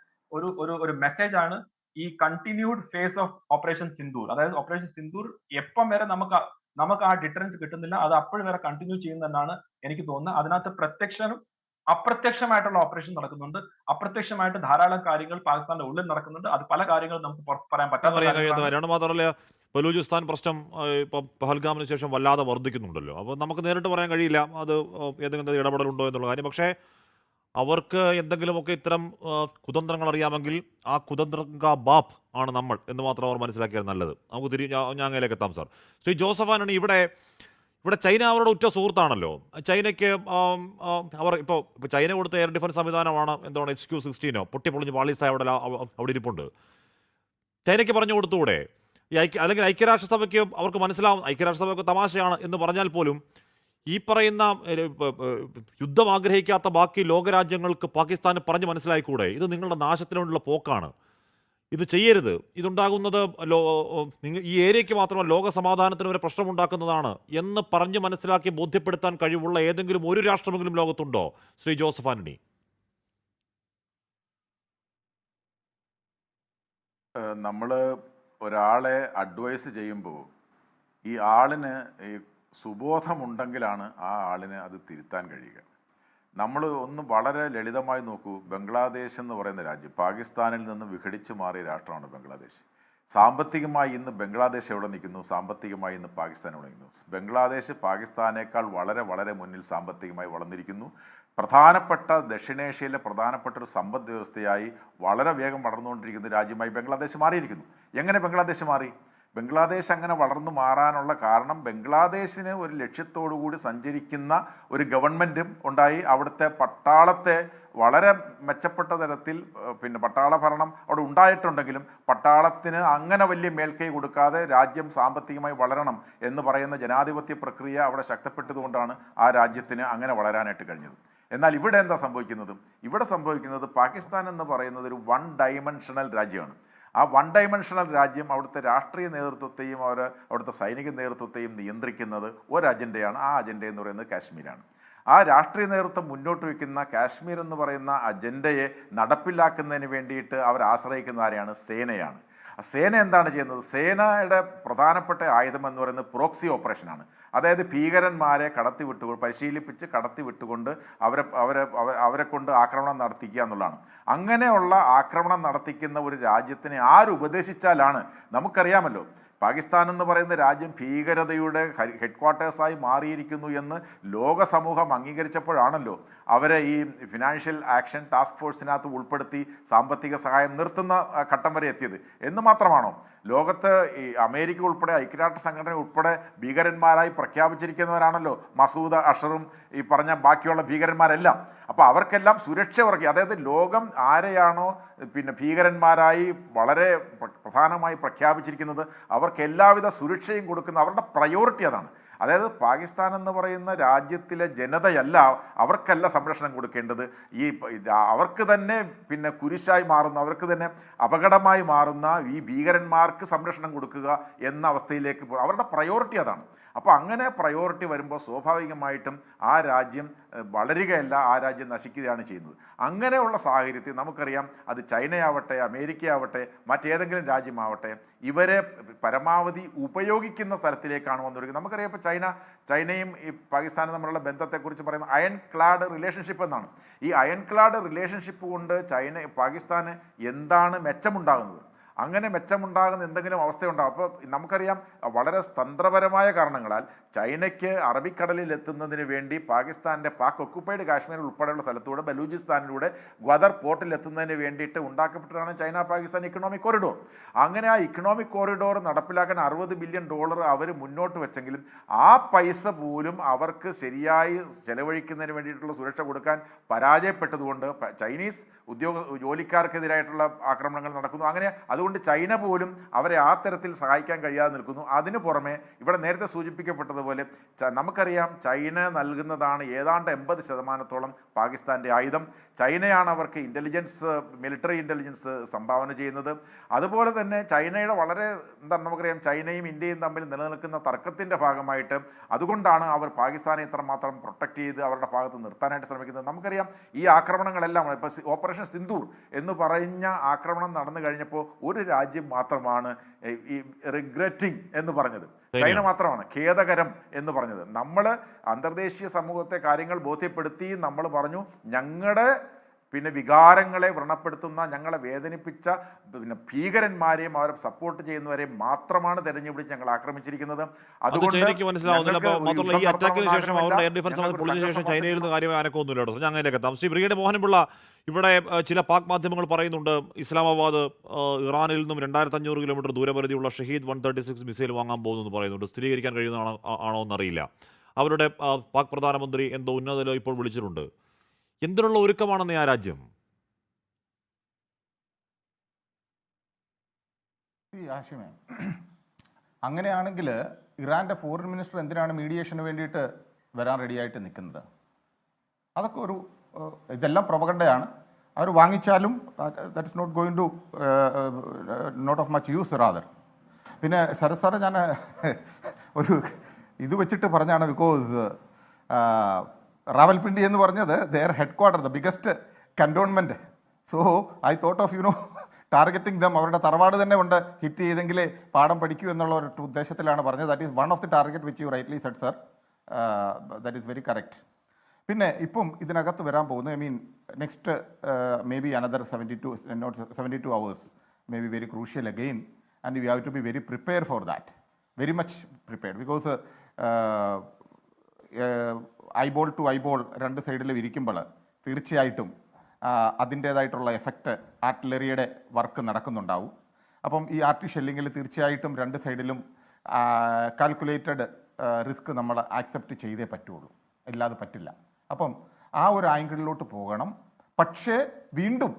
ഒരു മെസ്സേജ് ആണ് ഈ continued phase of operation Sindoor. അതായത് ഓപ്പറേഷൻ സിന്ദൂർ എപ്പം വരെ നമുക്ക് ആ ഡിറ്ററൻസ് കിട്ടുന്നില്ല, അത് അപ്പോഴും വരെ കണ്ടിന്യൂ ചെയ്യുന്നതെന്നാണ് എനിക്ക് തോന്നുന്നത്. അതിനകത്ത് പ്രത്യക്ഷനും അപ്രത്യക്ഷമായിട്ടുള്ള ഓപ്പറേഷൻ നടക്കുന്നുണ്ട്. അപ്രത്യക്ഷമായിട്ട് ധാരാളം കാര്യങ്ങൾ പാകിസ്ഥാന്റെ ഉള്ളിൽ നടക്കുന്നുണ്ട്. അത് പല കാര്യങ്ങളും നമുക്ക് പറയാൻ പറ്റാത്ത മാത്രമല്ല, ബലൂചിസ്ഥാൻ പ്രശ്നം ഇപ്പം പഹൽഗാമിന് ശേഷം വല്ലാതെ വർദ്ധിക്കുന്നുണ്ടല്ലോ. അപ്പോൾ നമുക്ക് നേരിട്ട് പറയാൻ കഴിയില്ല അത് ഏതെങ്കിലും ഇടപെടലുണ്ടോ എന്നുള്ള കാര്യം. പക്ഷേ അവർക്ക് എന്തെങ്കിലുമൊക്കെ ഇത്തരം കുതന്ത്രങ്ങൾ അറിയാമെങ്കിൽ ആ കുതന്ത്രങ്ക ബാപ്പ് ആണ് നമ്മൾ എന്ന് മാത്രം അവർ മനസ്സിലാക്കിയാൽ നല്ലത്. നമുക്ക് ഞാങ്ങയിലേക്ക് എത്താം സാർ. ശ്രീ ജോസഫ് ആന്റണി, ഇവിടെ ചൈന അവരുടെ ഉറ്റ സുഹൃത്താണല്ലോ. ചൈനയ്ക്ക് അവർ ഇപ്പോൾ ചൈന കൊടുത്ത എയർ ഡിഫൻസ് സംവിധാനമാണ് എന്താണ് HQ-16 പൊട്ടിപ്പൊളിഞ്ഞ് പാളീസായ അവിടെ ഇരിപ്പുണ്ട്. ചൈനയ്ക്ക് പറഞ്ഞു കൊടുത്തുകൂടെ? അല്ലെങ്കിൽ ഐക്യരാഷ്ട്രസഭയ്ക്ക് അവർക്ക് മനസ്സിലാവും, ഐക്യരാഷ്ട്രസഭയ്ക്ക് തമാശയാണ് എന്ന് പറഞ്ഞാൽ പോലും ഈ പറയുന്ന യുദ്ധം ആഗ്രഹിക്കാത്ത ബാക്കി ലോകരാജ്യങ്ങൾക്ക് പാകിസ്ഥാന് പറഞ്ഞ് മനസ്സിലായിക്കൂടെ? ഇത് നിങ്ങളുടെ നാശത്തിനുള്ള പോക്കാണ്, ഇത് ചെയ്യരുത്, ഇതുണ്ടാകുന്നത് ഈ ഏരിയയ്ക്ക് മാത്രമല്ല ലോക സമാധാനത്തിന് വരെ പ്രശ്നമുണ്ടാക്കുന്നതാണ് എന്ന് പറഞ്ഞ് മനസ്സിലാക്കി ബോധ്യപ്പെടുത്താൻ കഴിവുള്ള ഏതെങ്കിലും ഒരു രാഷ്ട്രമെങ്കിലും ലോകത്തുണ്ടോ ശ്രീ ജോസഫ് ആന്റണി? നമ്മൾ ഒരാളെ അഡ്വൈസ് ചെയ്യുമ്പോൾ ഈ ആളിന് ഈ സുബോധമുണ്ടെങ്കിലാണ് ആ ആളിന് അത് തിരുത്താൻ കഴിയുക. നമ്മൾ ഒന്ന് വളരെ ലളിതമായി നോക്കൂ. ബംഗ്ലാദേശ് എന്ന് പറയുന്ന രാജ്യം പാകിസ്ഥാനിൽ നിന്ന് വിഘടിച്ചു മാറിയ രാഷ്ട്രമാണ് ബംഗ്ലാദേശ്. സാമ്പത്തികമായി ഇന്ന് ബംഗ്ലാദേശ് എവിടെ നിൽക്കുന്നു? സാമ്പത്തികമായി ഇന്ന് പാകിസ്ഥാൻ എവിടെ നിൽക്കുന്നു? ബംഗ്ലാദേശ് പാകിസ്ഥാനേക്കാൾ വളരെ വളരെ മുന്നിൽ സാമ്പത്തികമായി വളർന്നിരിക്കുന്നു. പ്രധാനപ്പെട്ട ദക്ഷിണേഷ്യയിലെ പ്രധാനപ്പെട്ട ഒരു സമ്പദ് വ്യവസ്ഥയായി വളരെ വേഗം വളർന്നുകൊണ്ടിരിക്കുന്ന രാജ്യമായി ബംഗ്ലാദേശ് മാറിയിരിക്കുന്നു. എങ്ങനെ ബംഗ്ലാദേശ് മാറി? ബംഗ്ലാദേശ് അങ്ങനെ വളർന്നു മാറാനുള്ള കാരണം ബംഗ്ലാദേശിന് ഒരു ലക്ഷ്യത്തോടു കൂടി സഞ്ചരിക്കുന്ന ഒരു ഗവൺമെൻറ്റും ഉണ്ടായി. അവിടുത്തെ പട്ടാളത്തെ വളരെ മെച്ചപ്പെട്ട തരത്തിൽ പട്ടാള ഭരണം അവിടെ ഉണ്ടായിട്ടുണ്ടെങ്കിലും പട്ടാളത്തിന് അങ്ങനെ വലിയ മേൽക്കൈ കൊടുക്കാതെ രാജ്യം സാമ്പത്തികമായി വളരണം എന്ന് പറയുന്ന ജനാധിപത്യ പ്രക്രിയ അവിടെ ശക്തിപ്പെട്ടതുകൊണ്ടാണ് ആ രാജ്യത്തിന് അങ്ങനെ വളരാനായിട്ട് കഴിഞ്ഞത്. എന്നാൽ ഇവിടെ എന്താ സംഭവിക്കുന്നത്? ഇവിടെ സംഭവിക്കുന്നത് പാകിസ്ഥാൻ എന്ന് പറയുന്നത് ഒരു വൺ ഡൈമെൻഷണൽ രാജ്യമാണ്. ആ വൺ ഡൈമെൻഷണൽ രാജ്യം അവിടുത്തെ രാഷ്ട്രീയ നേതൃത്വത്തെയും അവിടുത്തെ സൈനിക നേതൃത്വത്തെയും നിയന്ത്രിക്കുന്നത് ഒരു അജണ്ടയാണ്. ആ അജണ്ട എന്ന് പറയുന്നത് കാശ്മീരാണ്. ആ രാഷ്ട്രീയ നേതൃത്വം മുന്നോട്ട് വയ്ക്കുന്ന കാശ്മീർ എന്ന് പറയുന്ന അജണ്ടയെ നടപ്പിലാക്കുന്നതിന് വേണ്ടിയിട്ട് അവർ ആശ്രയിക്കുന്ന ആരെയാണ്? സേനയാണ്. സേന എന്താണ് ചെയ്യുന്നത്? സേനയുടെ പ്രധാനപ്പെട്ട ആയുധം എന്ന് പറയുന്നത് പ്രോക്സി ഓപ്പറേഷനാണ്. അതായത് ഭീകരന്മാരെ പരിശീലിപ്പിച്ച് കടത്തിവിട്ടുകൊണ്ട് അവരെ കൊണ്ട് ആക്രമണം നടത്തിക്കുക എന്നുള്ളതാണ്. അങ്ങനെയുള്ള ആക്രമണം നടത്തിക്കുന്ന ഒരു രാജ്യത്തിനെ ആരുപദേശിച്ചാലാണ്? നമുക്കറിയാമല്ലോ, പാകിസ്ഥാൻ എന്ന് പറയുന്ന രാജ്യം ഭീകരതയുടെ ഹെഡ്ക്വാർട്ടേഴ്സായി മാറിയിരിക്കുന്നു എന്ന് ലോക സമൂഹം അംഗീകരിച്ചപ്പോഴാണല്ലോ അവരെ ഈ ഫിനാൻഷ്യൽ ആക്ഷൻ ടാസ്ക് ഫോഴ്സിനകത്ത് ഉൾപ്പെടുത്തി സാമ്പത്തിക സഹായം നിർത്തുന്ന ഘട്ടം വരെ എത്തിയത്. എന്ന് മാത്രമാണോ ലോകത്ത് ഈ അമേരിക്ക ഉൾപ്പെടെ ഐക്യരാഷ്ട്ര സംഘടന ഉൾപ്പെടെ ഭീകരന്മാരായി പ്രഖ്യാപിച്ചിരിക്കുന്നവരാണല്ലോ മസൂദ് അഷറും ഈ പറഞ്ഞ ബാക്കിയുള്ള ഭീകരന്മാരെല്ലാം. അപ്പോൾ അവർക്കെല്ലാം സുരക്ഷ ഉറക്കി, അതായത് ലോകം ആരെയാണോ ഭീകരന്മാരായി വളരെ പ്രധാനമായി പ്രഖ്യാപിച്ചിരിക്കുന്നത് അവർക്ക് എല്ലാവിധ സുരക്ഷയും കൊടുക്കുന്ന അവരുടെ പ്രയോറിറ്റി അതാണ്. അതായത് പാകിസ്ഥാൻ എന്ന് പറയുന്ന രാജ്യത്തിലെ ജനതയല്ല, അവർക്കല്ല സംരക്ഷണം കൊടുക്കേണ്ടത്. അവർക്ക് തന്നെ പിന്നെ കുരിശായി മാറുന്ന, അവർക്ക് തന്നെ അപകടമായി മാറുന്ന ഈ ഭീകരന്മാർക്ക് സംരക്ഷണം കൊടുക്കുക എന്ന അവസ്ഥയിലേക്ക് അവരുടെ പ്രയോറിറ്റി അതാണ്. അപ്പോൾ അങ്ങനെ പ്രയോറിറ്റി വരുമ്പോൾ സ്വാഭാവികമായിട്ടും ആ രാജ്യം വളരുകയല്ല, ആ രാജ്യം നശിക്കുകയാണ് ചെയ്യുന്നത്. അങ്ങനെയുള്ള സാഹചര്യത്തിൽ നമുക്കറിയാം, അത് ചൈനയാവട്ടെ, അമേരിക്കയാവട്ടെ, മറ്റേതെങ്കിലും രാജ്യമാവട്ടെ, ഇവരെ പരമാവധി ഉപയോഗിക്കുന്ന സ്ഥലത്തിലേക്കാണ് വന്നിരിക്കുന്നത്. നമുക്കറിയാം ഇപ്പോൾ ചൈനയും ഈ പാകിസ്ഥാനും തമ്മിലുള്ള ബന്ധത്തെക്കുറിച്ച് പറയുന്നത് അയൺ ക്ലാഡ് റിലേഷൻഷിപ്പ് എന്നാണ്. ഈ അയൺ ക്ലാഡ് റിലേഷൻഷിപ്പ് കൊണ്ട് പാകിസ്ഥാന് എന്താണ് മെച്ചമുണ്ടാകുന്നത്? അങ്ങനെ മെച്ചമുണ്ടാകുന്ന എന്തെങ്കിലും അവസ്ഥയുണ്ടാകും. അപ്പോൾ നമുക്കറിയാം, വളരെ തന്ത്രപരമായ കാരണങ്ങളാൽ ചൈനയ്ക്ക് അറബിക്കടലിൽ എത്തുന്നതിന് വേണ്ടി പാക് ഒക്കുപ്പൈഡ് കാശ്മീർ ഉൾപ്പെടെയുള്ള സ്ഥലത്തൂടെ ബലൂചിസ്ഥാനിലൂടെ ഗ്വദർ പോർട്ടിൽ എത്തുന്നതിന് വേണ്ടിയിട്ട് ഉണ്ടാക്കപ്പെട്ടതാണ് ചൈന പാകിസ്ഥാൻ ഇക്കണോമിക് കോറിഡോർ. അങ്ങനെ ആ ഇക്കണോമിക് കോറിഡോർ നടപ്പിലാക്കാൻ $60 ബില്യൺ അവർ മുന്നോട്ട് വെച്ചെങ്കിലും ആ പൈസ പോലും അവർക്ക് ശരിയായി ചെലവഴിക്കുന്നതിന് വേണ്ടിയിട്ടുള്ള സുരക്ഷ കൊടുക്കാൻ പരാജയപ്പെട്ടതുകൊണ്ട് ചൈനീസ് ജോലിക്കാർക്കെതിരായിട്ടുള്ള ആക്രമണങ്ങൾ നടക്കുന്നു. അതുകൊണ്ട് ചൈന പോലും അവരെ ആ തരത്തിൽ സഹായിക്കാൻ കഴിയാതെ നിൽക്കുന്നു. അതിനു പുറമെ ഇവിടെ നേരത്തെ സൂചിപ്പിക്കപ്പെട്ടതുപോലെ നമുക്കറിയാം, ചൈന നൽകുന്നതാണ് ഏതാണ്ട് 80% പാകിസ്ഥാൻ്റെ ആയുധം. ചൈനയാണ് അവർക്ക് മിലിറ്ററി ഇൻ്റലിജൻസ് സംഭാവന ചെയ്യുന്നത്. അതുപോലെ തന്നെ ചൈനയുടെ വളരെ നമുക്കറിയാം, ചൈനയും ഇന്ത്യയും തമ്മിൽ നിലനിൽക്കുന്ന തർക്കത്തിൻ്റെ ഭാഗമായിട്ട് അതുകൊണ്ടാണ് അവർ പാകിസ്ഥാനെ ഇത്രമാത്രം പ്രൊട്ടക്റ്റ് ചെയ്ത് അവരുടെ ഭാഗത്ത് നിർത്താനായിട്ട് ശ്രമിക്കുന്നത്. നമുക്കറിയാം, ഈ ആക്രമണങ്ങളെല്ലാം ഇപ്പോൾ ഓപ്പറേഷൻ സിന്ദൂർ എന്ന് പറഞ്ഞ ആക്രമണം നടന്നു കഴിഞ്ഞപ്പോൾ ഒരു രാജ്യം മാത്രമാണ് ഈ റിഗ്രറ്റിംഗ് എന്ന് പറഞ്ഞത്, ചൈന മാത്രമാണ് ഖേദകരം എന്ന് പറഞ്ഞത്. നമ്മൾ അന്തർദേശീയ സമൂഹത്തെ കാര്യങ്ങൾ ബോധ്യപ്പെടുത്തി നമ്മൾ പറഞ്ഞു, ഞങ്ങളുടെ വികാരങ്ങളെ വ്രണപ്പെടുത്തുന്ന, ഞങ്ങളെ വേദനിപ്പിച്ച ഭീകരന്മാരെയും അവരെ സപ്പോർട്ട് ചെയ്യുന്നവരെയും മാത്രമാണ് തെരഞ്ഞെടുപ്പിച്ച് ഞങ്ങൾ ആക്രമിച്ചിരിക്കുന്നത്. അതുകൊണ്ട് ഈ അറ്റാക്കിന് ശേഷം അവരുടെ എയർ ഡിഫൻസ് പൊളിഞ്ഞ ശേഷം ചൈനയിൽ നിന്ന് കാര്യമായി അനക്കൊന്നുമില്ല. ഞാൻ അങ്ങനെയൊക്കെ എത്താം. ശ്രീ ബ്രിഗേഡ് മോഹൻപിള്ള, ഇവിടെ ചില പാക് മാധ്യമങ്ങൾ പറയുന്നുണ്ട് ഇസ്ലാമാബാദ് ഇറാനിൽ നിന്നും 2500 കിലോമീറ്റർ ദൂരപരിധിയുള്ള ഷഹീദ് 136 മിസൈൽ വാങ്ങാൻ പോകുന്നു എന്ന് പറയുന്നുണ്ട്. സ്ഥിരീകരിക്കാൻ കഴിയുന്നതാണോ എന്നറിയില്ല. അവരുടെ പാക് പ്രധാനമന്ത്രി എന്തോ ഉന്നതലോ ഇപ്പോൾ വിളിച്ചിട്ടുണ്ട്. എന്തിനുള്ള ഒരുക്കമാണെന്ന് ആ രാജ്യം? അങ്ങനെയാണെങ്കിൽ ഇറാൻ്റെ ഫോറിൻ മിനിസ്റ്റർ എന്തിനാണ് മീഡിയേഷന് വേണ്ടിയിട്ട് വരാൻ റെഡിയായിട്ട് നിൽക്കുന്നത്? അതൊക്കെ ഇതെല്ലാം പ്രൊപഗണ്ടയാണ്. അവർ വാങ്ങിച്ചാലും that is not going to not of much use rather. പിന്നെ ശരത് സാറ് ഞാൻ ഒരു ഇത് വെച്ചിട്ട് പറഞ്ഞാണ്, ബിക്കോസ് റാവൽപിണ്ടി എന്ന് പറഞ്ഞത് their headquarter, the biggest cantonment. So I thought of targeting them. അവരുടെ തറവാട് തന്നെ ഉണ്ട്, ഹിറ്റ് ചെയ്തെങ്കിലേ പാഠം പഠിക്കൂ എന്നുള്ള ഒരു ഉദ്ദേശത്തിലാണ് പറഞ്ഞത്. That is one of the target which you rightly said sir. That is very correct. പിന്നെ ഇപ്പം ഇതിനകത്ത് വരാൻ പോകുന്നത്, next may be another 72 hours may be very crucial again, and we have to be very prepared for that, very much prepared, because eyeball to eyeball രണ്ട് സൈഡിൽ വിരിക്കുമ്പോൾ തീർച്ചയായിട്ടും അതിൻ്റേതായിട്ടുള്ള effect ആർട്ടിലറിയുടെ work നടക്കുന്നുണ്ടാവും. അപ്പം ഈ ഷെല്ലിങ്ങിൽ തീർച്ചയായിട്ടും രണ്ട് സൈഡിലും കാൽക്കുലേറ്റഡ് റിസ്ക് നമ്മൾ ആക്സെപ്റ്റ് ചെയ്തേ പറ്റുള്ളൂ, ഇല്ലാതെ പറ്റില്ല. അപ്പം ആ ഒരു ആംഗിളിലോട്ട് പോകണം. പക്ഷേ വീണ്ടും,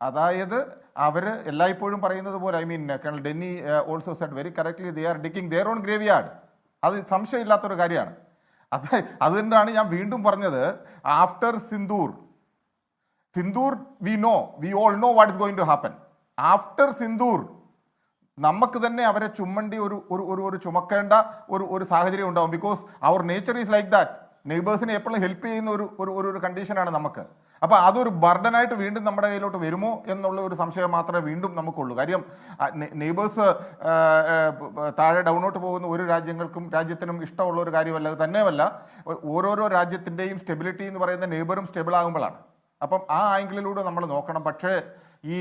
അതായത് അവർ എല്ലായ്പ്പോഴും പറയുന്നത് പോലെ, colonel Denny also said very correctly, they are digging their own graveyard. അത് സംശയമില്ലാത്തൊരു കാര്യമാണ്. അതുകൊണ്ടാണ് ഞാൻ വീണ്ടും പറഞ്ഞത്, after Sindoor we all know what is going to happen. After Sindoor നമുക്ക് തന്നെ അവരെ ചുമണ്ടി ഒരു ചുമക്കേണ്ട ഒരു സാഹചര്യം ഉണ്ടാവും. ബിക്കോസ് അവർ നേച്ചർ ഈസ് ലൈക്ക് ദാറ്റ്. നെയ്ബേഴ്സിനെ എപ്പോഴും ഹെൽപ്പ് ചെയ്യുന്ന ഒരു കണ്ടീഷനാണ് നമുക്ക്. അപ്പോൾ അതൊരു ബർഡനായിട്ട് വീണ്ടും നമ്മുടെ കയ്യിലോട്ട് വരുമോ എന്നുള്ള ഒരു സംശയം മാത്രമേ വീണ്ടും നമുക്കുള്ളൂ. കാര്യം നെയ്ബേഴ്സ് താഴെ ഡൗണോട്ട് പോകുന്ന ഒരു രാജ്യത്തിനും ഇഷ്ടമുള്ള ഒരു കാര്യമല്ല. അത് തന്നെയല്ല, ഓരോരോ രാജ്യത്തിൻ്റെയും സ്റ്റെബിലിറ്റി എന്ന് പറയുന്ന നെയ്ബറും സ്റ്റേബിൾ ആകുമ്പോഴാണ്. അപ്പം ആ ആംഗിളിലൂടെ നമ്മൾ നോക്കണം. പക്ഷേ ഈ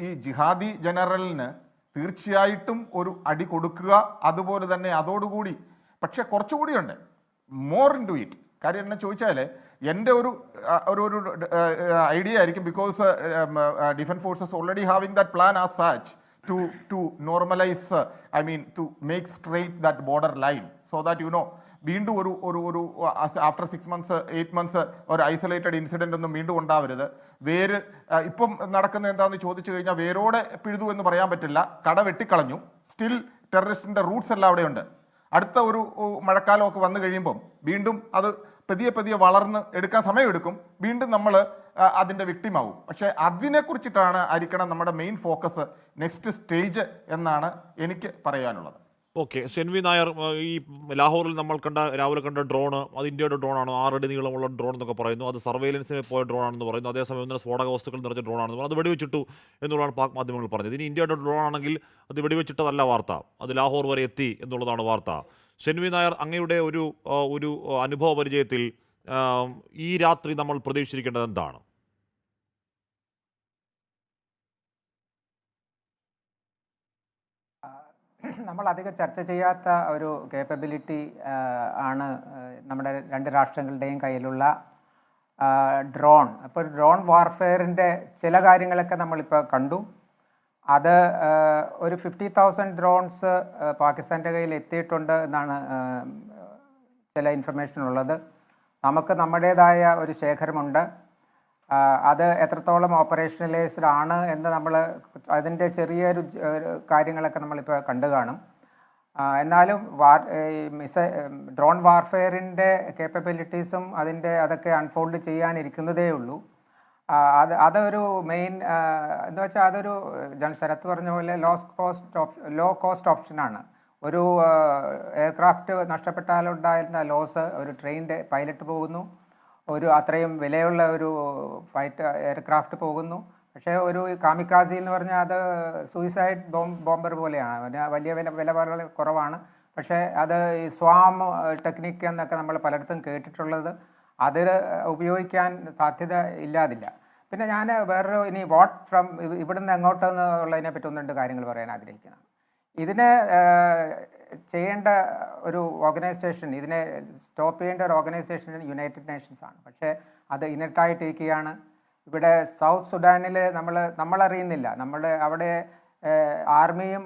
ഈ ജിഹാദി ജനറലിന് തീർച്ചയായിട്ടും ഒരു അടി കൊടുക്കുക, അതുപോലെ തന്നെ അതോടുകൂടി, പക്ഷെ കുറച്ചുകൂടിയുണ്ട്, മോർ ഇൻ ടു ഇറ്റ്. കാര്യം എന്നെ ചോദിച്ചാൽ എൻ്റെ ഒരു ഐഡിയ ആയിരിക്കും, because defence forces already having that plan as such to normalise, to make straight that border line, so that വീണ്ടും ഒരു ആഫ്റ്റർ 6 months 8 months ഒരു ഐസൊലേറ്റഡ് ഇൻസിഡൻ്റ് ഒന്നും വീണ്ടും ഉണ്ടാവരുത്. ഇപ്പം നടക്കുന്ന എന്താണെന്ന് ചോദിച്ചു കഴിഞ്ഞാൽ, വേരോടെ പിഴുതു എന്ന് പറയാൻ പറ്റില്ല, കട വെട്ടിക്കളഞ്ഞു, സ്റ്റിൽ ടെററിസ്റ്റിൻ്റെ റൂട്ട്സ് എല്ലാം അവിടെയുണ്ട്. അടുത്ത ഒരു മഴക്കാലമൊക്കെ വന്നു കഴിയുമ്പം വീണ്ടും അത് പതിയെ വളർന്ന് എടുക്കാൻ സമയമെടുക്കും, വീണ്ടും നമ്മൾ അതിൻ്റെ വിക്ടിമാവും. പക്ഷേ അതിനെക്കുറിച്ചിട്ടാണ് ആയിരിക്കണം നമ്മുടെ മെയിൻ ഫോക്കസ്, നെക്സ്റ്റ് സ്റ്റേജ് എന്നാണ് എനിക്ക് പറയാനുള്ളത്. ഓക്കെ, ഷെൻവി നായർ, ഈ ലാഹോറിൽ നമ്മൾ രാവിലെ കണ്ട ഡ്രോണ് അത് ഇന്ത്യയുടെ ഡ്രോണാണ്, 6 അടി നീളമുള്ള ഡ്രോൺ എന്നൊക്കെ പറയുന്നു. അത് സർവൈലൻസിന് പോയ ഡ്രോണാണെന്ന് പറയുന്നു. അതേസമയം ഒന്നിന് സ്ഫോടക വസ്തുക്കൾ നിറഞ്ഞ ഡ്രോണാണെന്ന് പറയുന്നു. അത് വെടിവെച്ചിട്ടു എന്നുള്ളതാണ് പാക് മാധ്യമങ്ങൾ പറഞ്ഞത്. ഇനി ഇന്ത്യയുടെ ഡ്രോൺ ആണെങ്കിൽ അത് വെടിവെച്ചിട്ടതല്ല വാർത്ത, അത് ലാഹോർ വരെ എത്തി എന്നുള്ളതാണ് വാർത്ത. ഷെൻവി നായർ, അങ്ങയുടെ ഒരു അനുഭവ പരിചയത്തിൽ ഈ രാത്രി നമ്മൾ പ്രതീക്ഷിച്ചിരിക്കേണ്ടത് എന്താണ്? നമ്മൾ അധികം ചർച്ച ചെയ്യാത്ത ഒരു കേപ്പബിലിറ്റി ആണ് നമ്മുടെ രണ്ട് രാഷ്ട്രങ്ങളുടെയും കയ്യിലുള്ള ഡ്രോൺ. അപ്പോൾ ഡ്രോൺ വാർഫെയറിൻ്റെ ചില കാര്യങ്ങളൊക്കെ നമ്മളിപ്പോൾ കണ്ടു. അത് ഒരു 50,000 ഡ്രോൺസ് പാകിസ്ഥാൻ്റെ കയ്യിൽ എത്തിയിട്ടുണ്ട് എന്നാണ് ചില ഇൻഫർമേഷൻ ഉള്ളത്. നമുക്ക് നമ്മുടേതായ ഒരു ശേഖരമുണ്ട്. അത് എത്രത്തോളം ഓപ്പറേഷണലൈസ്ഡ് ആണ് എന്ന് നമ്മൾ അതിൻ്റെ ചെറിയൊരു കാര്യങ്ങളൊക്കെ നമ്മളിപ്പോൾ കണ്ടു കാണും. എന്നാലും ഡ്രോൺ വാർഫെയറിൻ്റെ കേപ്പബിലിറ്റീസും അതൊക്കെ അൺഫോൾഡ് ചെയ്യാനിരിക്കുന്നതേ ഉള്ളൂ. അതൊരു മെയിൻ എന്താ വെച്ചാൽ അതൊരു ശരത്ത് പറഞ്ഞ പോലെ ലോ കോസ്റ്റ് ഓപ്ഷനാണ്. ഒരു എയർക്രാഫ്റ്റ് നഷ്ടപ്പെട്ടാലുണ്ടായിരുന്ന ലോസ്, ഒരു ട്രെയിനിൻ്റെ പൈലറ്റ് പോകുന്നു, ഒരു അത്രയും വിലയുള്ള ഒരു ഫൈറ്റ് എയർക്രാഫ്റ്റ് പോകുന്നു. പക്ഷേ ഒരു കാമിക്കാസി എന്ന് പറഞ്ഞാൽ അത് സൂയിസൈഡ് ബോംബർ പോലെയാണ്, വില വളരെ കുറവാണ്. പക്ഷേ അത് ഈ സ്വാം ടെക്നിക്ക് എന്നൊക്കെ നമ്മൾ പലയിടത്തും കേട്ടിട്ടുള്ളത്, അതിൽ ഉപയോഗിക്കാൻ സാധ്യത ഇല്ലാതില്ല. പിന്നെ ഞാൻ വേറൊരു ഇനി ഇവിടുന്ന് എങ്ങോട്ടെന്നുള്ളതിനെ പറ്റി 1-2 കാര്യങ്ങൾ പറയാൻ ആഗ്രഹിക്കുകയാണ്. ഇതിനെ ചെയ്യേണ്ട ഒരു ഓർഗനൈസേഷൻ, ഇതിനെ സ്റ്റോപ്പ് ചെയ്യേണ്ട ഒരു ഓർഗനൈസേഷൻ യുണൈറ്റഡ് നേഷൻസ് ആണ്. പക്ഷേ അത് ഇനർട്ടായിട്ടിരിക്കുകയാണ്. ഇവിടെ സൗത്ത് സുഡാനിൽ നമ്മളറിയുന്നില്ല, അവിടെ ആർമിയും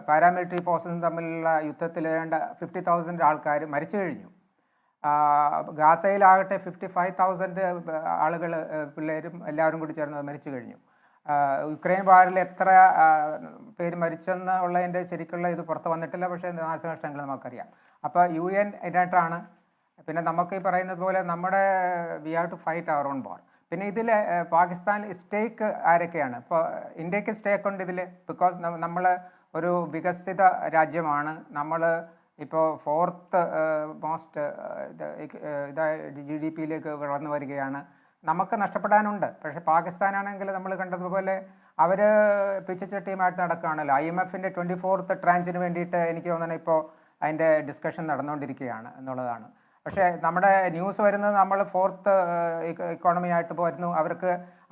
പാരാമിലിറ്ററി ഫോഴ്സും തമ്മിലുള്ള യുദ്ധത്തിൽ വേണ്ട 50,000 ആൾക്കാർ മരിച്ചു കഴിഞ്ഞു. ഗാസയിലാകട്ടെ 55,000 ആളുകൾ, പിള്ളേരും എല്ലാവരും കൂടി ചേർന്ന് മരിച്ചു കഴിഞ്ഞു. യുക്രൈൻ വാറിൽ എത്ര പേര് മരിച്ചെന്നുള്ളതിൻ്റെ ശരിക്കുള്ള ഇത് പുറത്ത് വന്നിട്ടില്ല. പക്ഷേ നാശനഷ്ടങ്ങൾ നമുക്കറിയാം. അപ്പോൾ UN ഇതിനായിട്ടാണ്. പിന്നെ നമുക്ക് ഈ പറയുന്നത് പോലെ we have to fight our own war. പിന്നെ ഇതിൽ പാകിസ്ഥാൻ സ്റ്റേക്ക് ആരൊക്കെയാണ്? ഇപ്പോൾ ഇന്ത്യക്ക് സ്റ്റേക്ക് ഉണ്ട് ഇതിൽ. ബിക്കോസ് നമ്മൾ ഒരു വികസിത രാജ്യമാണ്. നമ്മൾ ഇപ്പോൾ 4th മോസ്റ്റ് GDP-യിലേക്ക് വളർന്നു വരികയാണ്. നമുക്ക് നഷ്ടപ്പെടാനുണ്ട്. പക്ഷേ പാകിസ്ഥാനാണെങ്കിൽ നമ്മൾ കണ്ടതുപോലെ അവർ പിച്ചച്ചട്ടിയുമായിട്ട് നടക്കുകയാണല്ലോ. IMFൻ്റെ 24th ട്രാഞ്ചിന് വേണ്ടിയിട്ട് എനിക്ക് തോന്നുന്നത് ഇപ്പോൾ അതിൻ്റെ ഡിസ്കഷൻ നടന്നുകൊണ്ടിരിക്കുകയാണ് എന്നുള്ളതാണ്. പക്ഷേ നമ്മുടെ ന്യൂസ് വരുന്നത് നമ്മൾ 4th ഇക്കോണമി ആയിട്ട് പോയിരുന്നു.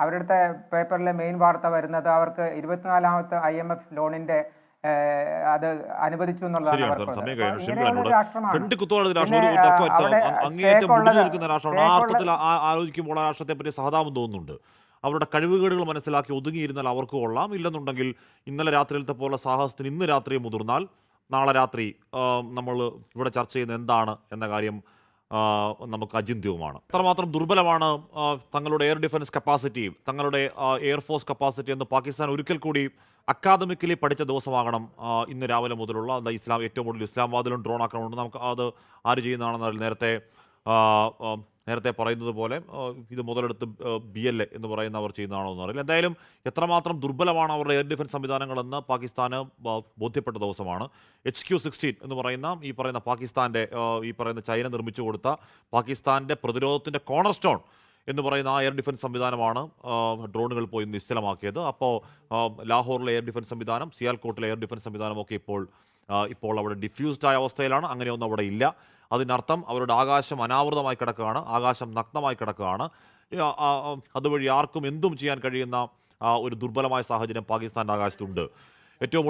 അവരുടെ പേപ്പറിലെ മെയിൻ വാർത്ത വരുന്നത് അവർക്ക് 24ാമത്തെ IMF ലോണിൻ്റെ അത് അനുവദിച്ചു എന്നുള്ളതാണ്. ആലോചിക്കുമ്പോൾ ആ രാഷ്ട്രത്തെ പറ്റി സഹതാപം തോന്നുന്നുണ്ട്. അവരുടെ കഴിവുകേടുകൾ മനസ്സിലാക്കി ഒതുങ്ങിയിരുന്നാൽ അവർക്ക് കൊള്ളാം. ഇല്ലെന്നുണ്ടെങ്കിൽ ഇന്നലെ രാത്രിയിലത്തെ പോലെ സാഹസത്തിന് ഇന്ന് രാത്രി മുതിർന്നാൽ നാളെ രാത്രി നമ്മൾ ഇവിടെ ചർച്ച ചെയ്യുന്നത് എന്താണ് എന്ന കാര്യം നമുക്ക് അചിന്ത്യവുമാണ്. അത്രമാത്രം ദുർബലമാണ് തങ്ങളുടെ എയർ ഡിഫൻസ് കപ്പാസിറ്റി, തങ്ങളുടെ എയർഫോഴ്സ് കപ്പാസിറ്റി എന്ന് പാകിസ്ഥാൻ ഒരിക്കൽ കൂടി അക്കാദമിക്കലി പഠിച്ച ദിവസമാകണം ഇന്ന് രാവിലെ മുതലുള്ള ഏറ്റവും കൂടുതൽ ഇസ്ലാമാബാദിലും ഡ്രോൺ ആക്രമണമുണ്ട്. നമുക്ക് അത് ആര് ചെയ്യുന്നതാണെന്ന് നേരത്തെ പറയുന്നത് പോലെ ഇത് മുതലെടുത്ത് BLA എന്ന് പറയുന്നവർ ചെയ്യുന്നതാണോ എന്ന് അറിയില്ല. എന്തായാലും എത്രമാത്രം ദുർബലമാണ് അവരുടെ എയർ ഡിഫൻസ് സംവിധാനങ്ങളെന്ന് പാകിസ്ഥാന് ബോധ്യപ്പെട്ട ദിവസമാണ്. HQ-16 എന്ന് പറയുന്ന പാകിസ്ഥാൻ്റെ ചൈന നിർമ്മിച്ചു കൊടുത്ത പാകിസ്ഥാൻ്റെ പ്രതിരോധത്തിൻ്റെ കോർണർ സ്റ്റോൺ എന്ന് പറയുന്ന ആ എയർ ഡിഫൻസ് സംവിധാനമാണ് ഡ്രോണുകൾ പോയി നിശ്ചലമാക്കിയത്. അപ്പോൾ ലാഹോറിലെ എയർ ഡിഫൻസ് സംവിധാനം, സിയാൽകോട്ടിലെ എയർ ഡിഫൻസ് സംവിധാനമൊക്കെ ഇപ്പോൾ അവിടെ ഡിഫ്യൂസ്ഡ് ആയ അവസ്ഥയിലാണ്. അങ്ങനെയൊന്നും അവിടെ ഇല്ല. അതിനർത്ഥം അവരുടെ ആകാശം അനാവൃതമായി കിടക്കുകയാണ്, ആകാശം നഗ്നമായി കിടക്കുകയാണ്. അതുവഴി ആർക്കും എന്തും ചെയ്യാൻ കഴിയുന്ന ഒരു ദുർബലമായ സാഹചര്യം പാകിസ്ഥാൻ്റെ ആകാശത്തുണ്ട്. ഏറ്റവും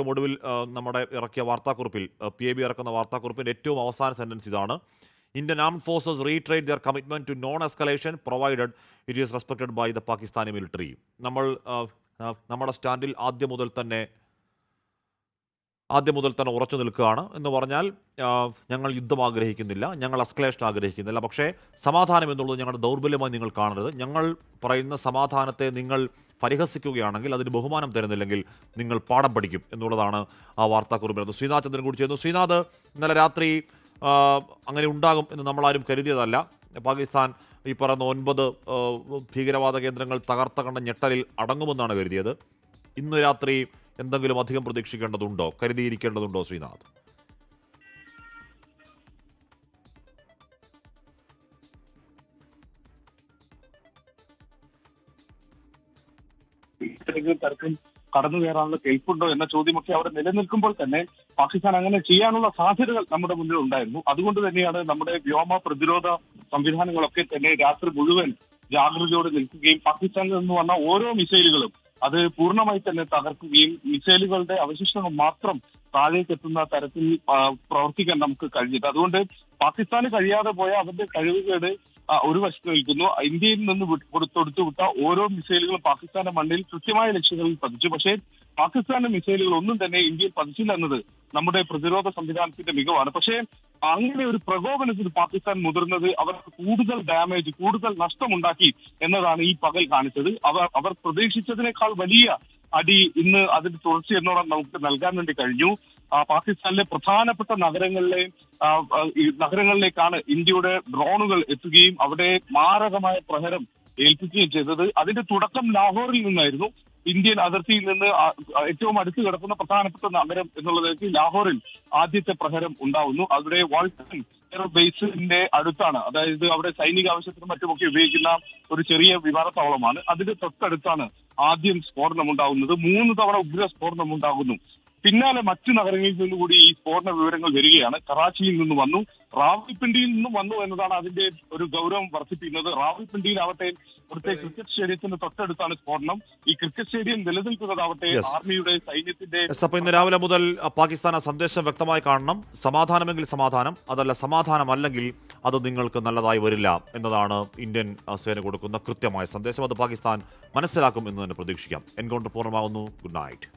ഒടുവിൽ നമ്മുടെ ഇറക്കിയ വാർത്താക്കുറിപ്പിൽ, PIB ഇറക്കുന്ന വാർത്താക്കുറിപ്പിൻ്റെ ഏറ്റവും അവസാന സെൻറ്റൻസ് ഇതാണ്: Indian armed forces reiterate their commitment to non-escalation provided it is respected by the Pakistani military. നമ്മുടെ സ്റ്റാൻഡിൽ ആദ്യം മുതൽ തന്നെ ആദ്യം മുതൽ തന്നെ ഉറച്ചു നിൽക്കുകയാണ്. എന്ന് പറഞ്ഞാൽ ഞങ്ങൾ യുദ്ധം ആഗ്രഹിക്കുന്നില്ല, ഞങ്ങൾ എസ്കലേഷൻ ആഗ്രഹിക്കുന്നില്ല, പക്ഷേ സമാധാനം എന്നുള്ളത് ഞങ്ങളുടെ ദൗർബല്യമായി നിങ്ങൾ കാണരുത്. ഞങ്ങൾ പറയുന്ന സമാധാനത്തെ നിങ്ങൾ പരിഹസിക്കുകയാണെങ്കിൽ, അതിന് ബഹുമാനം തരുന്നില്ലെങ്കിൽ നിങ്ങൾ പാഠം പഠിക്കും എന്നുള്ളതാണ് ആ വാർത്താക്കുറിപ്പിൽ. ശ്രീനാഥ് ചന്ദ്രൻ കൂടി ചെയ്യുന്നു. ശ്രീനാഥ്, ഇന്നലെ രാത്രി അങ്ങനെ ഉണ്ടാകും എന്ന് നമ്മളാരും കരുതിയതല്ല. പാകിസ്ഥാൻ ഈ പറയുന്ന 9 ഭീകരവാദ കേന്ദ്രങ്ങൾ തകർത്ത കണ്ട ഞെട്ടലിൽ അടങ്ങുമെന്നാണ് കരുതിയത്. ഇന്ന് രാത്രി എന്തെങ്കിലും അധികം പ്രതീക്ഷിക്കേണ്ടതുണ്ടോ, കരുതിയിരിക്കേണ്ടതുണ്ടോ ശ്രീനാഥ്? തരത്തിൽ കടന്നു കയറാനുള്ള കെൽപ്പുണ്ടോ എന്ന ചോദ്യമൊക്കെ അവിടെ നിലനിൽക്കുമ്പോൾ തന്നെ പാകിസ്ഥാൻ അങ്ങനെ ചെയ്യാനുള്ള സാധ്യതകൾ നമ്മുടെ മുന്നിൽ ഉണ്ടായിരുന്നു. അതുകൊണ്ട് തന്നെയാണ് നമ്മുടെ വ്യോമ പ്രതിരോധ സംവിധാനങ്ങളൊക്കെ തന്നെ രാത്രി മുഴുവൻ ജാഗ്രതയോടെ നിൽക്കുകയും പാകിസ്ഥാനിൽ നിന്ന് വന്ന ഓരോ മിസൈലുകളും അത് പൂർണ്ണമായി തന്നെ തകർക്കുകയും മിസൈലുകളുടെ അവശിഷ്ടങ്ങൾ മാത്രം താഴേക്ക് എത്തുന്ന തരത്തിൽ പ്രവർത്തിക്കാൻ നമുക്ക് കഴിഞ്ഞത്. അതുകൊണ്ട് പാകിസ്ഥാന് കഴിയാതെ പോയ അവരുടെ കഴിവുകേട് ഒരു വശത്ത് നിൽക്കുന്നു. ഇന്ത്യയിൽ നിന്ന് കൊടുത്തുവിട്ട ഓരോ മിസൈലുകളും പാകിസ്ഥാന്റെ മണ്ണിൽ കൃത്യമായ ലക്ഷ്യങ്ങളിൽ പതിച്ചു. പക്ഷേ പാകിസ്ഥാന്റെ മിസൈലുകൾ ഒന്നും തന്നെ ഇന്ത്യയിൽ പതിച്ചില്ല എന്നത് നമ്മുടെ പ്രതിരോധ സംവിധാനത്തിന്റെ മികവാണ്. പക്ഷേ അങ്ങനെ ഒരു പ്രകോപനത്തിൽ പാകിസ്ഥാൻ മുതിർന്നത് അവർക്ക് കൂടുതൽ ഡാമേജ്, കൂടുതൽ നഷ്ടമുണ്ടാക്കി എന്നതാണ് ഈ പകൽ കാണിച്ചത്. അവർ പ്രതീക്ഷിച്ചതിനേക്കാൾ വലിയ അടി ഇന്ന് അതിന്റെ തുടർച്ച എന്നോണം നമുക്ക് നൽകാൻ വേണ്ടി കഴിഞ്ഞു. പാകിസ്ഥാനിലെ പ്രധാനപ്പെട്ട നഗരങ്ങളിലേക്കാണ് ഇന്ത്യയുടെ ഡ്രോണുകൾ എത്തുകയും അവിടെ മാരകമായ പ്രഹരം ഏൽപ്പിക്കുകയും ചെയ്തത്. അതിന്റെ തുടക്കം ലാഹോറിൽ നിന്നായിരുന്നു. ഇന്ത്യൻ അതിർത്തിയിൽ നിന്ന് ഏറ്റവും അടുത്ത് കിടക്കുന്ന പ്രധാനപ്പെട്ട നഗരം എന്നുള്ളതിലേക്ക് ലാഹോറിൽ ആദ്യത്തെ പ്രഹരം ഉണ്ടാവുന്നു. അവിടെ വാൾട്ടൺ എയർ ബേസിന്റെ അടുത്താണ്, അതായത് അവിടെ സൈനിക ആവശ്യത്തിനും മറ്റുമൊക്കെ ഉപയോഗിക്കുന്ന ഒരു ചെറിയ വിമാനത്താവളമാണ്. അതിന്റെ തൊട്ടടുത്താണ് ആദ്യം സ്ഫോടനം ഉണ്ടാകുന്നത്. 3 തവണ ഉഗ്ര സ്ഫോടനം ഉണ്ടാകുന്നു. പിന്നാലെ മറ്റു നഗരങ്ങളിൽ നിന്നുകൂടി ഈ സ്ഫോടന വിവരങ്ങൾ വരികയാണ്. കറാച്ചിയിൽ നിന്ന് വന്നു, റാവൽപിണ്ടിയിൽ നിന്നും വന്നു എന്നതാണ് അതിന്റെ ഒരു ഗൗരവം വർദ്ധിപ്പിക്കുന്നത്. റാവൽപിണ്ടിയിലാവട്ടെ ഇവിടുത്തെ ക്രിക്കറ്റ് സ്റ്റേഡിയത്തിന് തൊട്ടടുത്താണ് സ്ഫോടനം. ഈ ക്രിക്കറ്റ് സ്റ്റേഡിയം നിലനിൽക്കുന്നതാവട്ടെ ആർമിയുടെ സൈന്യത്തിന്റെ. അപ്പോൾ ഇന്ന് രാവിലെ മുതൽ പാകിസ്ഥാൻ ആ സന്ദേശം വ്യക്തമായി കാണണം. സമാധാനമെങ്കിൽ സമാധാനം, അതല്ല സമാധാനമല്ലെങ്കിൽ അത് നിങ്ങൾക്ക് നല്ലതായി വരില്ല എന്നതാണ് ഇന്ത്യൻ സേന കൊടുക്കുന്ന കൃത്യമായ സന്ദേശം. അത് പാകിസ്ഥാൻ മനസ്സിലാക്കും എന്ന് തന്നെ പ്രതീക്ഷിക്കാം. എൻകൗണ്ടർ പൂർണ്ണമാകുന്നു. Good night.